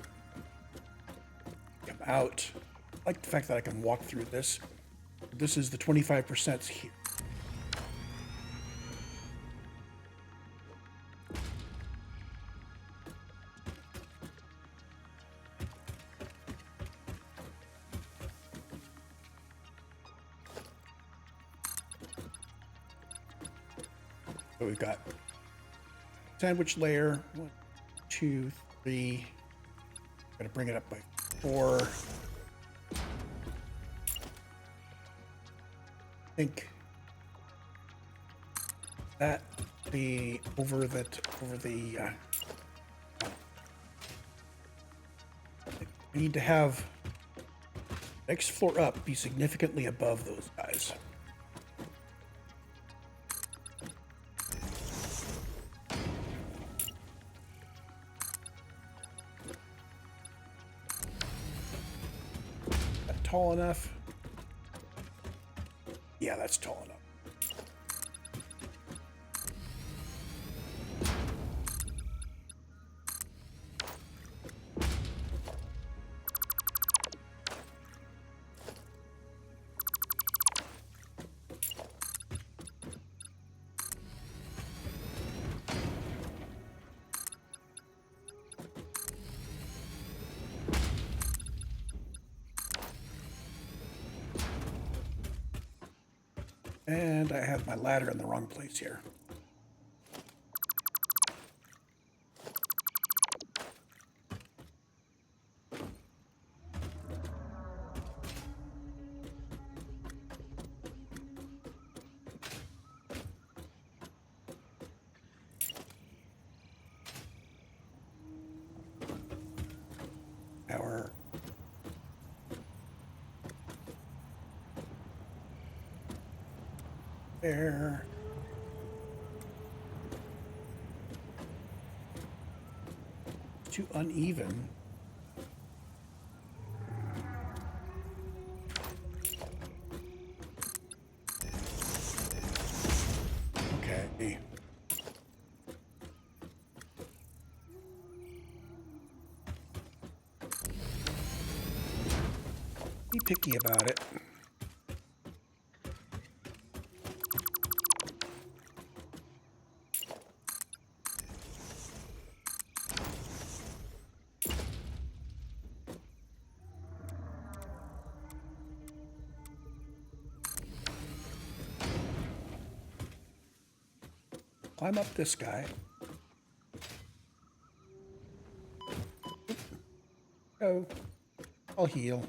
[SPEAKER 1] come out. I like the fact that I can walk through this. This is the 25% here. So we've got sandwich layer, 1, 2, 3. Gotta bring it up by 4. I think that be over the we need to have next floor up be significantly above those guys. That tall enough? Yeah, that's tall enough. And I have my ladder in the wrong place here. Our there. Too uneven. Okay. Be picky about it. Climb up this guy. Oh, I'll heal.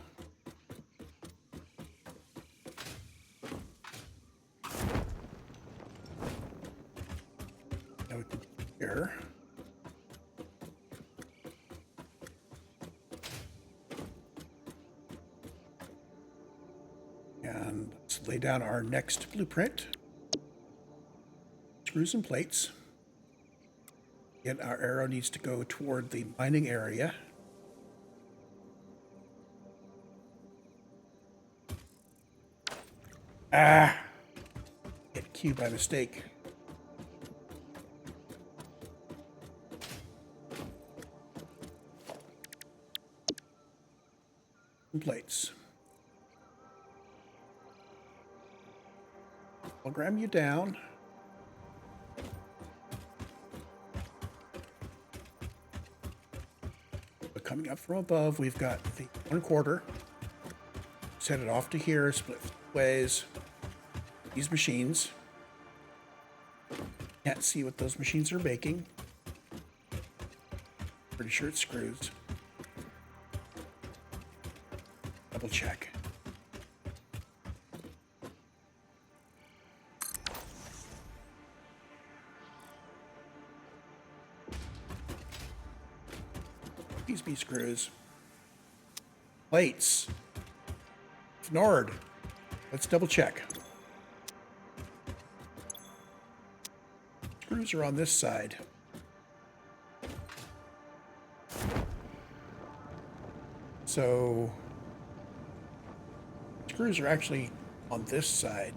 [SPEAKER 1] Now we can here. And let's lay down our next blueprint. Screws and plates. Again, our arrow needs to go toward the mining area. Ah! Hit Q by mistake. Plates. I'll gram you down. But coming up from above, we've got the 1/4. Set it off to here, split ways. These machines. Can't see what those machines are making. Pretty sure it's screws. Double check. These B screws. Plates. Ignored. Let's double check. Screws are on this side. So screws are actually on this side.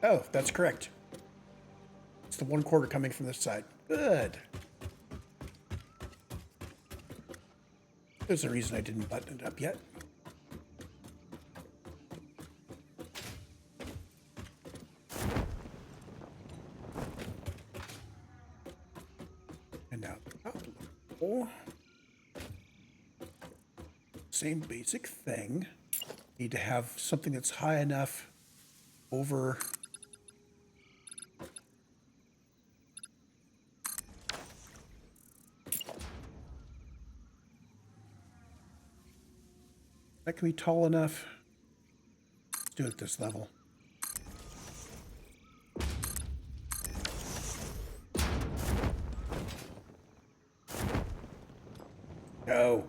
[SPEAKER 1] Oh, that's correct. It's the 1/4 coming from this side. Good. There's a reason I didn't button it up yet. And now the top level. Same basic thing. Need to have something that's high enough over that can be tall enough. Let's do it at this level. Go.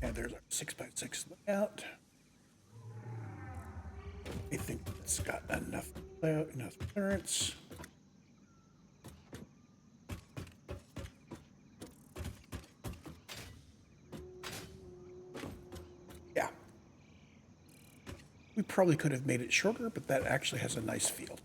[SPEAKER 1] And there's our 6x6 layout. I think it's got enough layout, enough clearance. Yeah. We probably could have made it shorter, but that actually has a nice feel.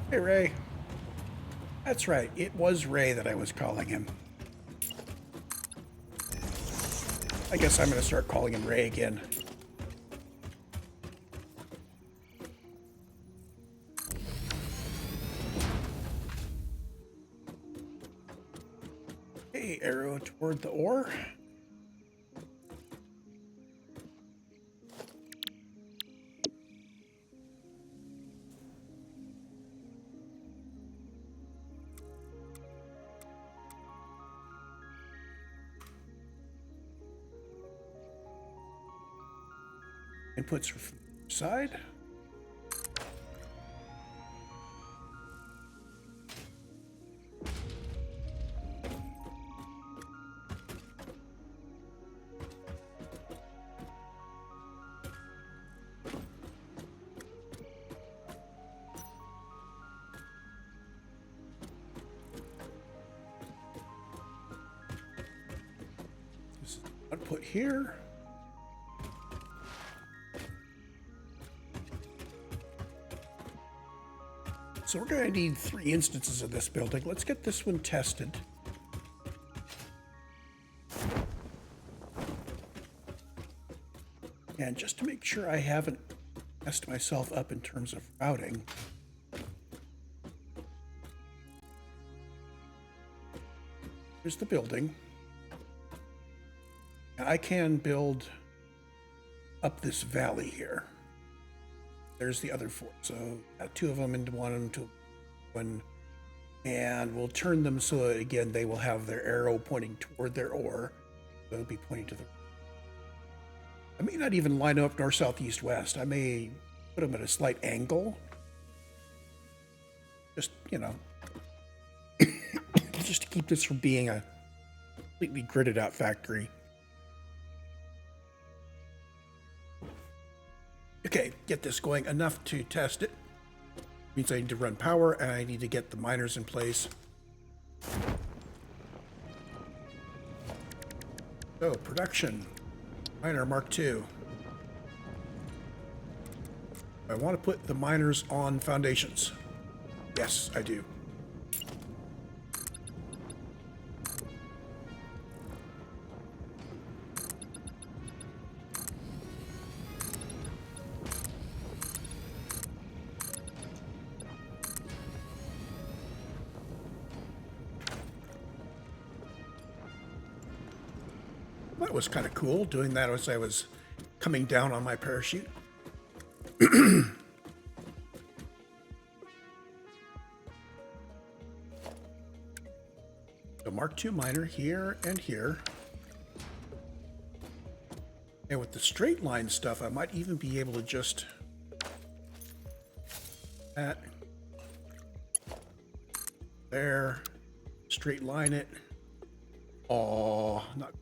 [SPEAKER 1] Hey, Ray. That's right. It was Ray that I was calling him. I guess I'm going to start calling him Ray again. Okay, arrow toward the ore. Inputs from the side. This is output here. So we're going to need 3 instances of this building. Let's get this one tested. And just to make sure I haven't messed myself up in terms of routing, here's the building. And I can build up this valley here. There's the other four. So two of them into one, into one. And we'll turn them so that, again, they will have their arrow pointing toward their ore. So it'll be pointing to the... I may not even line up north, south, east, west. I may put them at a slight angle. Just, you know, just to keep this from being a completely gridded out factory. Okay, get this going enough to test it. Means I need to run power and I need to get the miners in place. So, production. Miner Mark II. I want to put the miners on foundations. Yes, I do. That was kind of cool, doing that as I was coming down on my parachute. So Mark II miner here and here. And with the straight line stuff, I might even be able to just... that. There. Straight line it. Oh, not...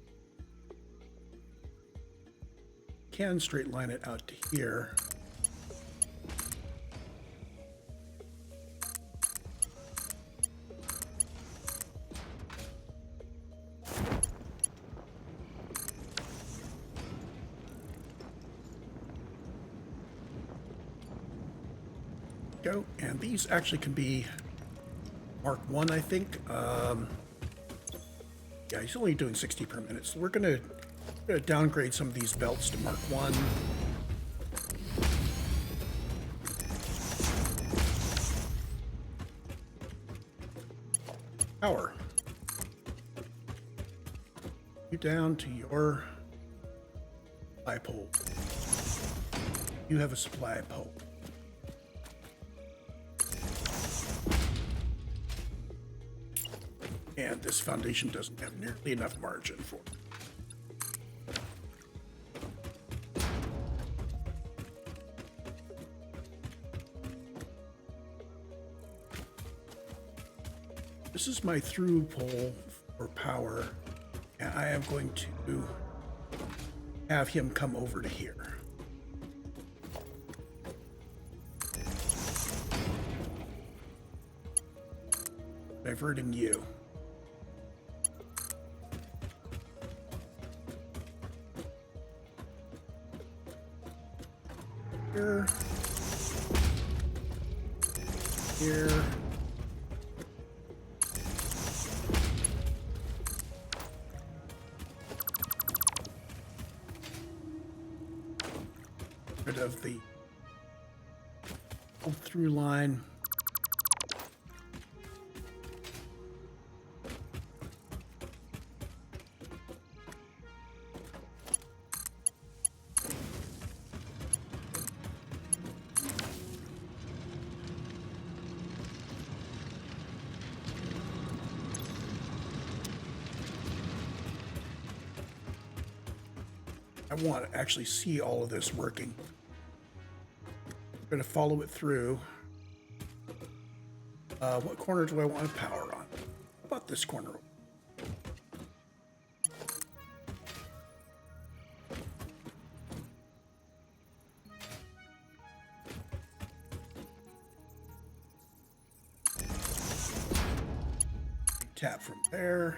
[SPEAKER 1] can straight line it out to here. Go, and these actually can be Mark 1, I think. Yeah, he's only doing 60 per minute, so we're gonna downgrade some of these belts to Mark 1. Power. You down to your supply pole. You have a supply pole. And this foundation doesn't have nearly enough margin for it. This is my through pole for power, and I am going to have him come over to here. Diverting you. Here. Here. Rid of the pull through line. I want to actually see all of this working. I'm going to follow it through. What corner do I want to power on? How about this corner? Tap from there.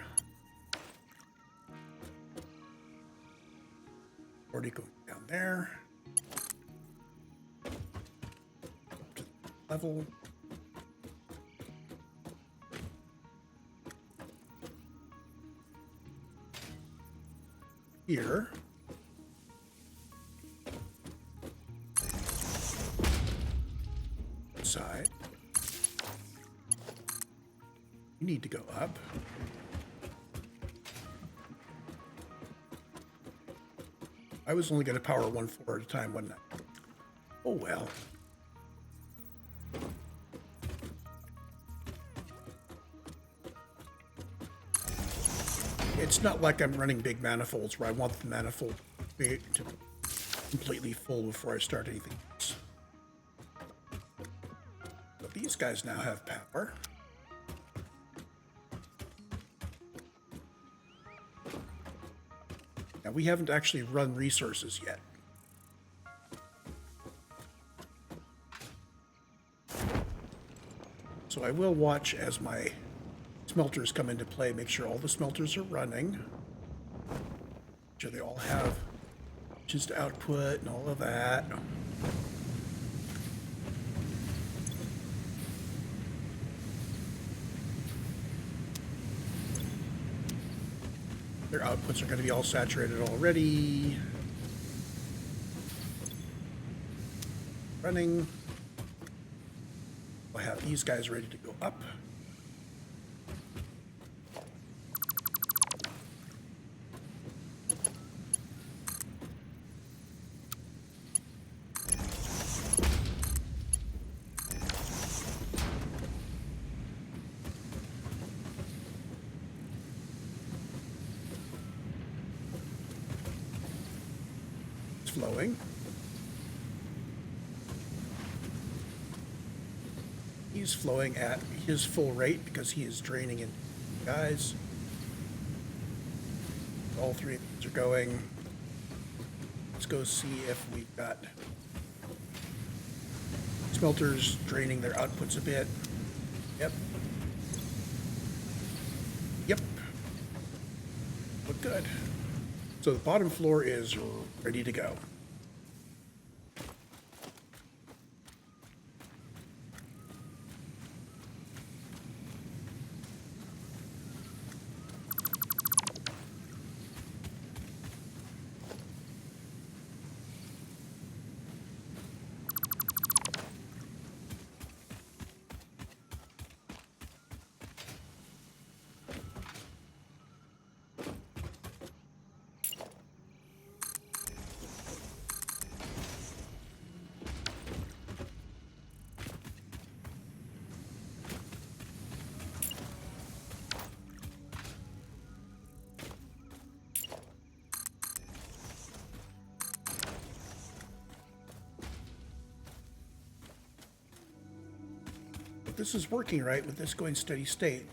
[SPEAKER 1] Already going down there. Up to the level. Here. You need to go up. I was only going to power one floor at a time, wasn't I? Oh well. It's not like I'm running big manifolds where I want the manifold to be completely full before I start anything else. So these guys now have power. Now we haven't actually run resources yet. So I will watch as my smelters come into play, make sure all the smelters are running. Make sure they all have just output and all of that. Their outputs are going to be all saturated already. Running. I'll have these guys ready to go up. It's flowing. He's flowing at his full rate because he is draining in guys. All three of these are going. Let's go see if we've got smelters draining their outputs a bit. Yep. Yep. Look good. So the bottom floor is ready to go. This is working right with this going steady state.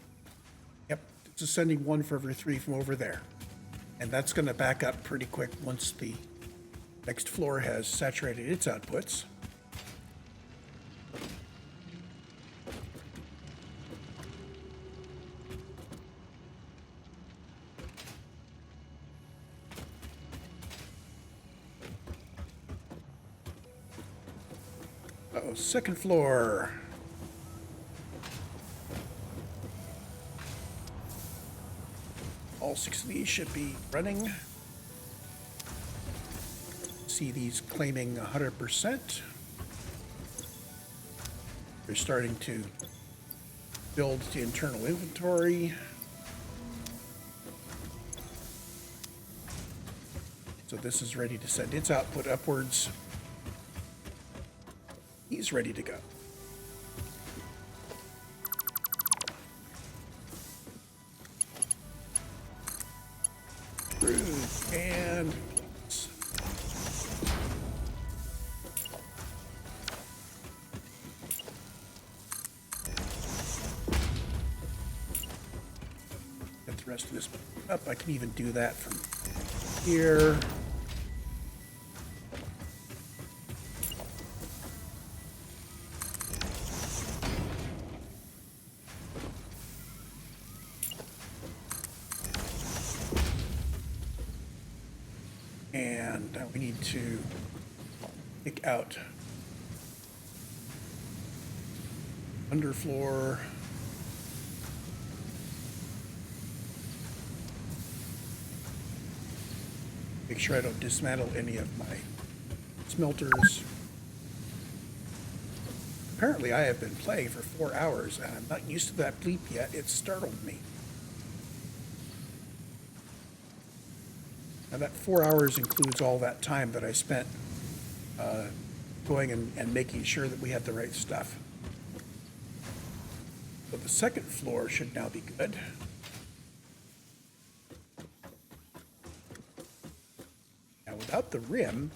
[SPEAKER 1] Yep, it's sending one for every three from over there. And that's going to back up pretty quick once the next floor has saturated its outputs. Uh-oh, second floor. All 6 of these should be running. See these claiming 100%. They're starting to build the internal inventory. So this is ready to send its output upwards. He's ready to go. And get the rest of this up. I can even do that from here. And now we need to pick out underfloor. Make sure I don't dismantle any of my smelters. Apparently, I have been playing for 4 hours, and I'm not used to that bleep yet. It startled me. Now, that 4 hours includes all that time that I spent going and making sure that we had the right stuff. So the second floor should now be good. Now, without the rim,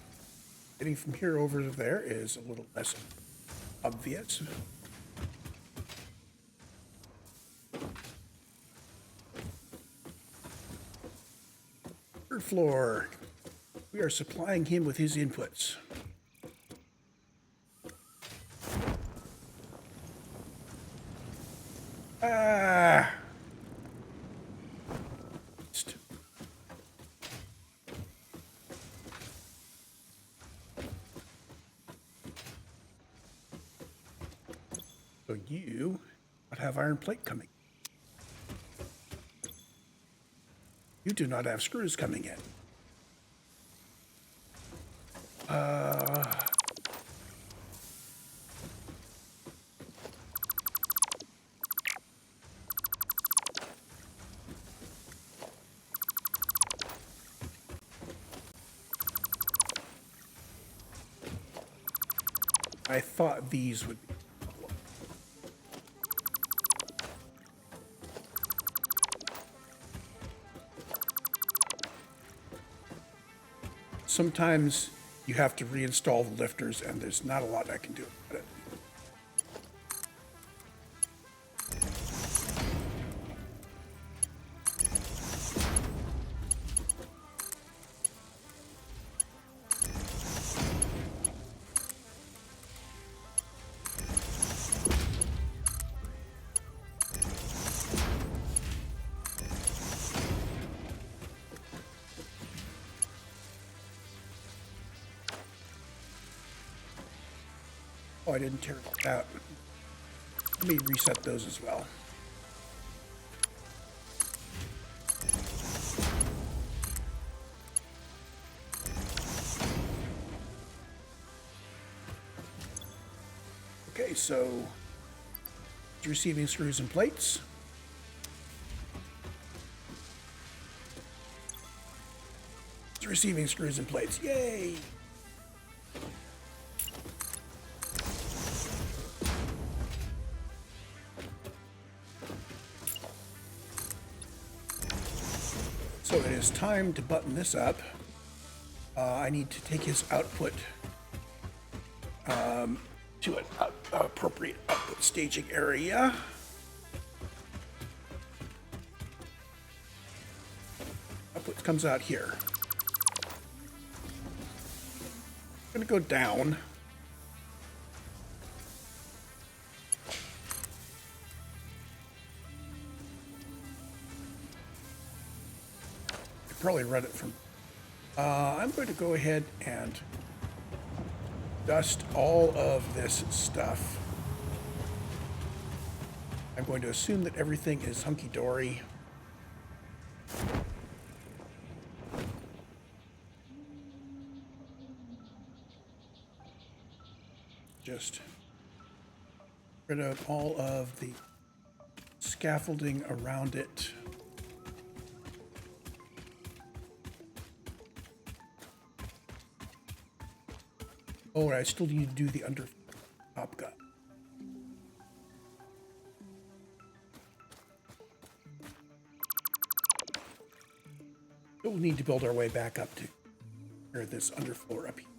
[SPEAKER 1] getting from here over to there is a little less obvious. Third floor, we are supplying him with his inputs. Ah! So you not have iron plate coming. You do not have screws coming in. I thought these would be. Sometimes you have to reinstall the lifters, and there's not a lot I can do about it. Oh, I didn't tear it out. Let me reset those as well. Okay, so receiving screws and plates. It's receiving screws and plates. Yay! So it is time to button this up. I need to take his output to an appropriate output staging area. Output comes out here. I'm going to go down. Probably run it from. I'm going to go ahead and dust all of this stuff. I'm going to assume that everything is hunky-dory. Just rid of all of the scaffolding around it. Oh, I still need to do the under top gut. We'll need to build our way back up to here, this underfloor up here.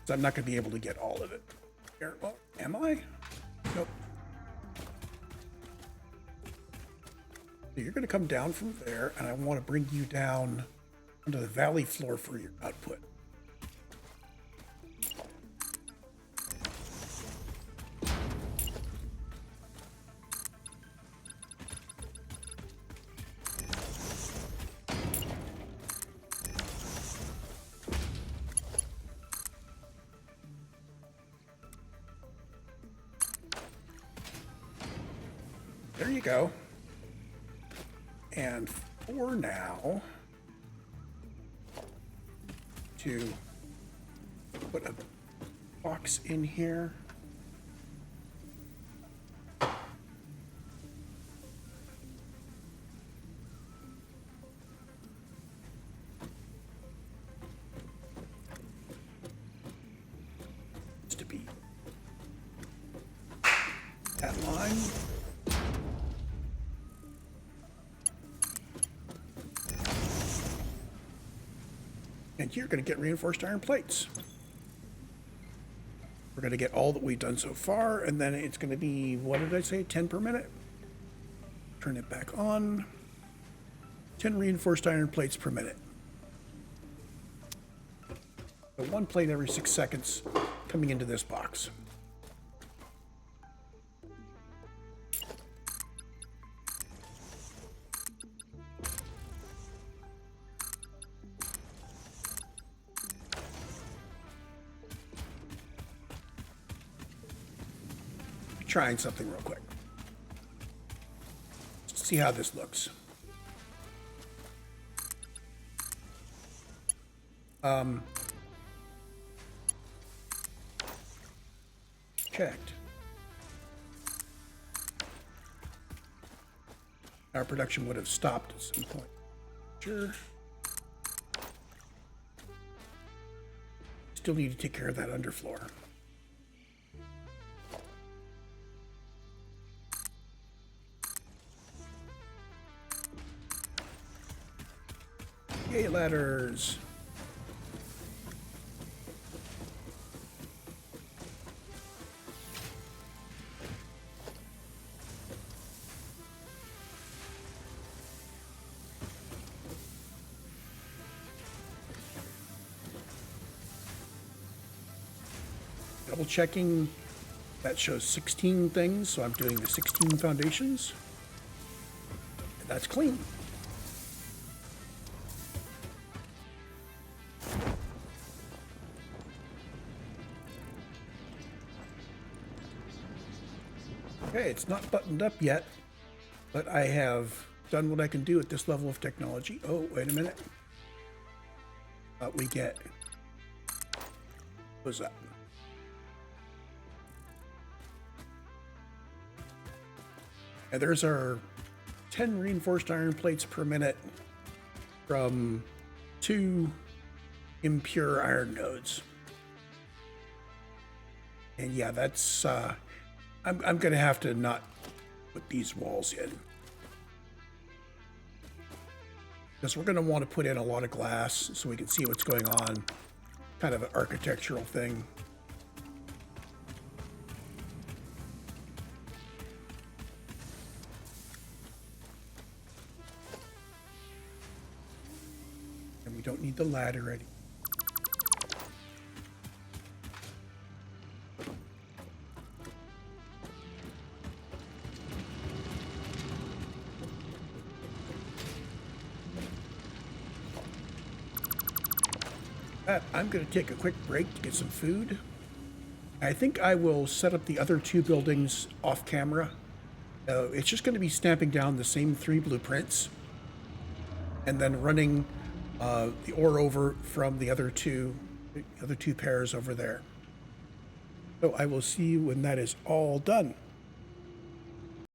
[SPEAKER 1] So I'm not going to be able to get all of it. Here, oh, am I? Nope. So you're going to come down from there, and I want to bring you down onto the valley floor for your output. There you go. And for now, to put a box in here. To be that line. And you're going to get reinforced iron plates. We're going to get all that we've done so far, and then it's going to be, what did I say, 10 per minute? Turn it back on. 10 reinforced iron plates per minute. So 1 plate every 6 seconds coming into this box. Trying something real quick. Let's see how this looks. Checked. Our production would have stopped at some point. Sure. Still need to take care of that underfloor. Yay, ladders. Double checking, that shows 16 things, so I'm doing the 16 foundations. And that's clean. Okay, it's not buttoned up yet, but I have done what I can do at this level of technology. Oh, wait a minute. We get, what's that? And there's our 10 reinforced iron plates per minute from 2 impure iron nodes. And yeah, that's, I'm going to have to not put these walls in. Because we're going to want to put in a lot of glass so we can see what's going on. Kind of an architectural thing. And we don't need the ladder anymore. I'm going to take a quick break to get some food. I think I will set up the other 2 buildings off camera. It's just going to be stamping down the same 3 blueprints and then running the ore over from the other two pairs over there. So I will see you when that is all done.